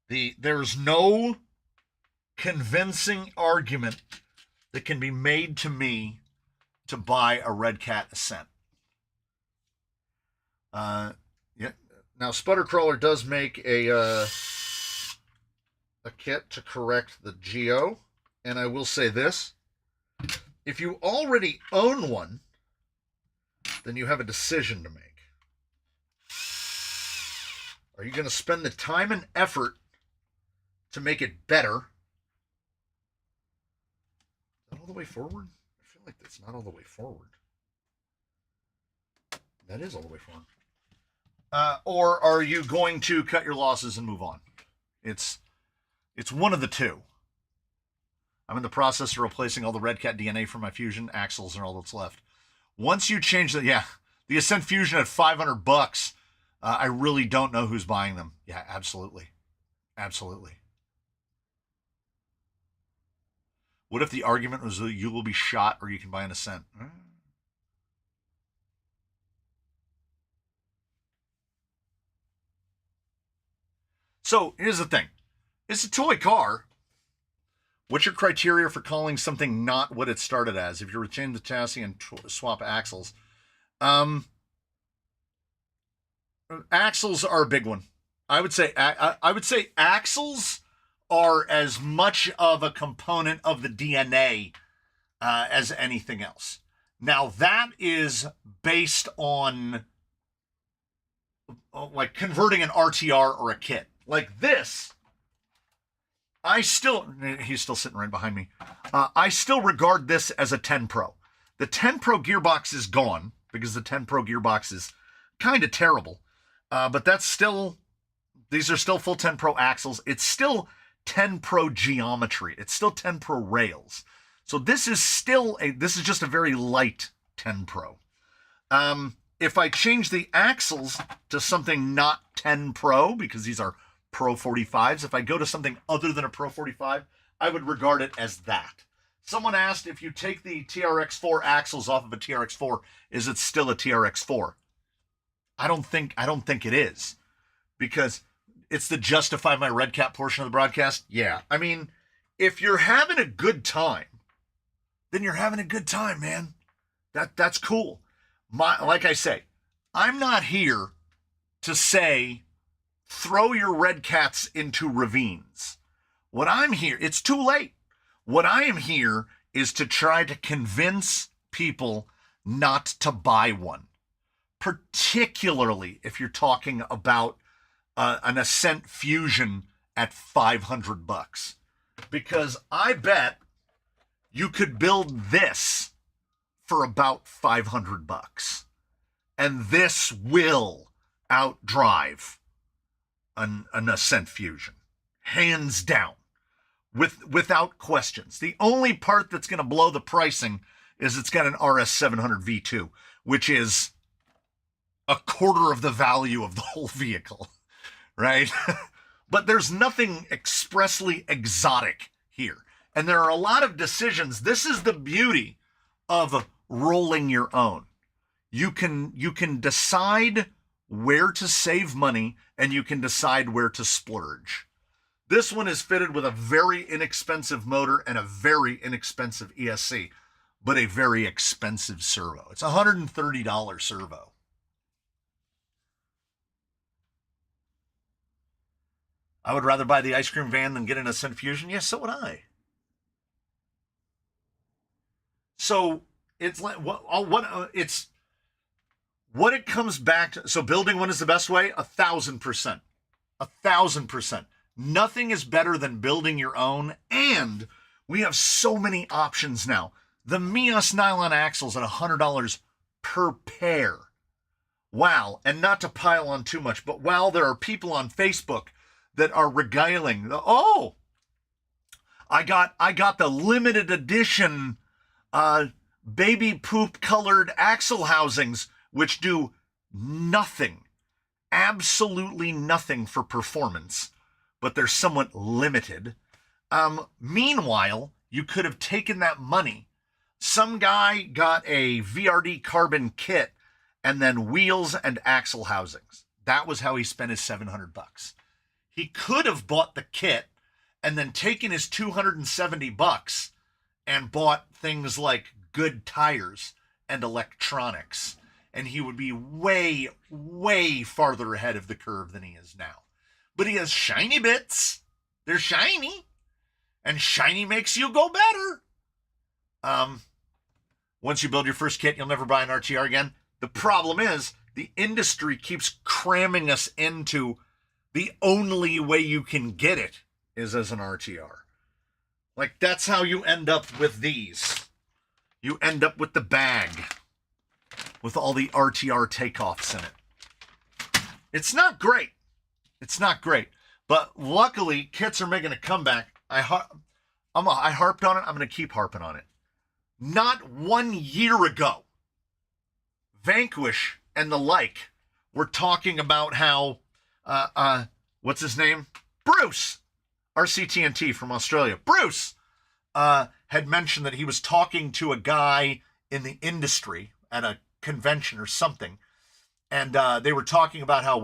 There's no convincing argument that can be made to me to buy a Red Cat Ascent. Yeah. Now, Sputtercrawler does make a kit to correct the geo, and I will say this. If you already own one, then you have a decision to make. Are you going to spend the time and effort to make it better? Is that all the way forward? I feel like that's not all the way forward. That is all the way forward. Or are you going to cut your losses and move on? It's one of the two. I'm in the process of replacing all the Red Cat DNA from my Fusion axles and all that's left. Once you change the Ascent Fusion at $500, I really don't know who's buying them. Yeah, absolutely. Absolutely. What if the argument was that you will be shot or you can buy an Ascent? So here's the thing. It's a toy car. What's your criteria for calling something not what it started as? If you retain the chassis and swap axles. Axles are a big one. I would say axles are as much of a component of the DNA as anything else. Now that is based on like converting an RTR or a kit. Like this, he's still sitting right behind me. I still regard this as a 10 Pro. The 10 Pro gearbox is gone because the 10 Pro gearbox is kind of terrible. But these are still full 10 Pro axles. It's still 10 Pro geometry. It's still 10 Pro rails. So this is just a very light 10 Pro. If I change the axles to something not 10 Pro, because these are Pro 45s, if I go to something other than a Pro 45, I would regard it as that. Someone asked, if you take the TRX4 axles off of a TRX4, is it still a TRX4? I don't think it is, because it's the justify my Red Cat portion of the broadcast. Yeah. I mean, if you're having a good time, then you're having a good time, man. That's cool. Like I say, I'm not here to say, throw your Red Cats into ravines. It's too late. What I am here is to try to convince people not to buy one. Particularly if you're talking about an Ascent Fusion at $500. Because I bet you could build this for about $500. And this will outdrive an Ascent Fusion. Hands down. Without questions. The only part that's going to blow the pricing is it's got an RS700 V2, which is a quarter of the value of the whole vehicle, right? But there's nothing expressly exotic here. And there are a lot of decisions. This is the beauty of rolling your own. You can decide where to save money, and you can decide where to splurge. This one is fitted with a very inexpensive motor and a very inexpensive ESC, but a very expensive servo. It's a $130 servo. I would rather buy the ice cream van than get in a centrifusion. Yes, so would I. So it's like what it comes back to. So building one is the best way. 1,000%, 1,000%. Nothing is better than building your own, and we have so many options now. The Mias nylon axles at $100 per pair. Wow, and not to pile on too much, but while there are people on Facebook that are regaling, oh, I got the limited edition baby poop colored axle housings, which do nothing, absolutely nothing for performance, but they're somewhat limited. Meanwhile, you could have taken that money. Some guy got a VRD carbon kit and then wheels and axle housings. That was how he spent his $700. He could have bought the kit and then taken his $270 and bought things like good tires and electronics, and he would be way, way farther ahead of the curve than he is now. But he has shiny bits. They're shiny, and shiny makes you go better. Once you build your first kit, you'll never buy an RTR again. The problem is the industry keeps cramming us into the only way you can get it is as an RTR. Like, that's how you end up with these. You end up with the bag with all the RTR takeoffs in it. It's not great. It's not great. But luckily, kits are making a comeback. I harped on it. I'm going to keep harping on it. Not 1 year ago, Vanquish and the like were talking about how, what's his name? Bruce, RCTNT from Australia. Bruce had mentioned that he was talking to a guy in the industry at a convention or something, and they were talking about how,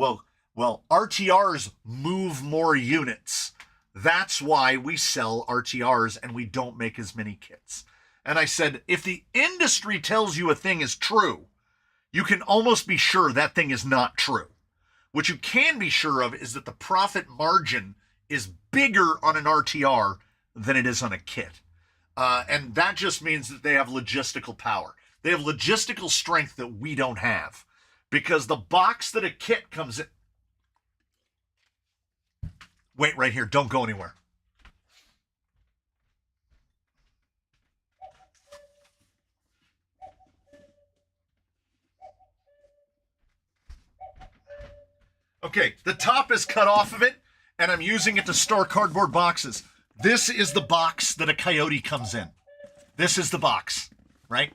well, RTRs move more units. That's why we sell RTRs and we don't make as many kits. And I said, if the industry tells you a thing is true, you can almost be sure that thing is not true. What you can be sure of is that the profit margin is bigger on an RTR than it is on a kit. And that just means that they have logistical power. They have logistical strength that we don't have. Because the box that a kit comes in... Wait right here. Don't go anywhere. Okay, the top is cut off of it, and I'm using it to store cardboard boxes. This is the box that a Coyote comes in. This is the box, right?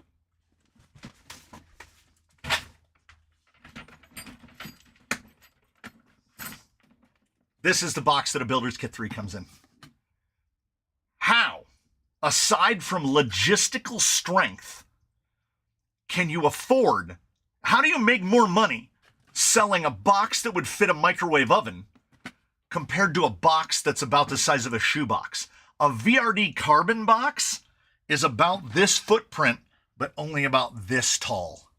This is the box that a Builder's Kit 3 comes in. How, aside from logistical strength, can you afford, how do you make more money selling a box that would fit a microwave oven compared to a box that's about the size of a shoebox? A VRD carbon box is about this footprint, but only about this tall.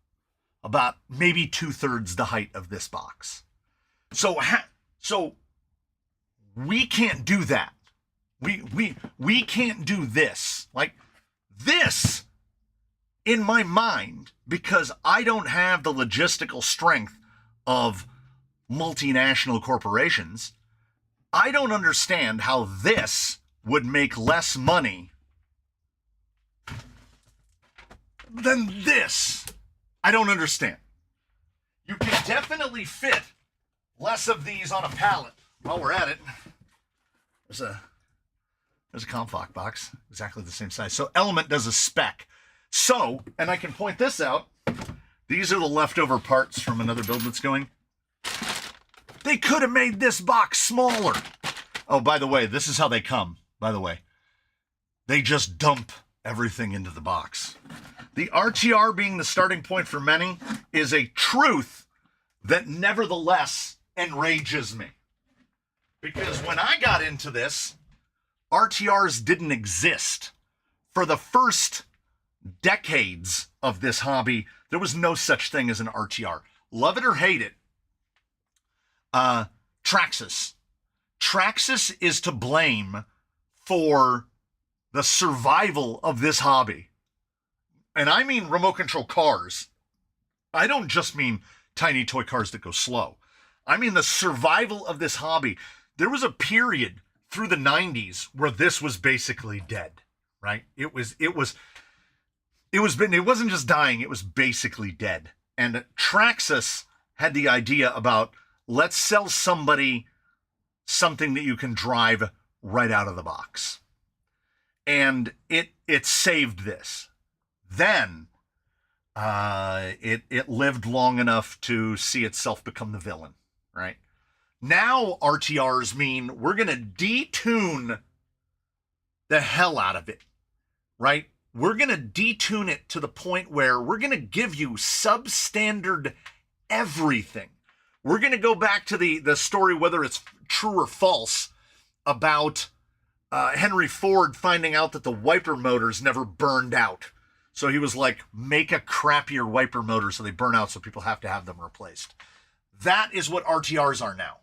About maybe 2/3 the height of this box. So we can't do that. We can't do this. Like this, in my mind, because I don't have the logistical strength of multinational corporations, I don't understand how this would make less money than this. I don't understand. You can definitely fit less of these on a pallet. While we're at it, there's a Comfock box, exactly the same size. So Element does a spec. So, and I can point this out, These are the leftover parts from another build that's going. They could have made this box smaller. Oh, by the way, this is how they come, by the way. They just dump everything into the box. The RTR being the starting point for many is a truth that nevertheless enrages me. Because when I got into this, RTRs didn't exist. For the first decades of this hobby, there was no such thing as an RTR. Love it or hate it, Traxxas. Traxxas is to blame for the survival of this hobby. And I mean remote control cars. I don't just mean tiny toy cars that go slow. I mean the survival of this hobby. There was a period through the 90s where this was basically dead, right? It wasn't just dying, it was basically dead. And Traxxas had the idea about, let's sell somebody something that you can drive right out of the box. And it saved this. Then it lived long enough to see itself become the villain, right? Now RTRs mean we're going to detune the hell out of it, right? We're going to detune it to the point where we're going to give you substandard everything. We're going to go back to the story, whether it's true or false, about Henry Ford finding out that the wiper motors never burned out. So he was like, make a crappier wiper motor so they burn out so people have to have them replaced. That is what RTRs are now.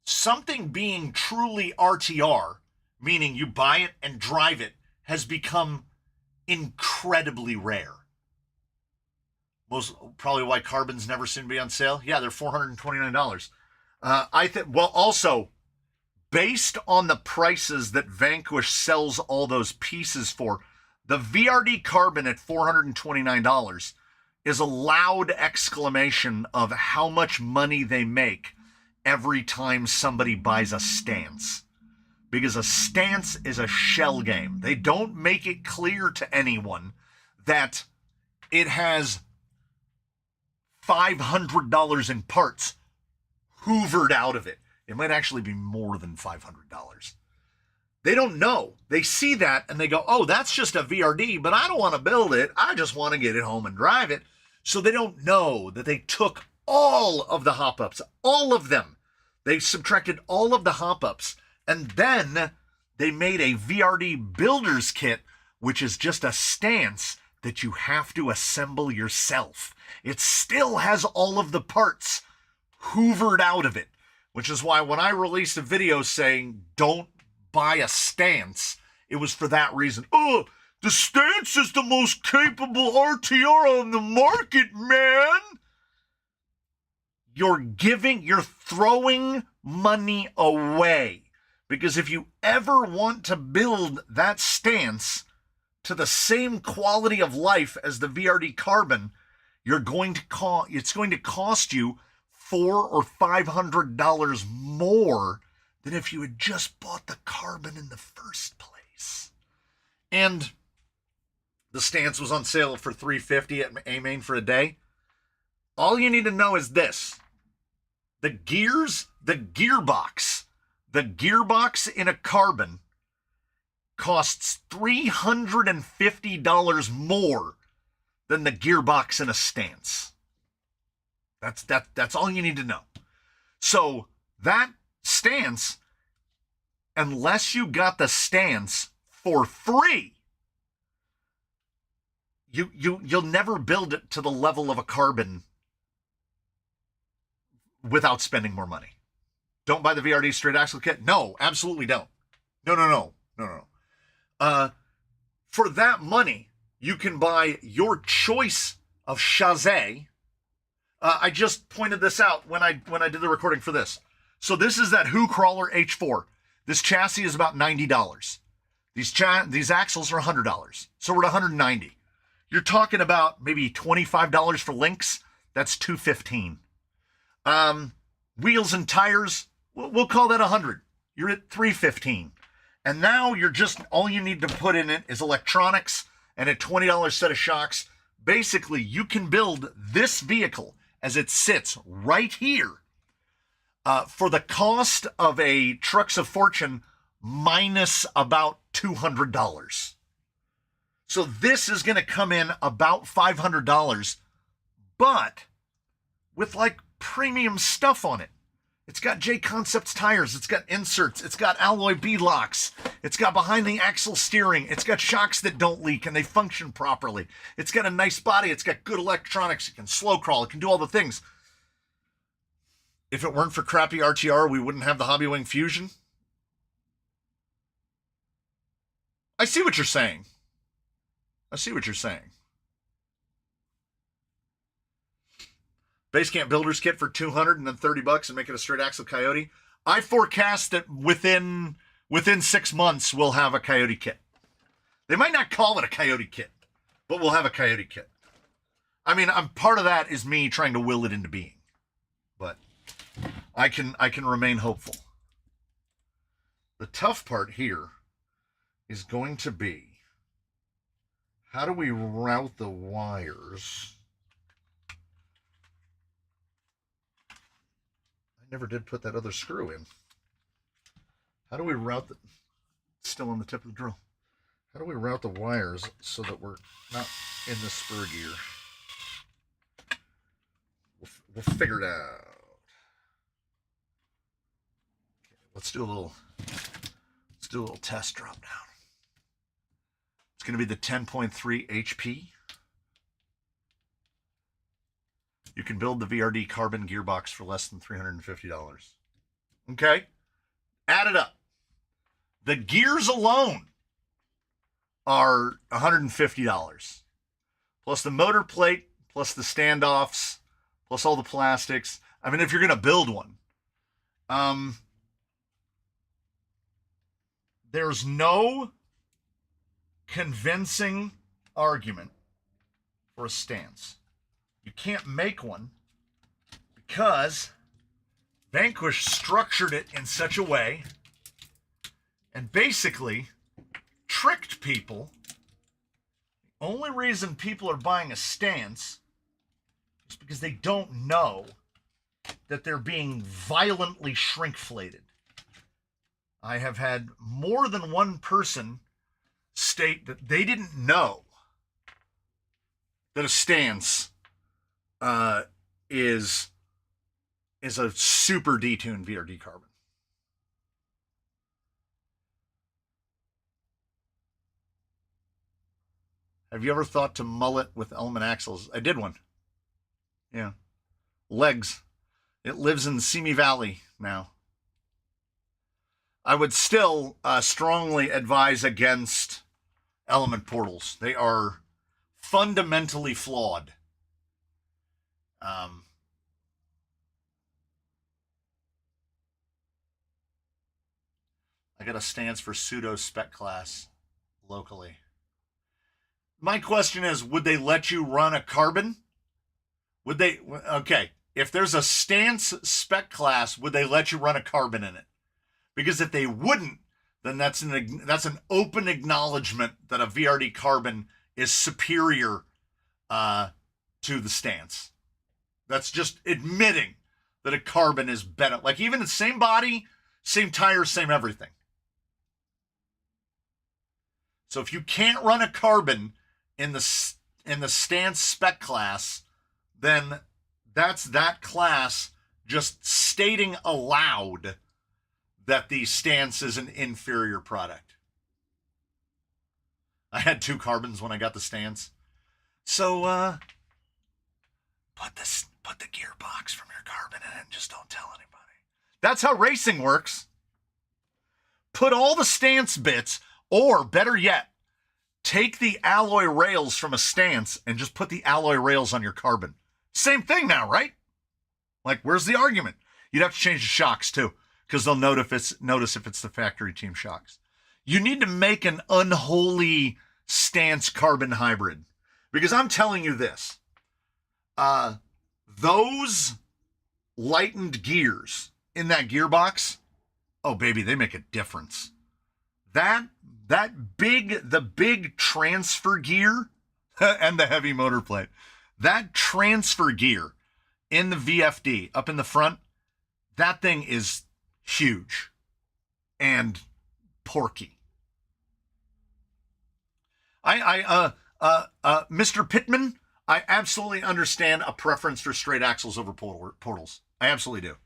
Something being truly RTR, meaning you buy it and drive it, has become incredibly rare. Most probably why Carbons never seem to be on sale. Yeah, they're $429. I think, well, also, based on the prices that Vanquish sells all those pieces for, the VRD Carbon at $429 is a loud exclamation of how much money they make every time somebody buys a stance. Because a stance is a shell game. They don't make it clear to anyone that it has $500 in parts hoovered out of it. It might actually be more than $500. They don't know. They see that and they go, oh, that's just a VRD, but I don't want to build it. I just want to get it home and drive it. So they don't know that they took all of the hop-ups, all of them. They subtracted all of the hop-ups, and then they made a VRD builder's kit, which is just a stance that you have to assemble yourself. It still has all of the parts hoovered out of it, which is why when I released a video saying don't buy a stance, it was for that reason. Oh, the stance is the most capable RTR on the market, man. You're throwing money away. Because if you ever want to build that stance to the same quality of life as the VRD Carbon, it's going to cost you $400 or $500 more than if you had just bought the Carbon in the first place. And the stance was on sale for $350 at A-Main for a day. All you need to know is this. The gearbox in a Carbon costs $350 more than the gearbox in a stance. That's all you need to know. So that stance, unless you got the stance for free, you'll never build it to the level of a Carbon without spending more money. Don't buy the VRD straight axle kit. No, absolutely don't. No. For that money, you can buy your choice of chassis. I just pointed this out when I did the recording for this. So this is that Who Crawler H4. This chassis is about $90. These axles are $100. So we're at $190. You're talking about maybe $25 for links. That's $215. Wheels and tires, we'll call that $100. You're at $315. And now all you need to put in it is electronics and a $20 set of shocks. basically you can build this vehicle as it sits right here for the cost of a Trucks of Fortune minus about $200. So this is going to come in about $500, but with like premium stuff on it. It's got J Concepts tires. It's got inserts. It's got alloy B-locks. It's got behind the axle steering. It's got shocks that don't leak and they function properly. It's got a nice body. It's got good electronics. It can slow crawl. It can do all the things. If it weren't for crappy RTR, we wouldn't have the Hobbywing Fusion. I see what you're saying. I see what you're saying. Basecamp Builder's Kit for $200 and then $30 and make it a straight axle Coyote. I forecast that within 6 months we'll have a Coyote kit. They might not call it a Coyote kit, but we'll have a Coyote kit. I mean, part of that is me trying to will it into being, but I can remain hopeful. The tough part here is going to be, how do we route the wires? Never did put that other screw in. How do we route the, still on the tip of the drill. How do we route the wires so that we're not in the spur gear? We'll figure it out. Okay, let's do a little test drop down. It's going to be the 10.3 HP. You can build the VRD carbon gearbox for less than $350. Okay? Add it up. The gears alone are $150. Plus the motor plate, plus the standoffs, plus all the plastics. I mean, if you're going to build one. There's no convincing argument for a stance. You can't make one because Vanquish structured it in such a way and basically tricked people. The only reason people are buying a stance is because they don't know that they're being violently shrinkflated. I have had more than one person state that they didn't know that a stance is a super detuned VRD carbon. Have you ever thought to mullet with element axles? I did one. Yeah. Legs. It lives in Simi Valley now. I would still strongly advise against element portals. They are fundamentally flawed. I got a stance for pseudo spec class locally. My question is, would they let you run a carbon? Would they? Okay, if there's a stance spec class, would they let you run a carbon in it? Because if they wouldn't, then that's an open acknowledgement that a VRD carbon is superior to the stance. That's just admitting that a carbon is better. Like even the same body, same tires, same everything. So if you can't run a carbon in the stance spec class, then that's that class just stating aloud that the stance is an inferior product. I had 2 carbons when I got the stance. So put the gearbox from your carbon in and just don't tell anybody. That's how racing works. Put all the stance bits, or better yet, take the alloy rails from a stance and just put the alloy rails on your carbon. Same thing now, right? Like, where's the argument? You'd have to change the shocks too, because they'll notice if it's the factory team shocks. You need to make an unholy stance carbon hybrid, because I'm telling you this, those lightened gears in that gearbox, oh baby, they make a difference. The big transfer gear, and the heavy motor plate. That transfer gear in the VFD up in the front, that thing is huge and porky. Mr. Pittman, I absolutely understand a preference for straight axles over portals. I absolutely do.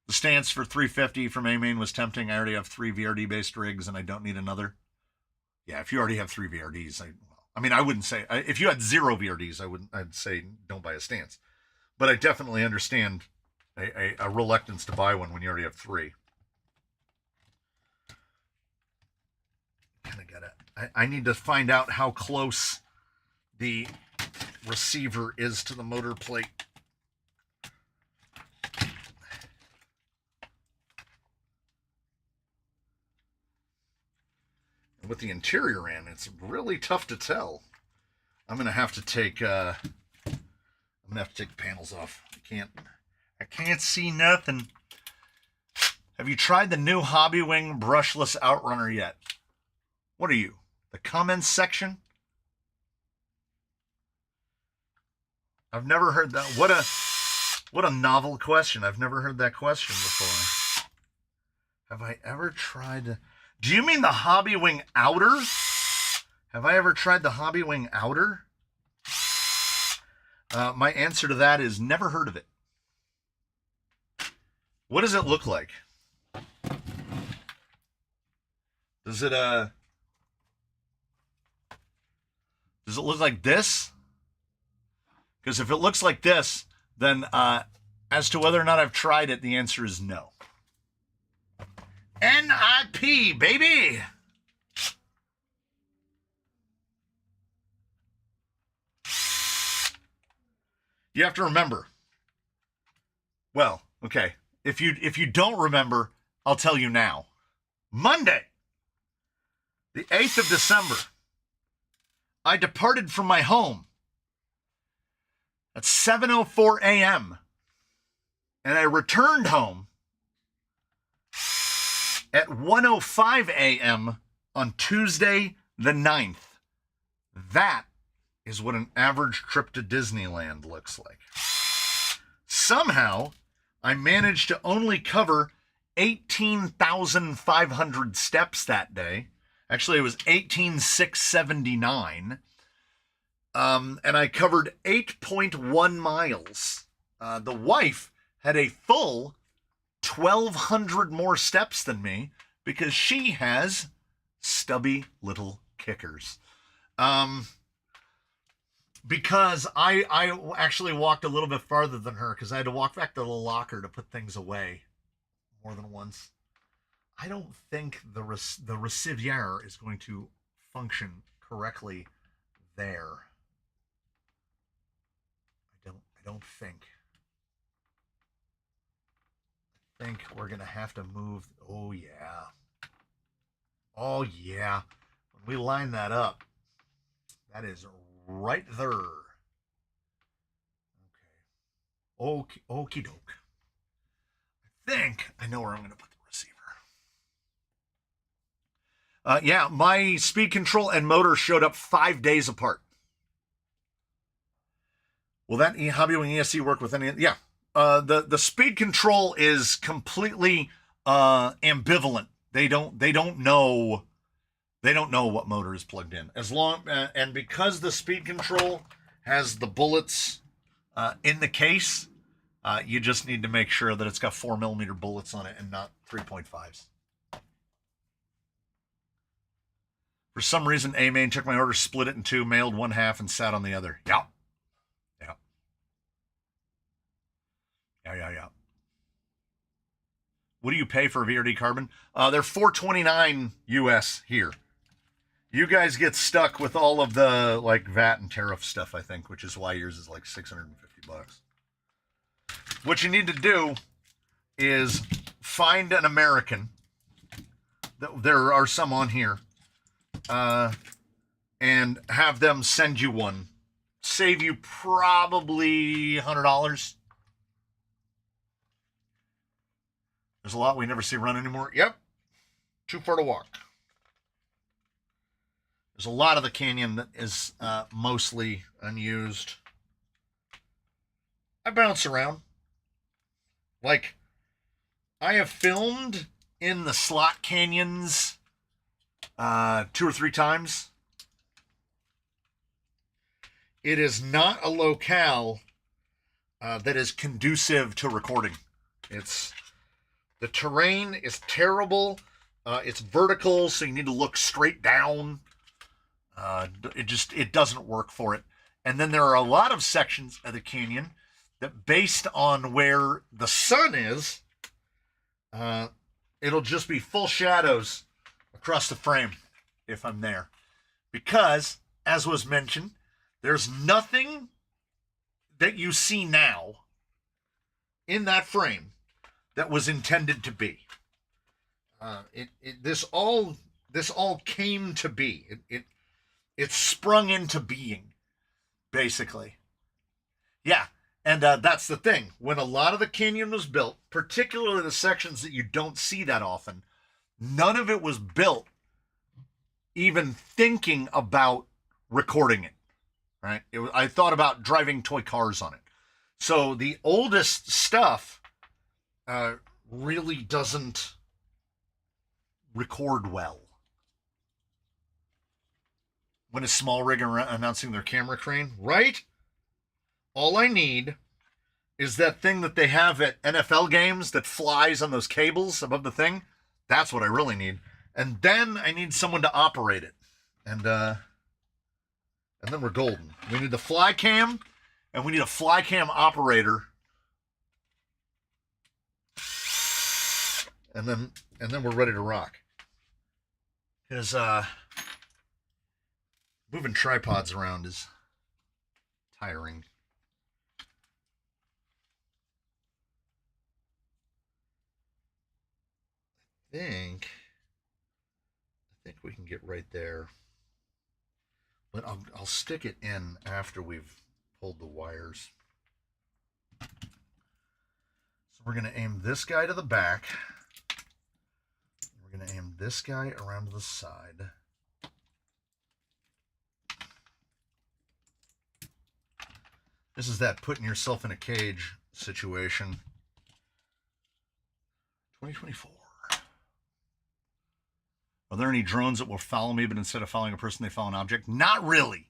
The stance for 350 from A-Main was tempting. I already have 3 VRD-based rigs, and I don't need another. Yeah, if you already have 3 VRDs, I wouldn't say... if you had 0 VRDs, I'd say don't buy a stance. But I definitely understand a reluctance to buy one when you already have 3. Kind of gotta... I need to find out how close the receiver is to the motor plate. With the interior in, it's really tough to tell. I'm gonna have to take the panels off. I can't see nothing. Have you tried the new Hobbywing brushless Outrunner yet? What are you? The comments section? I've never heard that. What a novel question. I've never heard that question before. Have I ever tried... Do you mean the Hobbywing Outer? Have I ever tried the Hobbywing Outer? My answer to that is never heard of it. What does it look like? Does it look like this? Because if it looks like this, then as to whether or not I've tried it, the answer is no. NIP, baby! You have to remember. Well, okay. If you don't remember, I'll tell you now. Monday, the 8th of December, I departed from my home at 7:04 a.m. and I returned home at 1:05 a.m. on Tuesday the 9th. That is what an average trip to Disneyland looks like. Somehow, I managed to only cover 18,500 steps that day. Actually, it was 18,679. And I covered 8.1 miles. The wife had a full 1,200 more steps than me because she has stubby little kickers. Because I actually walked a little bit farther than her because I had to walk back to the locker to put things away more than once. I don't think the receiver is going to function correctly there. I don't think. I think we're gonna have to move. Oh yeah. Oh yeah. When we line that up, that is right there. Okay. Okie doke. I think I know where I'm gonna put the receiver. Yeah, my speed control and motor showed up 5 days apart. Will that Hobbywing ESC work with any? Yeah. The speed control is completely ambivalent. They don't know what motor is plugged in. As long and because the speed control has the bullets in the case, you just need to make sure that it's got 4mm bullets on it and not 3.5s. For some reason, A-Main took my order, split it in 2, mailed one half, and sat on the other. Yeah. What do you pay for a VRD carbon? They're $429 US here. You guys get stuck with all of the like VAT and tariff stuff, I think, which is why yours is like $650. What you need to do is find an American. There are some on here. And have them send you one. Save you probably $100. There's a lot we never see run anymore. Yep. Too far to walk. There's a lot of the canyon that is mostly unused. I bounce around. Like, I have filmed in the slot canyons 2 or 3 times. It is not a locale that is conducive to recording. The terrain is terrible. It's vertical, so you need to look straight down. It doesn't work for it. And then there are a lot of sections of the canyon that, based on where the sun is, it'll just be full shadows across the frame if I'm there. Because, as was mentioned, there's nothing that you see now in that frame that was intended to be. This all came to be. It sprung into being, basically. Yeah, and that's the thing. When a lot of the canyon was built, particularly the sections that you don't see that often, none of it was built even thinking about recording it, right? I thought about driving toy cars on it. So the oldest stuff really doesn't record well. When a small rig announcing their camera crane, right? All I need is that thing that they have at NFL games that flies on those cables above the thing. That's what I really need. And then I need someone to operate it. And then we're golden. We need the fly cam, and we need a fly cam operator. And then we're ready to rock. Because moving tripods around is tiring. I think we can get right there. But I'll stick it in after we've pulled the wires. So we're going to aim this guy to the back. We're going to aim this guy around to the side. This is that putting yourself in a cage situation. 2024. Are there any drones that will follow me, but instead of following a person, they follow an object? Not really.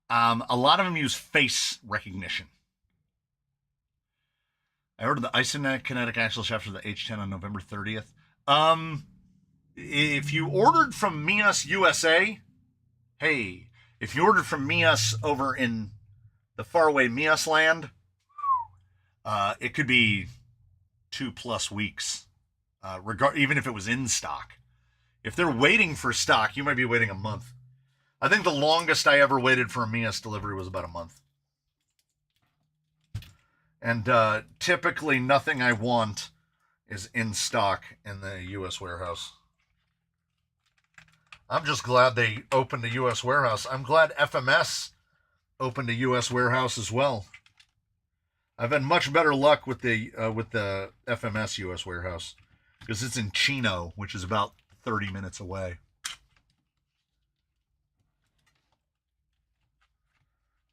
A lot of them use face recognition. I ordered the isokinetic axle shaft for the H10 on November 30th. If you ordered from Mias USA, hey, if you ordered from Mias over in the faraway Mias land, it could be 2+ weeks, even if it was in stock. If they're waiting for stock, you might be waiting a month. I think the longest I ever waited for a Mias delivery was about a month. And typically nothing I want is in stock in the U.S. warehouse. I'm just glad they opened a U.S. warehouse. I'm glad FMS opened a U.S. warehouse as well. I've had much better luck with the FMS U.S. warehouse because it's in Chino, which is about 30 minutes away.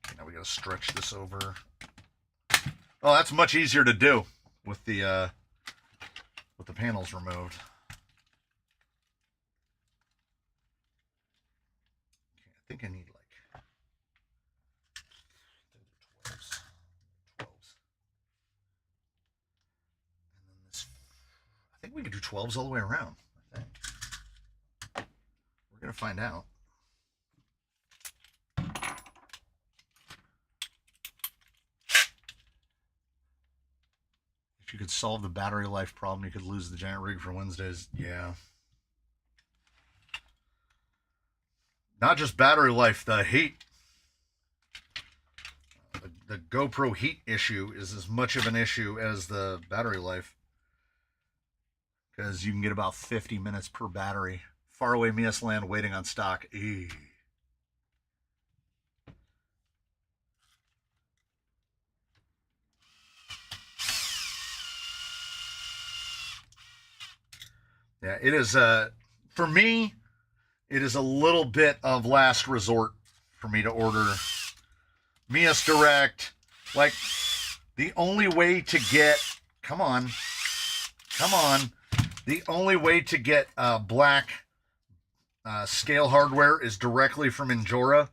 Okay, now we got to stretch this over. Oh, that's much easier to do with the panels removed. Okay, I think I need like 12s. And then this, I think we could do 12s all the way around. I think. We're gonna find out. If you could solve the battery life problem, you could lose the giant rig for Wednesdays. Yeah. Not just battery life, the heat. The GoPro heat issue is as much of an issue as the battery life. Because you can get about 50 minutes per battery. Faraway Mias land waiting on stock. Eee. Yeah, it is, for me, it is a little bit of last resort for me to order Mias Direct. Like, the only way to get, come on, the only way to get black scale hardware is directly from Injora.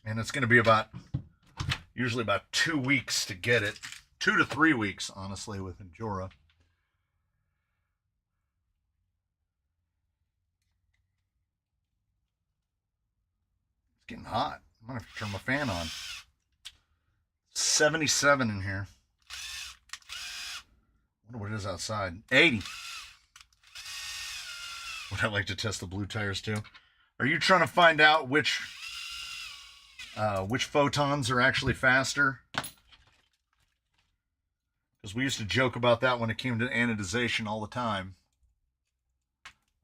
And it's going to be usually about 2 weeks to get it. 2 to 3 weeks, honestly, with Injora. It's getting hot. I'm going to have to turn my fan on. 77 in here. I wonder what it is outside. 80. Would I like to test the blue tires too? Are you trying to find out which photons are actually faster? Because we used to joke about that when it came to anodization all the time.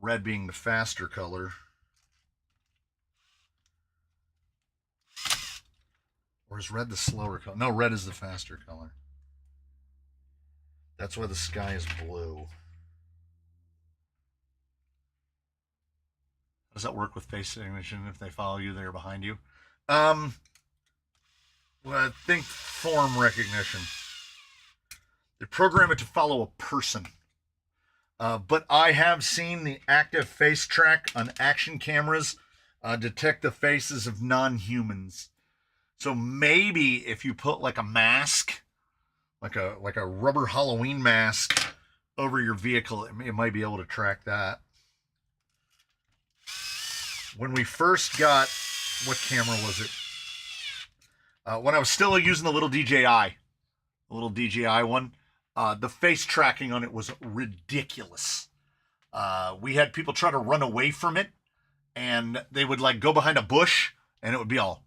Red being the faster color. Or is red the slower color? No, red is the faster color. That's why the sky is blue. How does that work with face recognition if they follow you, they're behind you? Well, I think form recognition. They program it to follow a person. But I have seen the active face track on action cameras detect the faces of non-humans. So maybe if you put like a mask, like a rubber Halloween mask over your vehicle, it might be able to track that. When we first got, what camera was it? When I was still using the little DJI one, the face tracking on it was ridiculous. We had people try to run away from it, and they would like go behind a bush, and it would be all,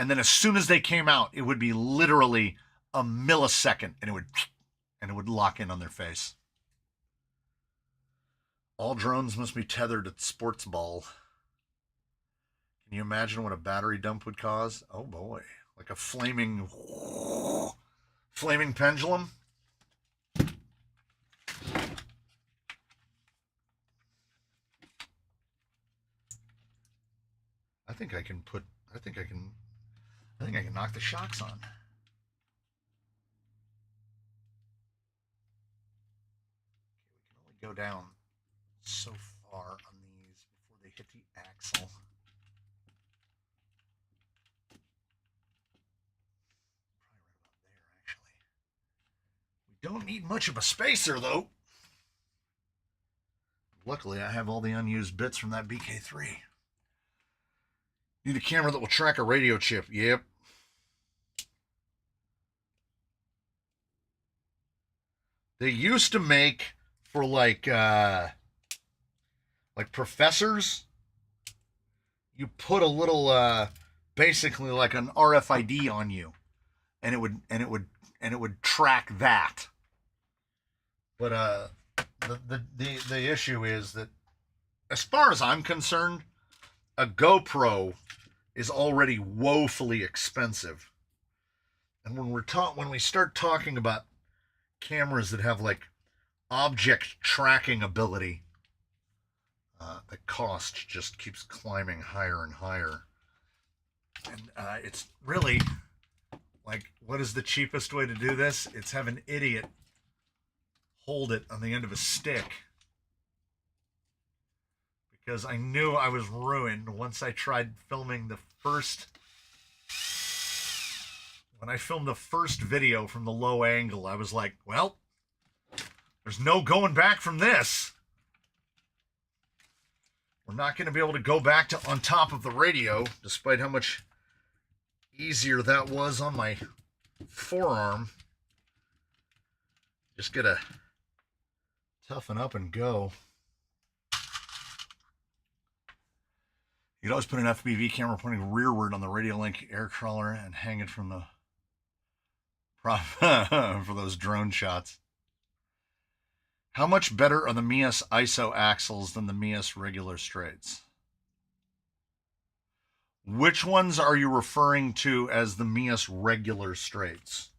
and then as soon as they came out, it would be literally a millisecond, and it would lock in on their face. All drones must be tethered at the sports ball. Can you imagine what a battery dump would cause? Oh boy, like a flaming pendulum. I think I can knock the shocks on. We can only go down so far on these before they hit the axle. Don't need much of a spacer, though. Luckily, I have all the unused bits from that BK3. Need a camera that will track a radio chip. Yep. They used to make for like professors. You put a little basically like an RFID on you, and it would track that. But the issue is that, as far as I'm concerned, a GoPro is already woefully expensive. And when we start talking about cameras that have like object tracking ability, the cost just keeps climbing higher and higher. And it's really like, what is the cheapest way to do this? It's have an idiot hold it on the end of a stick. Because I knew I was ruined once I tried filming when I filmed the first video from the low angle. I was like, well, there's no going back from this. We're not going to be able to go back to on top of the radio, despite how much easier that was on my forearm. Just gotta toughen up and go. You could always put an FPV camera pointing rearward on the radio link air crawler and hang it from the prop for those drone shots. How much better are the Mias ISO axles than the Mias regular straights? Which ones are you referring to as the Mias regular straights?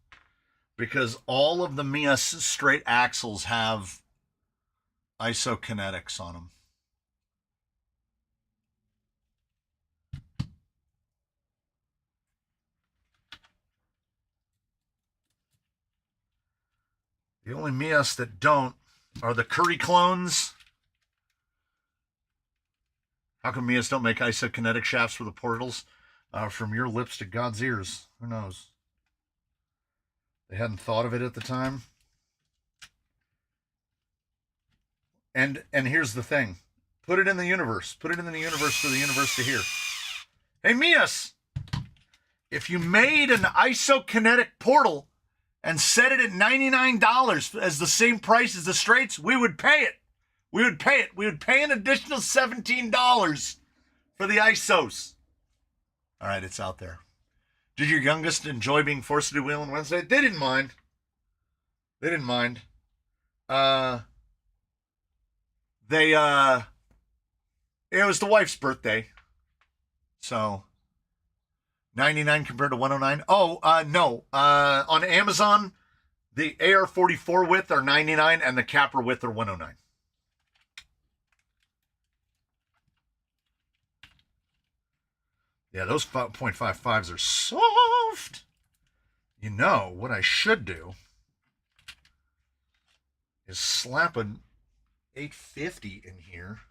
Because all of the Mias straight axles have isokinetics on them. The only Mias that don't are the Curry clones. How come Mias don't make isokinetic shafts for the portals? From your lips to God's ears. Who knows? They hadn't thought of it at the time. And here's the thing. Put it in the universe. Put it in the universe for the universe to hear. Hey, Mias, if you made an isokinetic portal and set it at $99 as the same price as the straights, we would pay it. We would pay it. We would pay an additional $17 for the ISOs. All right, it's out there. Did your youngest enjoy being forced to do Wheel on Wednesday? They didn't mind. They didn't mind. It was the wife's birthday. So 99 compared to 109. Oh, no. On Amazon, the AR-44 width are 99 and the Capra width are 109. Yeah, those 5.55s are soft. You know, what I should do is slap an 850 in here.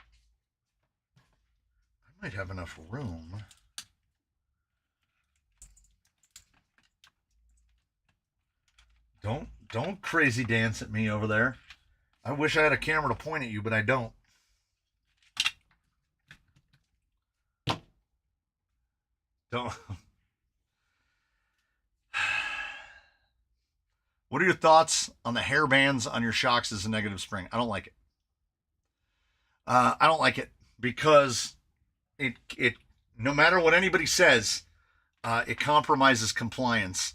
I might have enough room. Don't crazy dance at me over there. I wish I had a camera to point at you, but I don't. Don't. What are your thoughts on the hair bands on your shocks as a negative spring? I don't like it. I don't like it because it no matter what anybody says, it compromises compliance,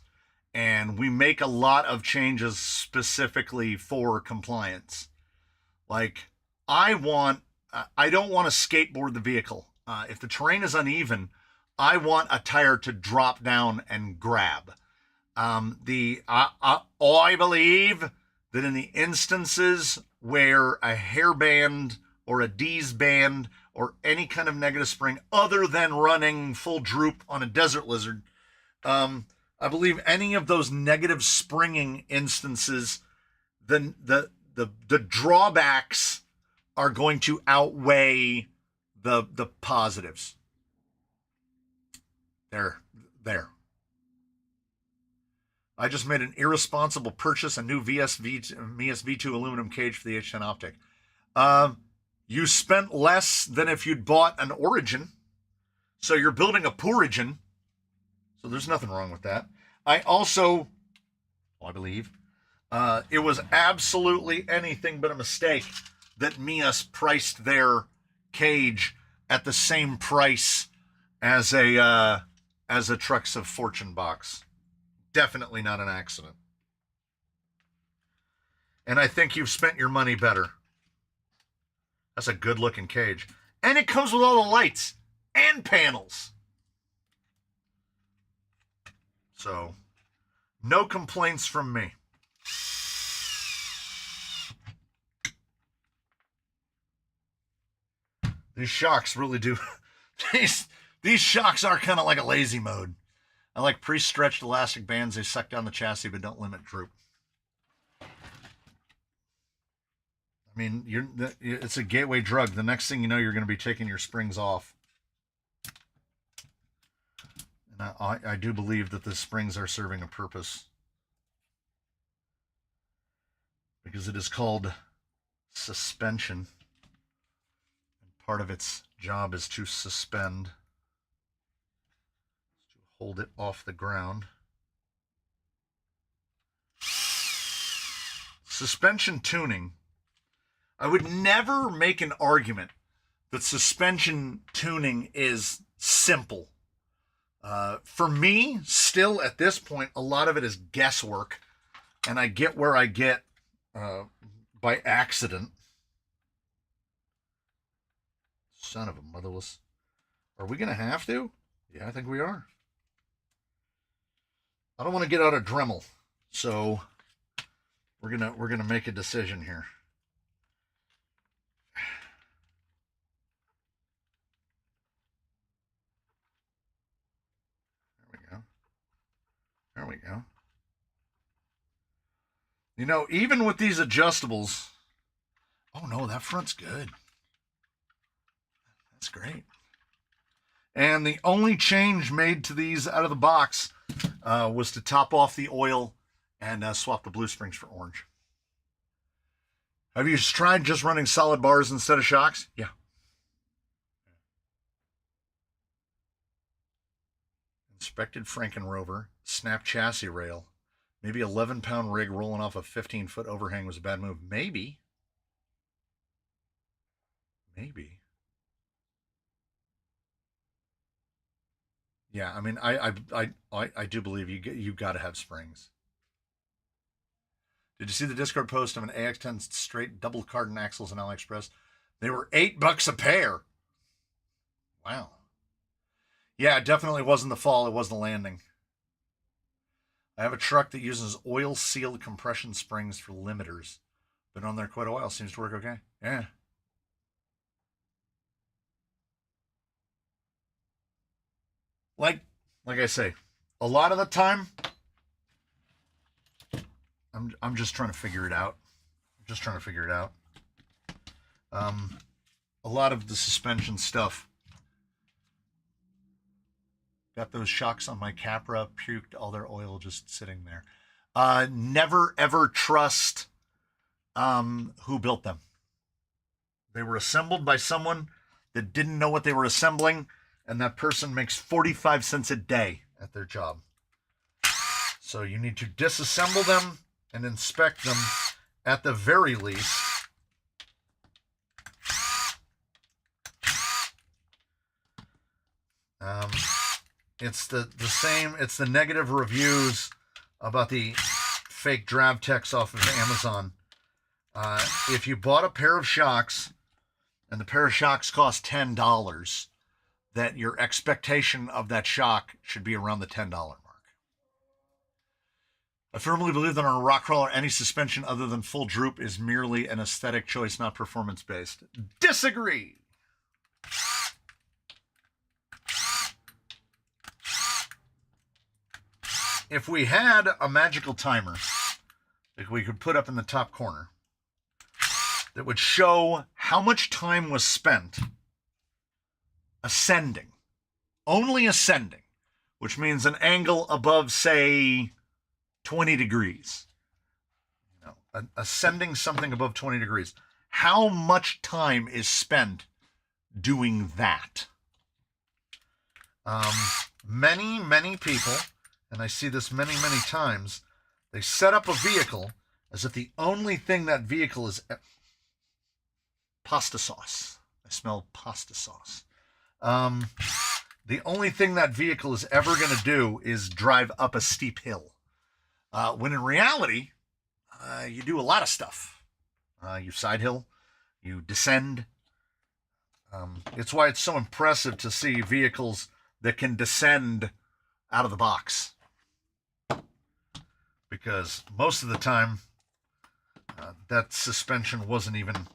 and we make a lot of changes specifically for compliance. Like I don't want to skateboard the vehicle. If the terrain is uneven, I want a tire to drop down and grab. I believe that in the instances where a hairband or a D's band or any kind of negative spring other than running full droop on a desert lizard, I believe any of those negative springing instances, the drawbacks are going to outweigh the positives. There. I just made an irresponsible purchase, a new Mias V2 aluminum cage for the H10 Optic. You spent less than if you'd bought an Origin. So you're building a Poorigin. So there's nothing wrong with that. I believe, it was absolutely anything but a mistake that Mias priced their cage at the same price as a Trucks of Fortune box. Definitely not an accident. And I think you've spent your money better. That's a good looking cage. And it comes with all the lights and panels. So, no complaints from me. These shocks really do. These shocks are kind of like a lazy mode. I like pre-stretched elastic bands. They suck down the chassis but don't limit droop. I mean, it's a gateway drug. The next thing you know, you're going to be taking your springs off. And I do believe that the springs are serving a purpose. Because it is called suspension. And part of its job is to suspend. Hold it off the ground. Suspension tuning. I would never make an argument that suspension tuning is simple. For me, still at this point, a lot of it is guesswork, and I get where I get by accident. Son of a motherless. Are we going to have to? Yeah, I think we are. I don't want to get out of Dremel, so we're gonna make a decision here. There we go. You know, even with these adjustables, oh no, that front's good. That's great. And the only change made to these out of the box was to top off the oil and swap the blue springs for orange. Have you tried just running solid bars instead of shocks? Yeah. Inspected Frankenrover, snap chassis rail. Maybe 11-pound rig rolling off a 15-foot overhang was a bad move. Maybe. Maybe. Yeah, I mean, I do believe you got to have springs. Did you see the Discord post of an AX10 straight double cardan axles in AliExpress? They were $8 a pair. Wow. Yeah, it definitely wasn't the fall. It was the landing. I have a truck that uses oil-sealed compression springs for limiters. Been on there quite a while. Seems to work okay. Yeah. Like I say, a lot of the time, I'm just trying to figure it out. A lot of the suspension stuff. Got those shocks on my Capra, puked all their oil just sitting there. Never ever trust who built them. They were assembled by someone that didn't know what they were assembling, and that person makes 45 cents a day at their job. So you need to disassemble them and inspect them at the very least. It's the same, it's the negative reviews about the fake Dravtex off of Amazon. If you bought a pair of shocks and the pair of shocks cost $10, that your expectation of that shock should be around the $10 mark. I firmly believe that on a rock crawler, any suspension other than full droop is merely an aesthetic choice, not performance-based. Disagree! If we had a magical timer that we could put up in the top corner that would show how much time was spent ascending, only ascending, which means an angle above, say, 20 degrees. Ascending something above 20 degrees. How much time is spent doing that? Many people, and I see this many times, they set up a vehicle as if the only thing that vehicle is pasta sauce. I smell pasta sauce. The only thing that vehicle is ever going to do is drive up a steep hill. When in reality, you do a lot of stuff. You side hill, you descend. It's why it's so impressive to see vehicles that can descend out of the box. Because most of the time, that suspension wasn't even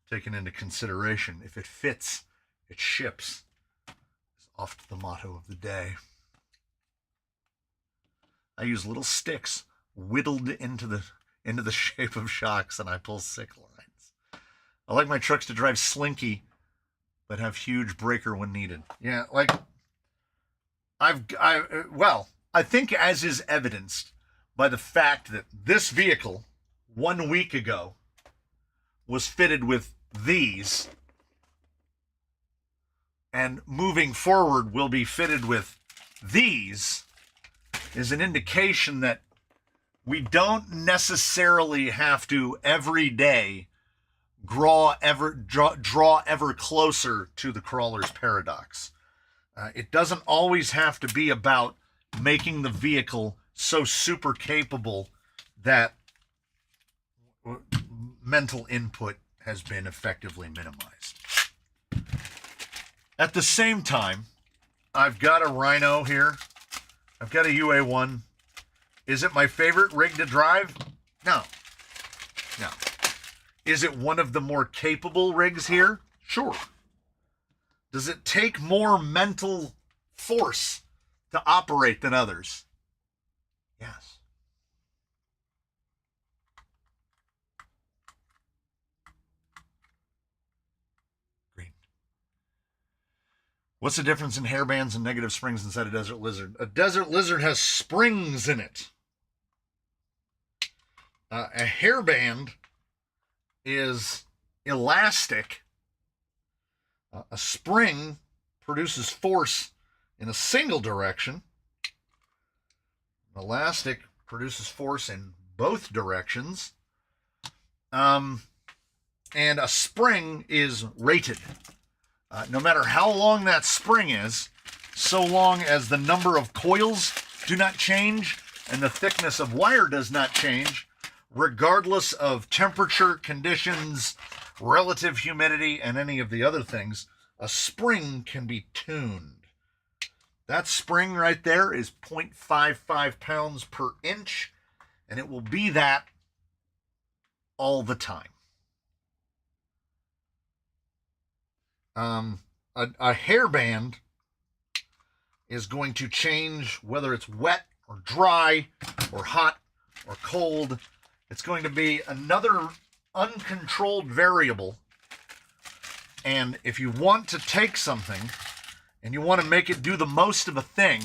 taken into consideration. If it fits, it ships. Is oft the motto of the day. I use little sticks whittled into the shape of shocks, and I pull sick lines. I like my trucks to drive slinky, but have huge breaker when needed. Yeah, like I think as is evidenced by the fact that this vehicle 1 week ago was fitted with these, and moving forward will be fitted with these, is an indication that we don't necessarily have to every day draw ever closer to the crawler's paradox. It doesn't always have to be about making the vehicle so super capable that mental input has been effectively minimized. At the same time, I've got a Rhino here. I've got a UA1. Is it my favorite rig to drive? No. Is it one of the more capable rigs here? Sure. Does it take more mental force to operate than others? Yes. Green. What's the difference in hairbands and negative springs inside a desert lizard? A desert lizard has springs in it. A hairband is elastic. A spring produces force in a single direction. Elastic produces force in both directions. And a spring is rated. No matter how long that spring is, so long as the number of coils do not change and the thickness of wire does not change, regardless of temperature, conditions, relative humidity, and any of the other things, a spring can be tuned. That spring right there is 0.55 pounds per inch, and it will be that all the time. A hairband is going to change whether it's wet or dry or hot or cold. It's going to be another uncontrolled variable. And if you want to take something and you want to make it do the most of a thing,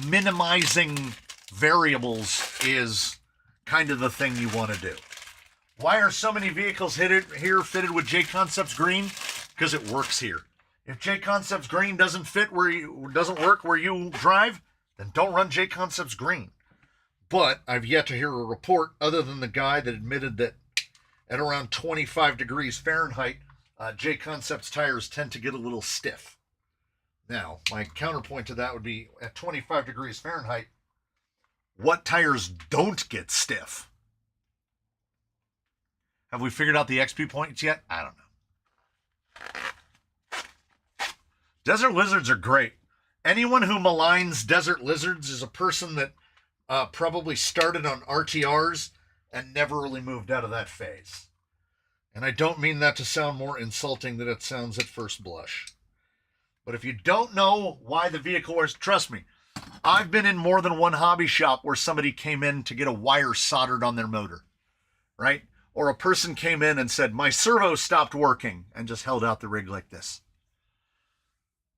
minimizing variables is kind of the thing you want to do. Why are so many vehicles here fitted with J-Concepts Green? Because it works here. If J-Concepts Green doesn't work where you drive, then don't run J-Concepts Green. But I've yet to hear a report other than the guy that admitted that at around 25 degrees Fahrenheit, J-Concepts tires tend to get a little stiff. Now, my counterpoint to that would be at 25 degrees Fahrenheit, what tires don't get stiff? Have we figured out the XP points yet? I don't know. Desert lizards are great. Anyone who maligns desert lizards is a person that probably started on RTRs and never really moved out of that phase. And I don't mean that to sound more insulting than it sounds at first blush. But if you don't know why the vehicle wears, trust me, I've been in more than one hobby shop where somebody came in to get a wire soldered on their motor, right? Or a person came in and said, my servo stopped working, and just held out the rig like this.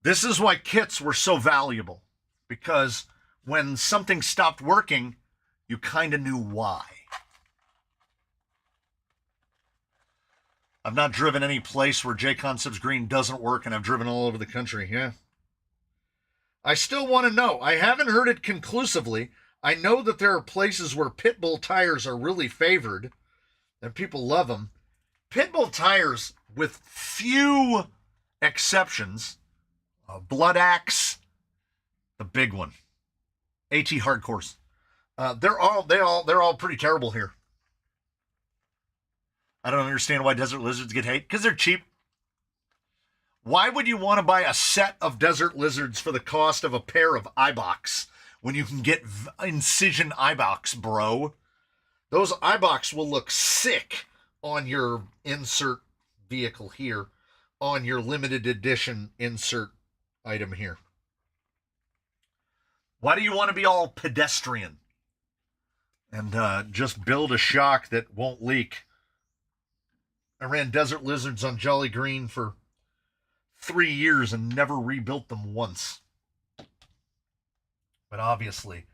This is why kits were so valuable, because when something stopped working, you kind of knew why. I've not driven any place where J-Concepts Green doesn't work, and I've driven all over the country, yeah. I still want to know. I haven't heard it conclusively. I know that there are places where Pitbull tires are really favored, and people love them. Pitbull tires, with few exceptions, Blood Axe, the big one, AT Hardcores, they're all pretty terrible here. I don't understand why desert lizards get hate, because they're cheap. Why would you want to buy a set of desert lizards for the cost of a pair of Eibachs when you can get Incision Eibachs, bro? Those Eibachs will look sick on your insert vehicle here, on your limited edition insert item here. Why do you want to be all pedestrian and just build a shock that won't leak? I ran desert lizards on Jolly Green for 3 years and never rebuilt them once. But obviously,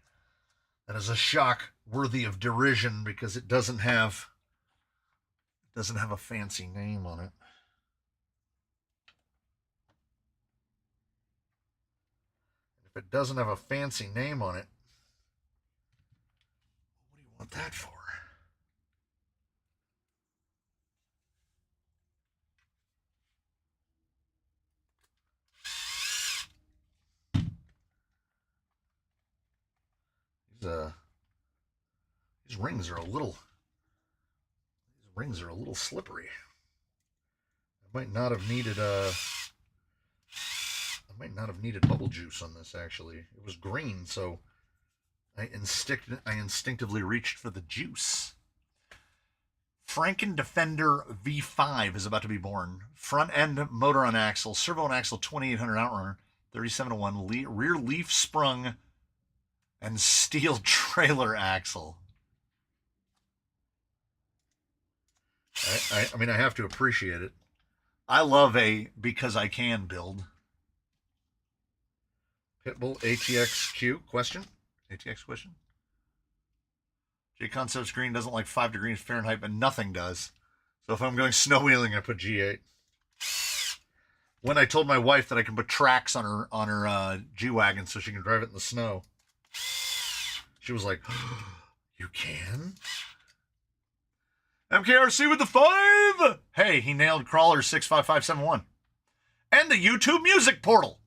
that is a shock worthy of derision because it doesn't have a fancy name on it. If it doesn't have a fancy name on it, what do you want that for? These rings are a little slippery. I might not have needed bubble juice on this, actually. It was green, so I instinctively reached for the juice. Franken Defender V5 is about to be born. Front end motor on axle, servo on axle, 2800 outrunner, 37 to 1, rear leaf sprung and steel trailer axle. I mean, I have to appreciate it. I love a because I can build. Pitbull ATXQ question? ATX question? J-Concept screen doesn't like 5 degrees Fahrenheit, but nothing does. So if I'm going snow wheeling, I put G8. When I told my wife that I can put tracks on her G-Wagon so she can drive it in the snow, she was like, you can? MKRC with the 5! Hey, he nailed Crawler 65571. And the YouTube music portal.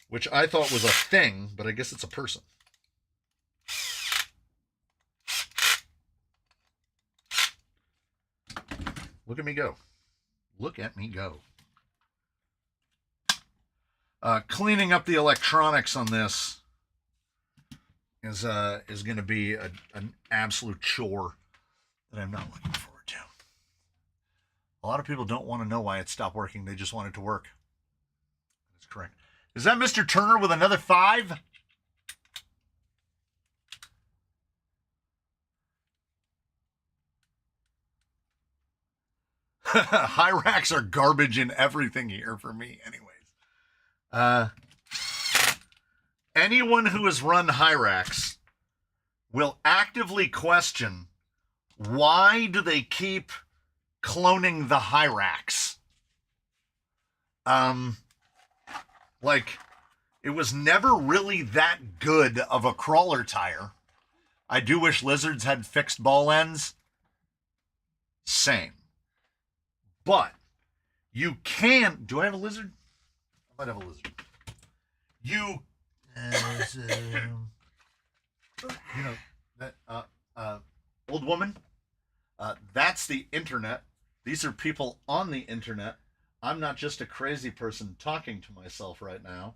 Which I thought was a thing, but I guess it's a person. Look at me go. Look at me go. Cleaning up the electronics on this is going to be an absolute chore that I'm not looking forward to. A lot of people don't want to know why it stopped working. They just want it to work. That's correct. Is that Mr. Turner with another 5? High racks are garbage in everything here for me anyways. Anyone who has run high racks will actively question why do they keep cloning the high racks? Like, it was never really that good of a crawler tire. I do wish Lizards had fixed ball ends. Same. But you can... Do I have a lizard? I might have a lizard. You know, that old woman, that's the internet. These are people on the internet. I'm not just a crazy person talking to myself right now.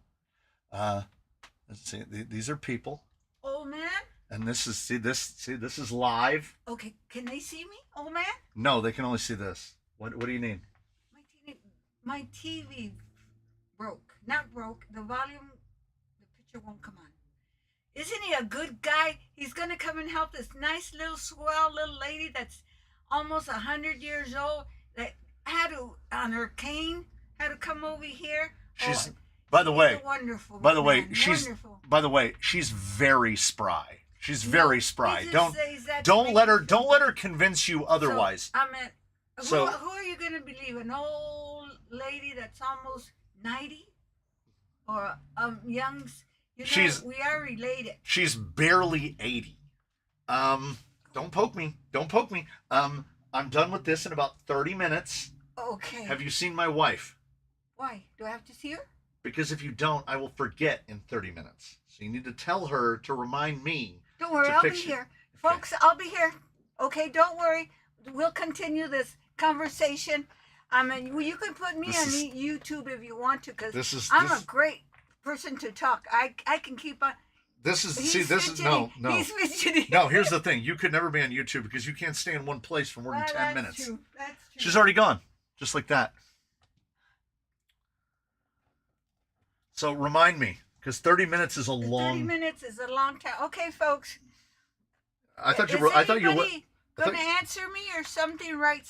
Let's see. These are people. Old man? And this is, this is live. Okay, can they see me, old man? No, they can only see this. What do you need? My TV broke. Not broke. The volume, the picture won't come on. Isn't he a good guy? He's going to come and help this nice little swell little lady that's almost 100 years old that had to, on her cane, had to come over here. She's, by the way, wonderful. By the way, man. she's, Wonderful. by the way, she's very spry. She's very spry. Don't Don't let her convince you otherwise. So, I mean, So, who are you going to believe? An old lady that's almost 90? Or young? You know, we are related. She's barely 80. Don't poke me. Don't poke me. I'm done with this in about 30 minutes. Okay. Have you seen my wife? Why? Do I have to see her? Because if you don't, I will forget in 30 minutes. So you need to tell her to remind me. Don't worry, I'll be here. Folks, I'll be here. Okay, don't worry. We'll continue this conversation. I mean, you can put me on YouTube if you want to, because I'm a great person to talk. I can keep on. He's fidgeting. No, here's the thing. You could never be on YouTube because you can't stay in one place for more than 10 minutes. True. That's true. She's already gone. Just like that. So remind me, because 30 minutes is a long... 30 minutes is a long time. Okay, folks. I thought you were going to answer me or something right?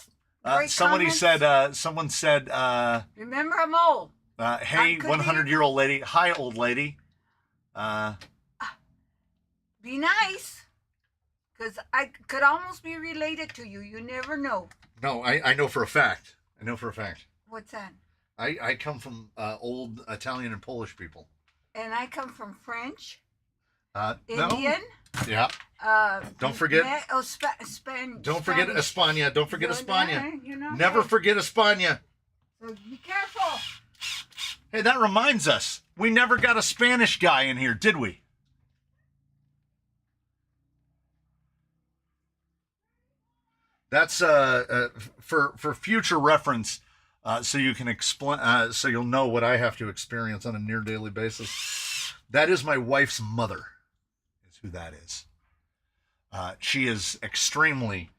Someone said, remember, I'm old. hey, 100-year-old lady. Hi, old lady. Be nice, because I could almost be related to you. You never know. No, I know for a fact. What's that? I come from old Italian and Polish people. And I come from French. No. Indian. Yeah. Don't forget. Spanish. Don't forget España. Don't forget España. You know, never forget España. So be careful. Hey, that reminds us. We never got a Spanish guy in here, did we? That's for future reference, so you can explain, so you'll know what I have to experience on a near daily basis. That is my wife's mother. Is who that is. She is extremely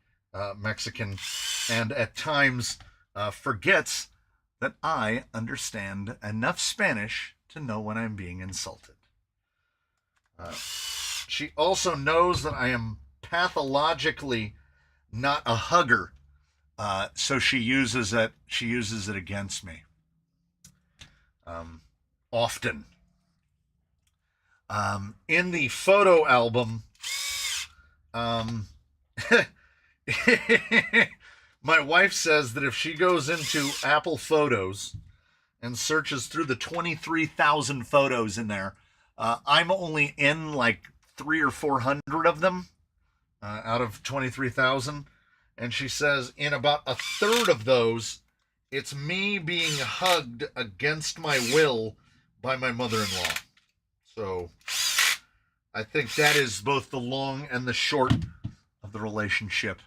Mexican, and at times forgets that I understand enough Spanish to know when I'm being insulted. She also knows that I am pathologically not a hugger, so she uses it. She uses it against me often. In the photo album, my wife says that if she goes into Apple Photos and searches through the 23,000 photos in there, I'm only in like 300 or 400 of them out of 23,000. And she says in about a third of those, it's me being hugged against my will by my mother-in-law. So I think that is both the long and the short of the relationship.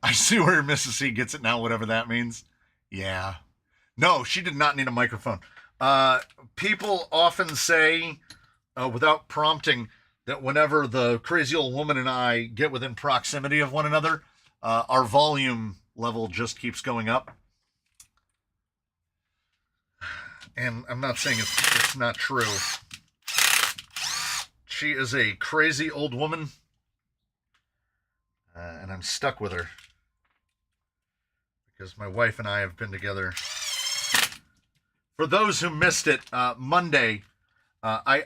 I see where Mrs. C gets it now, whatever that means. Yeah. No, she did not need a microphone. People often say, without prompting, that whenever the crazy old woman and I get within proximity of one another, our volume level just keeps going up. And I'm not saying it's not true. She is a crazy old woman, and I'm stuck with her because my wife and I have been together. For those who missed it, Monday, I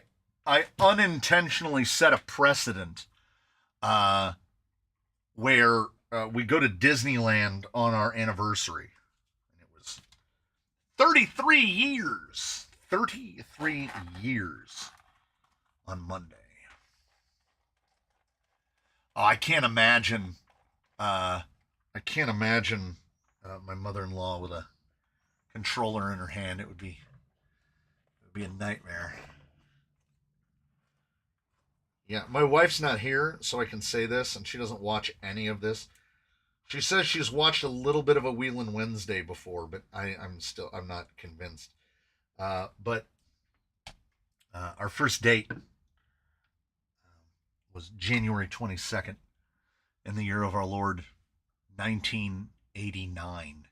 unintentionally set a precedent where we go to Disneyland on our anniversary. And it was 33 years. 33 years on Monday. Oh, I can't imagine my mother-in-law with a controller in her hand. It would be a nightmare. Yeah, my wife's not here, so I can say this, and she doesn't watch any of this. She says she's watched a little bit of a Wheelin' Wednesday before, but I'm not convinced. But our first date was January 22nd in the year of our Lord, 1989.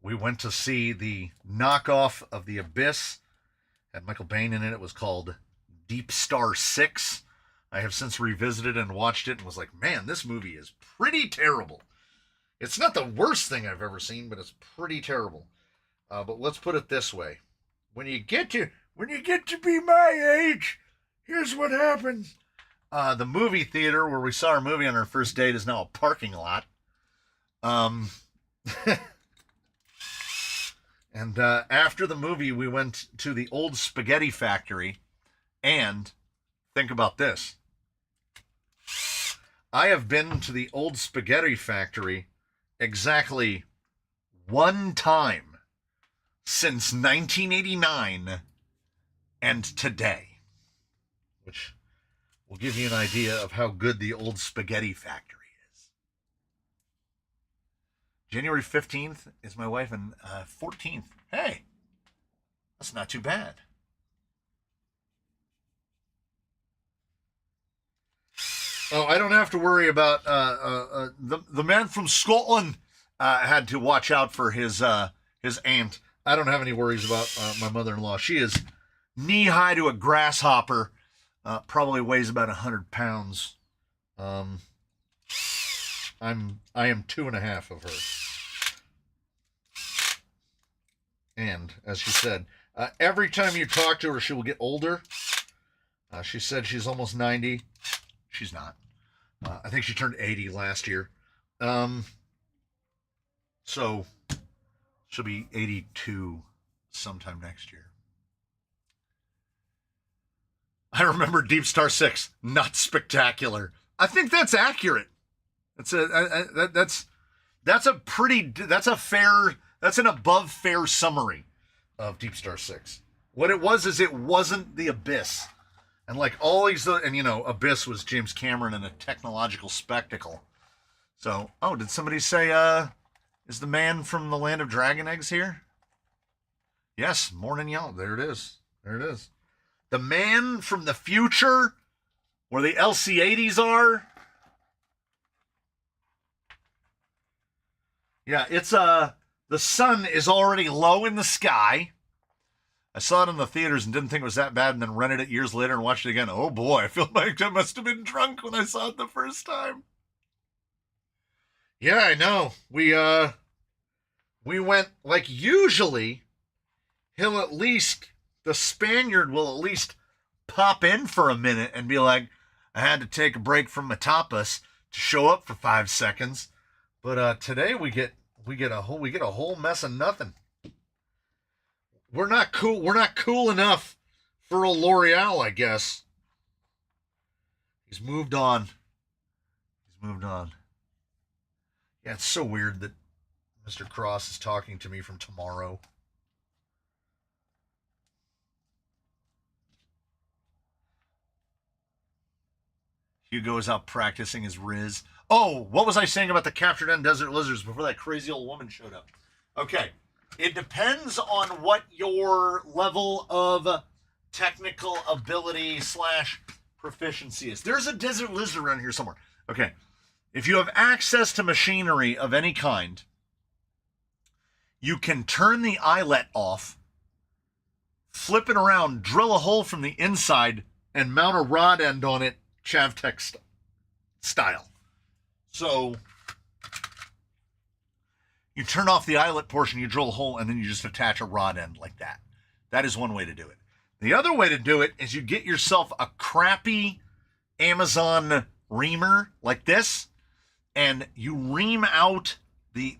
We went to see the knockoff of The Abyss. Had Michael Bain in it. It was called Deep Star 6. I have since revisited and watched it and was like, man, this movie is pretty terrible. It's not the worst thing I've ever seen, but it's pretty terrible. But let's put it this way. When you get to be my age, here's what happens. The movie theater where we saw our movie on our first date is now a parking lot. And after the movie, we went to the old spaghetti factory. And think about this. I have been to the old spaghetti factory exactly one time since 1989 and today, which will give you an idea of how good the old spaghetti factory is. January 15th is my wife, and 14th. Hey, that's not too bad. Oh, I don't have to worry about the man from Scotland had to watch out for his aunt. I don't have any worries about my mother-in-law. She is knee-high to a grasshopper. Probably weighs about 100 pounds. I am 2.5 of her. And as she said, every time you talk to her, she will get older. She said she's almost 90. She's not. I think she turned 80 last year. So she'll be 82 sometime next year. I remember Deep Star 6, not spectacular. I think that's accurate. That's an above fair summary of Deep Star 6. What it was is it wasn't The Abyss. And like all these, and Abyss was James Cameron in a technological spectacle. So, did somebody say, is the man from the Land of Dragon Eggs here? Yes, Morning Yellow. There it is. The man from the future, where the LC-80s are. Yeah, it's The sun is already low in the sky. I saw it in the theaters and didn't think it was that bad, and then rented it years later and watched it again. Oh boy, I feel like I must have been drunk when I saw it the first time. Yeah, I know. We went, like, usually the Spaniard will at least pop in for a minute and be like, I had to take a break from my tapas to show up for 5 seconds. But today we get a whole mess of nothing. We're not cool enough for a L'Oreal, I guess. He's moved on. Yeah, it's so weird that Mr. Cross is talking to me from tomorrow. Hugo is out practicing his Riz. Oh, what was I saying about the captured end desert lizards before that crazy old woman showed up? Okay. It depends on what your level of technical ability / proficiency is. There's a desert lizard around here somewhere. Okay. If you have access to machinery of any kind, you can turn the eyelet off, flip it around, drill a hole from the inside, and mount a rod end on it, Chavtech style. So you turn off the eyelet portion, you drill a hole, and then you just attach a rod end like that. That is one way to do it. The other way to do it is you get yourself a crappy Amazon reamer like this, and you ream out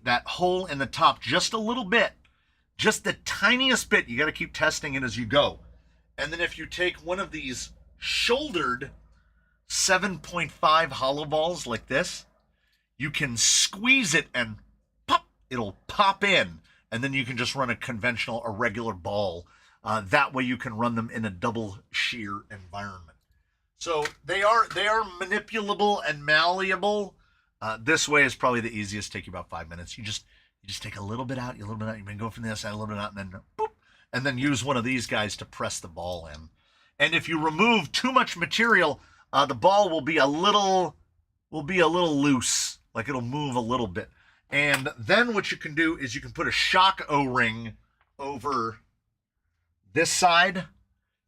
that hole in the top just a little bit, just the tiniest bit. You got to keep testing it as you go. And then if you take one of these shouldered 7.5 hollow balls like this, you can squeeze it and pop, it'll pop in, and then you can just run a regular ball. That way you can run them in a double shear environment. So they are manipulable and malleable. This way is probably the easiest. Take you about 5 minutes. You just take a little bit out, you can go from the other side, a little bit out, and then boop, and then use one of these guys to press the ball in. And if you remove too much material, the ball will be a little loose, like it'll move a little bit. And then what you can do is you can put a shock O-ring over this side.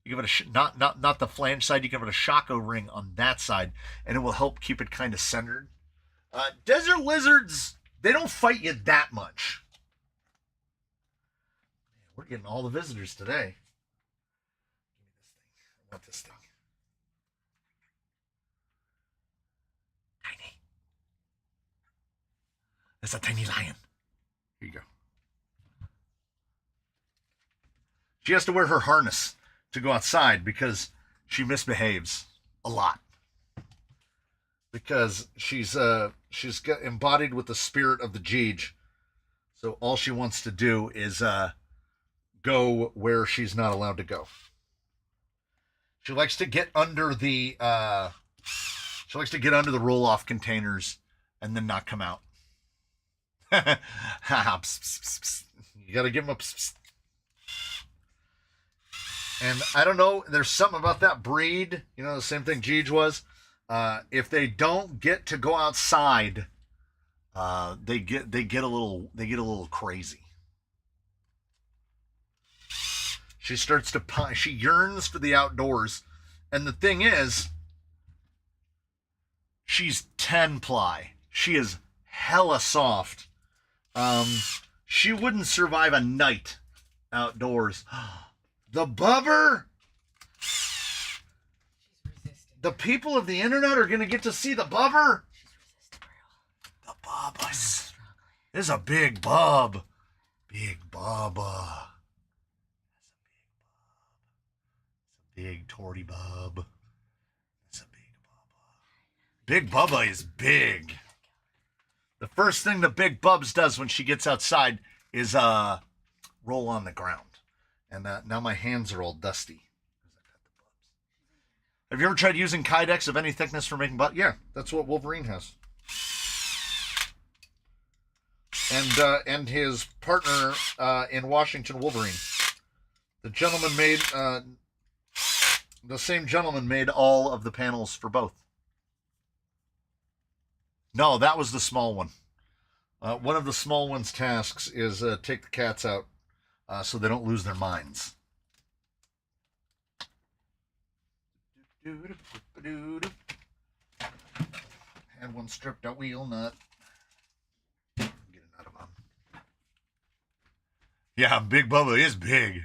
You give it not the flange side. You can put a shock O-ring on that side, and it will help keep it kind of centered. Desert lizards, they don't fight you that much. We're getting all the visitors today. Give me this thing. I want this thing. Tiny. That's a tiny lion. Here you go. She has to wear her harness to go outside because she misbehaves a lot. Because she's got embodied with the spirit of the Jeej. So all she wants to do is go where she's not allowed to go. She likes to get under the roll-off containers and then not come out. You gotta give them a pss, pss. And I don't know, there's something about that breed, the same thing Jeej was. If they don't get to go outside, they get a little crazy. She starts to she yearns for the outdoors, and the thing is, she's 10-ply. She is hella soft. She wouldn't survive a night outdoors. The bubber. The people of the internet are going to get to see the bubber. The bubbas. This is a big bub. Big bubba. It's a big torty bub. It's a big bubba. Big bubba is big. The first thing the big bubs does when she gets outside is roll on the ground. And now my hands are all dusty. Have you ever tried using Kydex of any thickness for making butt? Yeah, that's what Wolverine has. And his partner in Washington, Wolverine. The same gentleman made all of the panels for both. No, that was the small one. One of the small one's tasks is take the cats out so they don't lose their minds. Had one stripped out wheel nut. Get it out of them. Yeah, Big Bubba is big.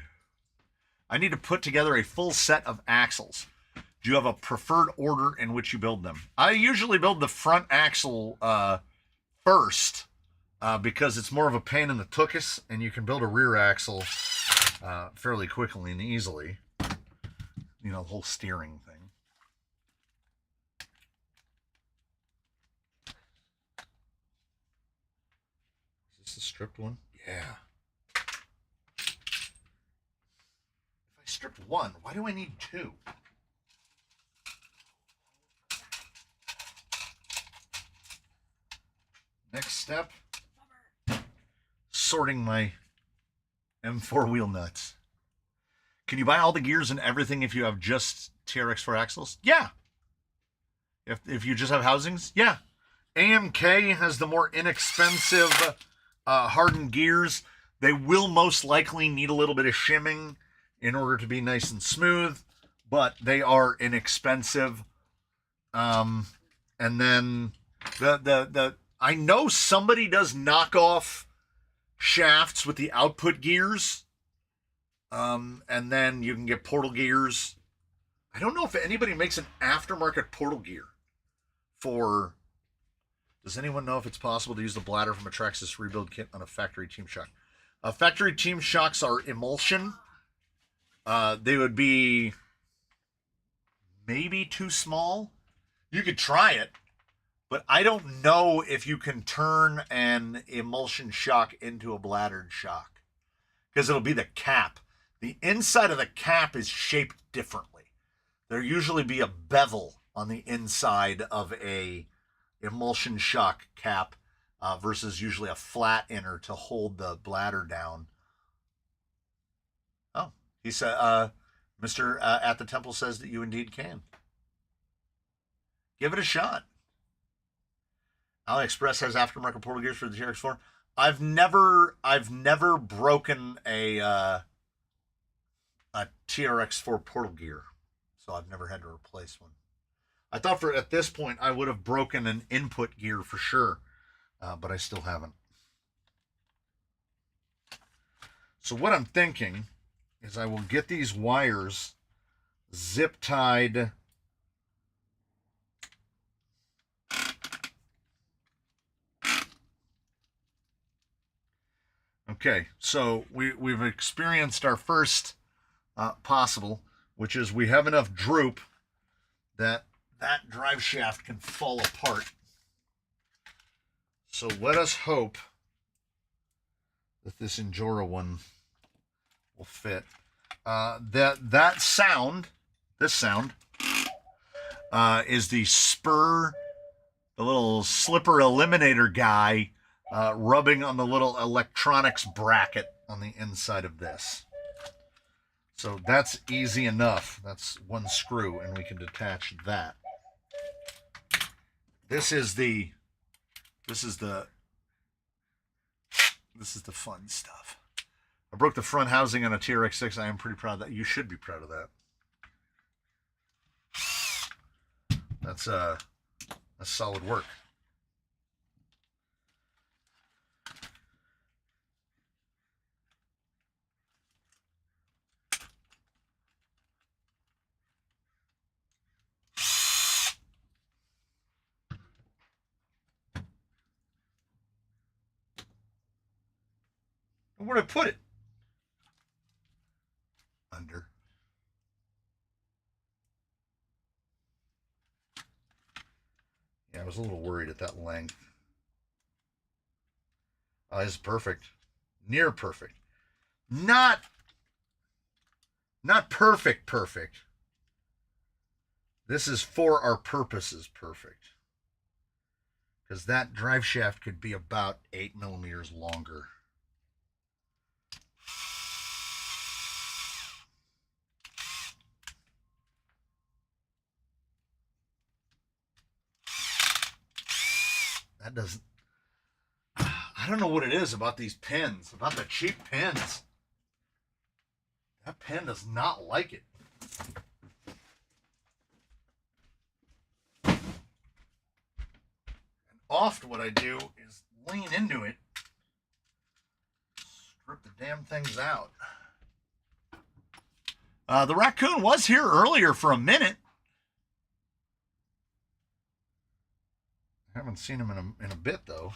I need to put together a full set of axles. Do you have a preferred order in which you build them? I usually build the front axle first because it's more of a pain in the tuchus, and you can build a rear axle fairly quickly and easily. You know, the whole steering thing. Is this the stripped one? Yeah. If I stripped one, why do I need two? Next step, sorting my M4 wheel nuts. Can you buy all the gears and everything if you have just TRX4 axles? Yeah. If you just have housings? Yeah. AMK has the more inexpensive hardened gears. They will most likely need a little bit of shimming in order to be nice and smooth, but they are inexpensive. And then I know somebody does knockoff shafts with the output gears. And then you can get portal gears. I don't know if anybody makes an aftermarket portal gear for... Does anyone know if it's possible to use the bladder from a Traxxas rebuild kit on a factory team shock? Factory team shocks are emulsion. They would be maybe too small. You could try it, but I don't know if you can turn an emulsion shock into a bladdered shock, because it'll be the cap. The inside of the cap is shaped differently. There usually be a bevel on the inside of a emulsion shock cap versus usually a flat inner to hold the bladder down. Oh, he said, Mr. At the Temple says that you indeed can. Give it a shot. AliExpress has aftermarket portal gears for the TRX4. I've never broken a TRX4 portal gear, so I've never had to replace one. I thought at this point I would have broken an input gear for sure, but I still haven't. So what I'm thinking is I will get these wires zip tied Okay, so we've experienced our first possible, which is we have enough droop that drive shaft can fall apart. So let us hope that this Injora one will fit. This sound, is the spur, the little slipper eliminator guy rubbing on the little electronics bracket on the inside of this. So that's easy enough. That's one screw, and we can detach that. This is the fun stuff. I broke the front housing on a TRX6. I am pretty proud of that. You should be proud of that. That's solid work. Where'd I put it? Under. Yeah, I was a little worried at that length. Oh, this is perfect. Near perfect. Not perfect. This is for our purposes perfect. Because that drive shaft could be about 8 millimeters longer. That doesn't... I don't know what it is about these pins, about the cheap pins. That pin does not like it. And oft what I do is lean into it, strip the damn things out. The raccoon was here earlier for a minute. I haven't seen him in a bit though.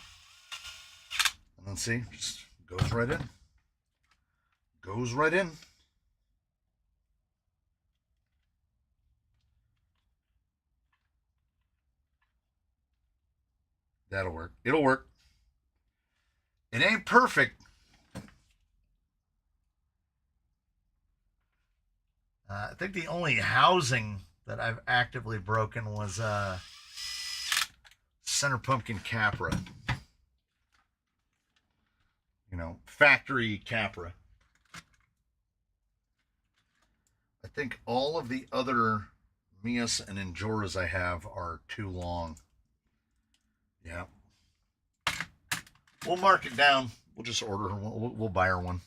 And then see, just goes right in. Goes right in. That'll work. It'll work. It ain't perfect. I think the only housing that I've actively broken was Center Pumpkin Capra. You know, factory Capra. I think all of the other Mias and Enjoras I have are too long. Yeah. We'll mark it down. We'll just order her. We'll buy her one.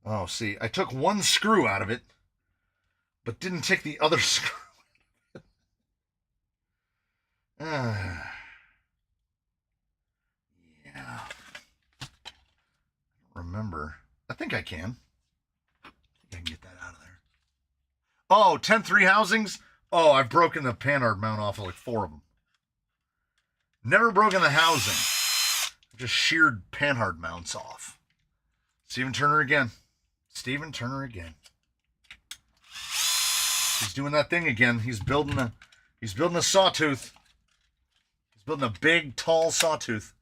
Oh, see, I took one screw out of it, but didn't take the other screw. Yeah. I don't remember. I think I can. I think I can get that out of there. Oh, 10-3 housings? Oh, I've broken the panhard mount off of like 4 of them. Never broken the housing. Just sheared panhard mounts off. Stephen Turner again. Stephen Turner again. He's doing that thing again. He's building a sawtooth. He's building a big, tall sawtooth.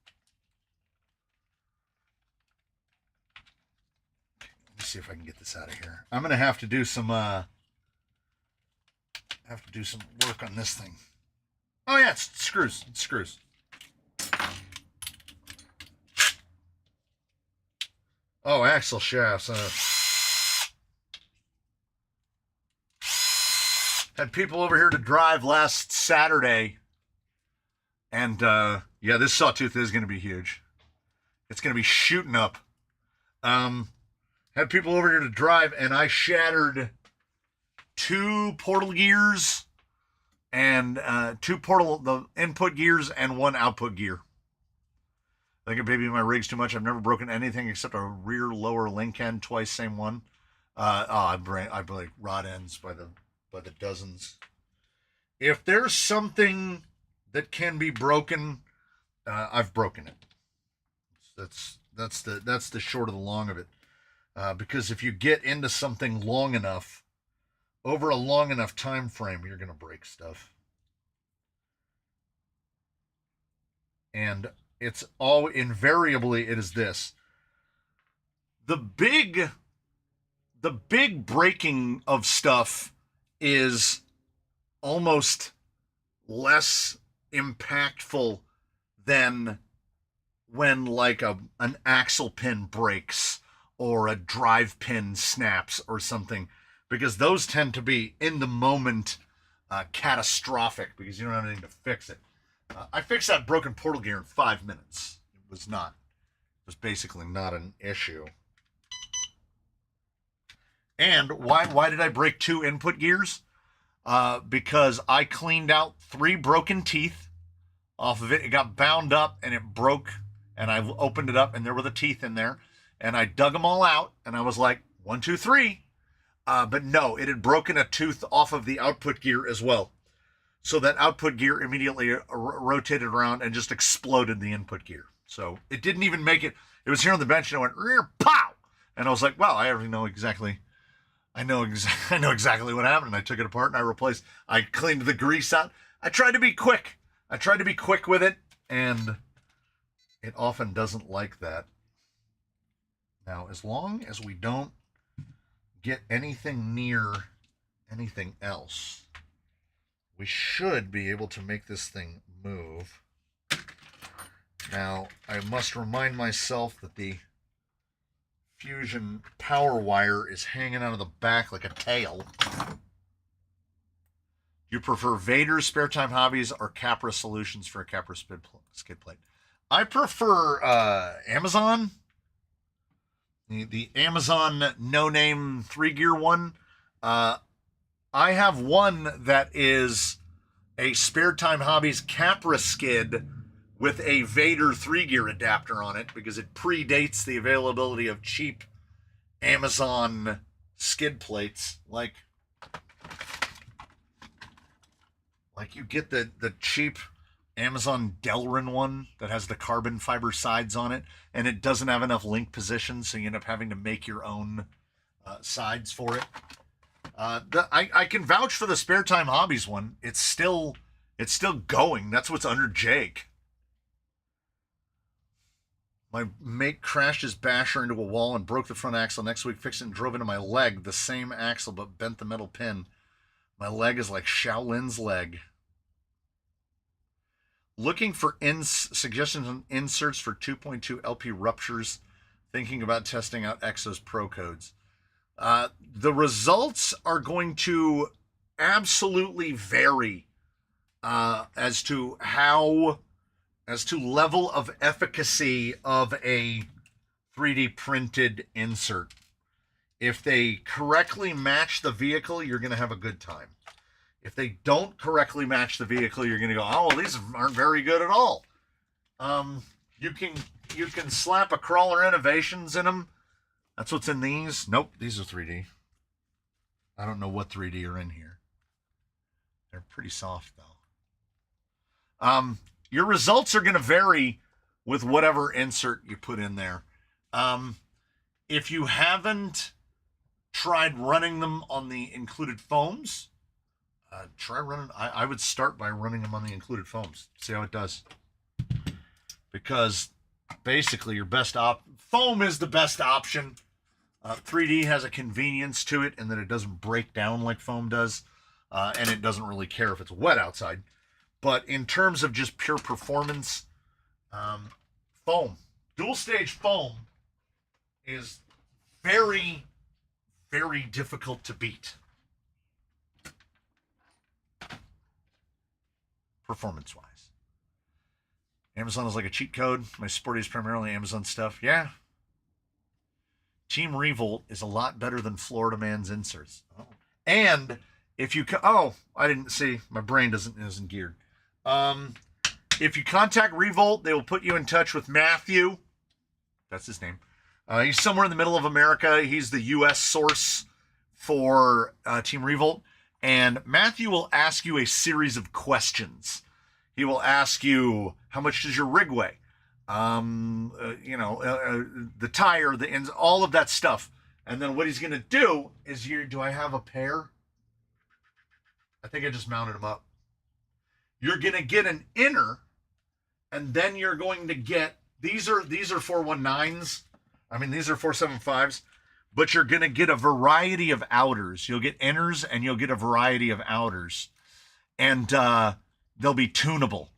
Let me see if I can get this out of here. I'm gonna have to do some work on this thing. Oh yeah, it's screws. It's screws. Oh, axle shafts. Had people over here to drive last Saturday, and yeah, this sawtooth is going to be huge. It's going to be shooting up. Had people over here to drive, and I shattered 2 portal gears and 2 the input gears and 1 output gear. I think maybe my rig's too much. I've never broken anything except a rear lower link end twice, same one. I break rod ends by the dozens. If there's something that can be broken, I've broken it. That's the short of the long of it. Because if you get into something long enough, over a long enough time frame, you're gonna break stuff. And it's all invariably it is this. The big breaking of stuff is almost less impactful than when like an axle pin breaks or a drive pin snaps or something, because those tend to be in the moment catastrophic because you don't have anything to fix it. I fixed that broken portal gear in 5 minutes. It was basically not an issue. And why did I break 2 input gears? Because I cleaned out 3 broken teeth off of it. It got bound up and it broke, and I opened it up and there were the teeth in there, and I dug them all out and I was like, 1, 2, 3. But no, it had broken a tooth off of the output gear as well. So that output gear immediately rotated around and just exploded the input gear. So it didn't even make it. It was here on the bench and it went, pow! And I was like, well, I already know exactly. I know exactly what happened. And I took it apart and I cleaned the grease out. I tried to be quick. With it, and it often doesn't like that. Now, as long as we don't get anything near anything else, we should be able to make this thing move. Now, I must remind myself that the Fusion power wire is hanging out of the back like a tail. You prefer Vader's Spare Time Hobbies or Capra Solutions for a Capra skid plate? I prefer Amazon. The Amazon no-name 3-gear one. I have one that is a Spare Time Hobbies Capra skid with a Vader 3-gear adapter on it because it predates the availability of cheap Amazon skid plates. Like you get the cheap Amazon Delrin one that has the carbon fiber sides on it, and it doesn't have enough link position, so you end up having to make your own sides for it. I can vouch for the Spare Time Hobbies one. It's still going. That's what's under Jake. My mate crashed his basher into a wall and broke the front axle. Next week, fixed it and drove into my leg. The same axle, but bent the metal pin. My leg is like Shaolin's leg. Looking for suggestions on inserts for 2.2 LP ruptures. Thinking about testing out Exos Pro codes. The results are going to absolutely vary as to level of efficacy of a 3D printed insert. If they correctly match the vehicle, you're going to have a good time. If they don't correctly match the vehicle, you're going to go, oh, these aren't very good at all. You can slap a Crawler Innovations in them. That's what's in these. Nope, these are 3D. I don't know what 3D are in here. They're pretty soft, though. Your results are going to vary with whatever insert you put in there. If you haven't tried running them on the included foams, try running. I would start by running them on the included foams. See how it does. Because basically your best foam is the best option. 3D has a convenience to it in that it doesn't break down like foam does, and it doesn't really care if it's wet outside. But in terms of just pure performance, foam, dual stage foam is very, very difficult to beat. Performance-wise. Amazon is like a cheat code. My Sporty is primarily Amazon stuff. Yeah. Team Revolt is a lot better than Florida Man's inserts. Oh. And if you... I didn't see. My brain isn't geared. If you contact Revolt, they will put you in touch with Matthew. That's his name. He's somewhere in the middle of America. He's the U.S. source for Team Revolt. And Matthew will ask you a series of questions. He will ask you, how much does your rig weigh? The tire, the ends, all of that stuff. And then what he's going to do is, do I have a pair? I think I just mounted them up. You're going to get an inner, and then you're going to get, these are 419s. I mean, these are 475s. But you're going to get a variety of outers. You'll get inners and you'll get a variety of outers. And they'll be tunable.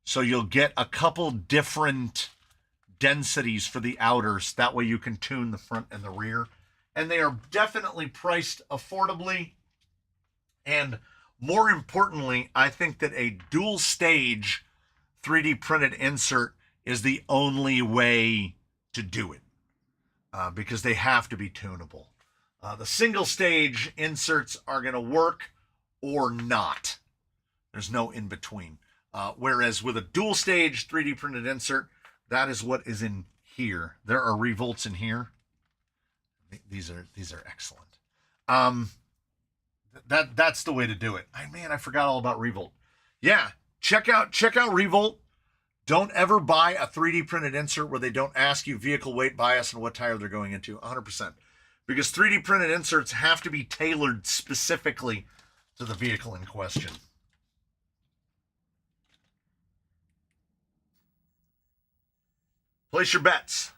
So you'll get a couple different densities for the outers. That way you can tune the front and the rear. And they are definitely priced affordably. And more importantly, I think that a dual stage 3D printed insert is the only way to do it. Because they have to be tunable. The single stage inserts are going to work or not. There's no in between. Whereas with a dual stage 3D printed insert, that is what is in here. There are revolts in here. These are excellent. That's the way to do it. I forgot all about Revolt. Yeah, check out Revolt. Don't ever buy a 3D printed insert where they don't ask you vehicle weight, bias, and what tire they're going into. 100%. Because 3D printed inserts have to be tailored specifically to the vehicle in question. Place your bets.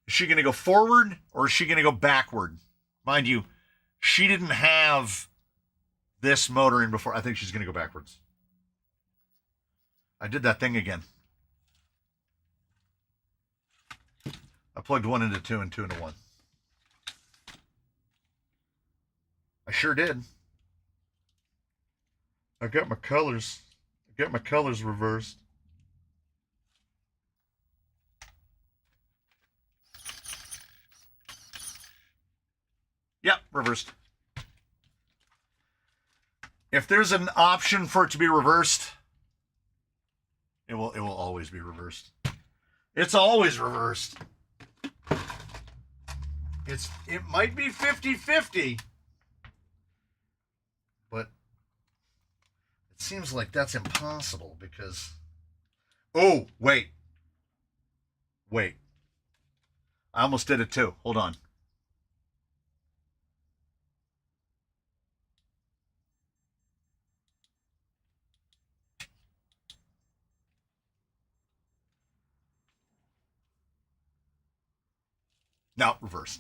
Is she going to go forward or is she going to go backward? Mind you, she didn't have this motor in before. I think she's going to go backwards. I did that thing again. I plugged one into two and two into one. I sure did. I got my colors. I got my colors reversed. Yep, reversed. If there's an option for it to be reversed, it will always be reversed. It's always reversed. It might be 50-50, but it seems like that's impossible because oh, wait. Wait. I almost did it too. Hold on. Now, reversed.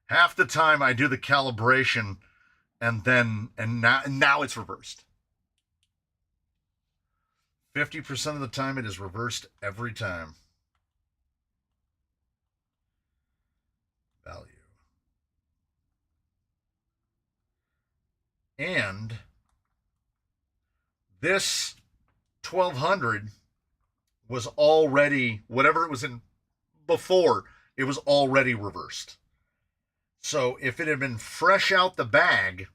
Half the time I do the calibration and now it's reversed. 50% of the time it is reversed every time. Value. And this 1200 was already, whatever it was in before, it was already reversed. So if it had been fresh out the bag,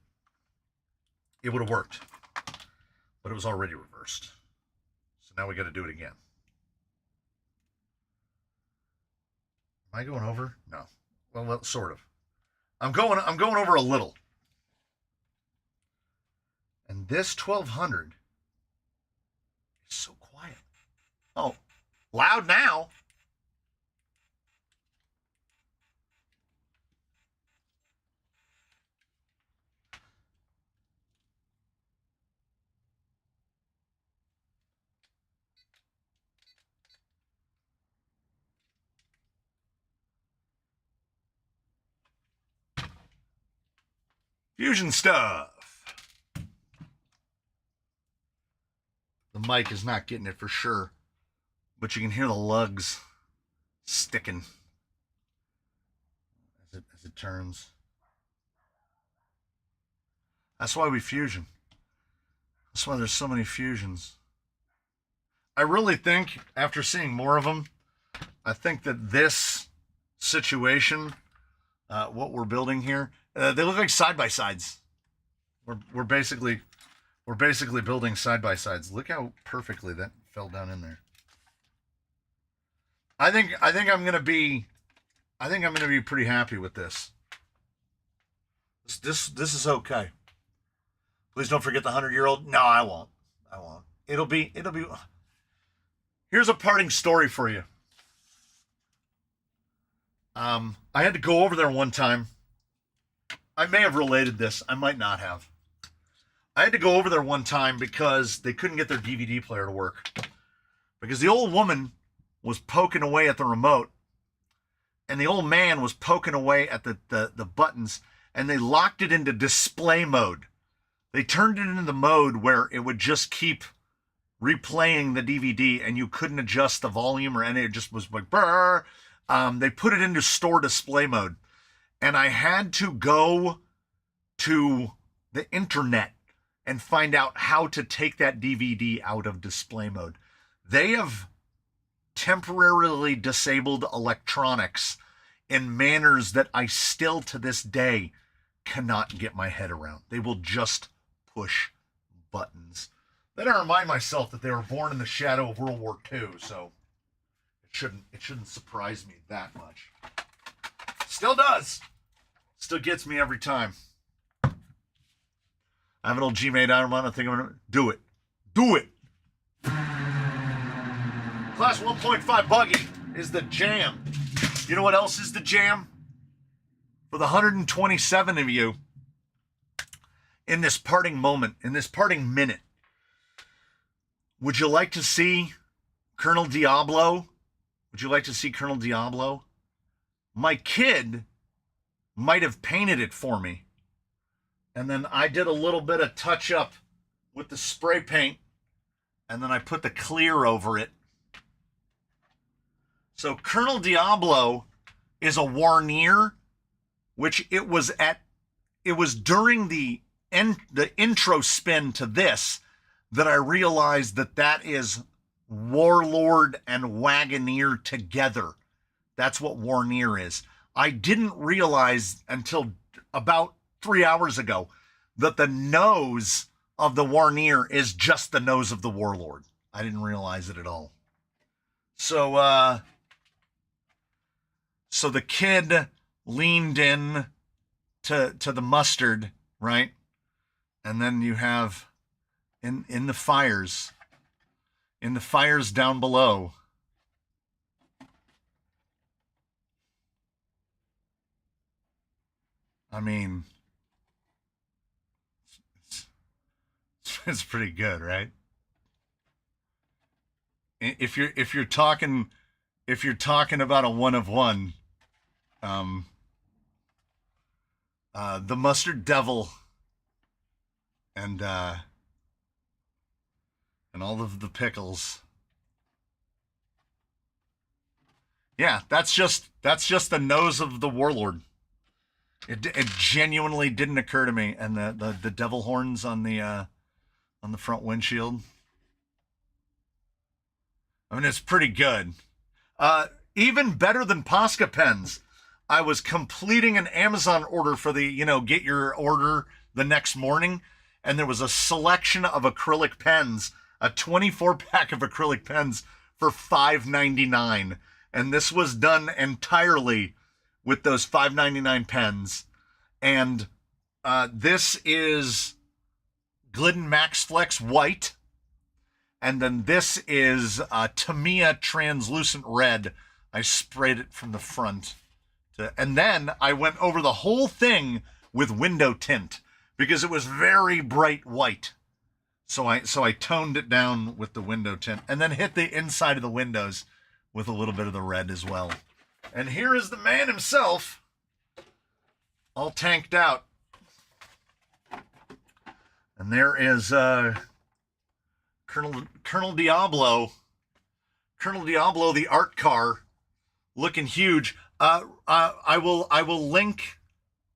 it would have worked. But it was already reversed. So now we got to do it again. Am I going over? No. Well, sort of. I'm going over a little. And this 1200 is so quiet. Oh, loud now. Fusion stuff. The mic is not getting it for sure, but you can hear the lugs sticking as it turns. That's why we fusion. That's why there's so many fusions. I really think, after seeing more of them, I think that this situation, what we're building here, they look like side-by-sides. We're basically building side-by-sides. Look how perfectly that fell down in there. I think I'm gonna be pretty happy with this. This is okay. Please don't forget the 100-year-old. No, I won't. It'll be. Here's a parting story for you. I had to go over there one time. I may have related this. I might not have. I had to go over there one time because they couldn't get their DVD player to work. Because the old woman was poking away at the remote, and the old man was poking away at the buttons, and they locked it into display mode. They turned it into the mode where it would just keep replaying the DVD, and you couldn't adjust the volume or anything. It just was like, brr. They put it into store display mode. And I had to go to the internet and find out how to take that DVD out of display mode. They have temporarily disabled electronics in manners that I still to this day cannot get my head around. They will just push buttons. Then I remind myself that they were born in the shadow of World War II, so it shouldn't surprise me that much. Still does. Still gets me every time. I have an old G-Mate arm on. I think I'm going to do it. Do it. Class 1.5 buggy is the jam. You know what else is the jam? For the 127 of you in this parting moment, in this parting minute, would you like to see Colonel Diablo? Would you like to see Colonel Diablo? My kid might have painted it for me. And then I did a little bit of touch up with the spray paint. And then I put the clear over it. So Colonel Diablo is a Warnier, which it was at it was during the intro spin to this that I realized that is Warlord and Wagoneer together. That's what Warneer is. I didn't realize until about 3 hours ago that the nose of the Warneer is just the nose of the Warlord. I didn't realize it at all. So, so the kid leaned in to the mustard, right? And then you have in the fires down below, I mean, it's pretty good, right? If you're talking about a one of one, the Mustard Devil and all of the pickles. Yeah, that's just the nose of the Warlord. It genuinely didn't occur to me. And the devil horns on the front windshield. I mean, it's pretty good. Even better than Posca pens. I was completing an Amazon order for the, get your order the next morning. And there was a selection of acrylic pens, a 24-pack of acrylic pens for $5.99. And this was done entirely with those $5.99 pens. And this is Glidden Max Flex White. And then this is Tamiya Translucent Red. I sprayed it from the front. And then I went over the whole thing with window tint because it was very bright white. So I toned it down with the window tint and then hit the inside of the windows with a little bit of the red as well. And here is the man himself, all tanked out. And there is Colonel Diablo, the art car, looking huge. I will link.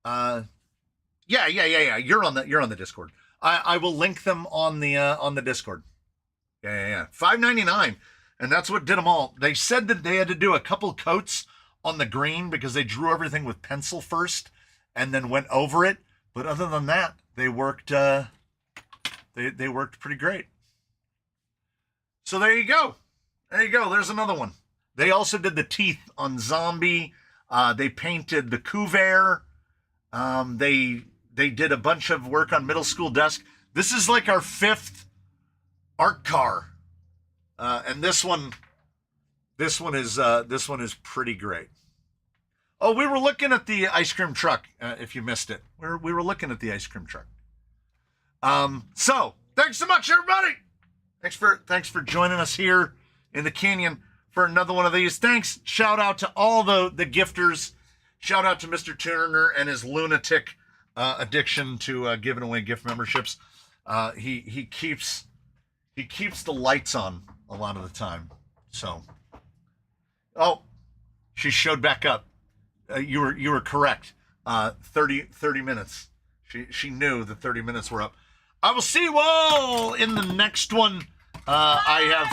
Yeah. You're on the Discord. I will link them on the Discord. Yeah. $5.99, and that's what did them all. They said that they had to do a couple coats on the green because they drew everything with pencil first and then went over it. But other than that, they worked. They worked pretty great. So there you go. There's another one. They also did the teeth on Zombie. They painted the couvert. They did a bunch of work on Middle School Desk. This is like our 5th art car, and this one is pretty great. Oh, we were looking at the ice cream truck. If you missed it, we were looking at the ice cream truck. So thanks so much, everybody. Thanks for joining us here in the Canyon for another one of these. Thanks. Shout out to all the gifters. Shout out to Mr. Turner and his lunatic addiction to giving away gift memberships. He keeps the lights on a lot of the time. So, oh, she showed back up. You were correct. 30 minutes. She knew the 30 minutes were up. I will see you all in the next one. Everybody.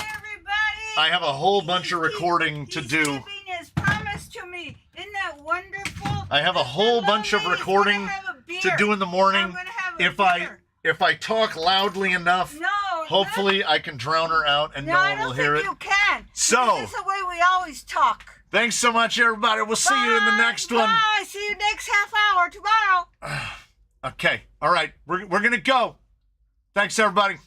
I have a whole bunch of recording to do. Keeping his promise to me. Isn't that wonderful? I have a whole bunch of recording to do in the morning. I'm gonna have a beer. If I talk loudly enough, hopefully I can drown her out and no one will hear it. You can. So this is the way we always talk. Thanks so much, everybody. We'll see you in the next one. Bye. See you next half hour tomorrow. Okay. All right. We're gonna go. Thanks, everybody.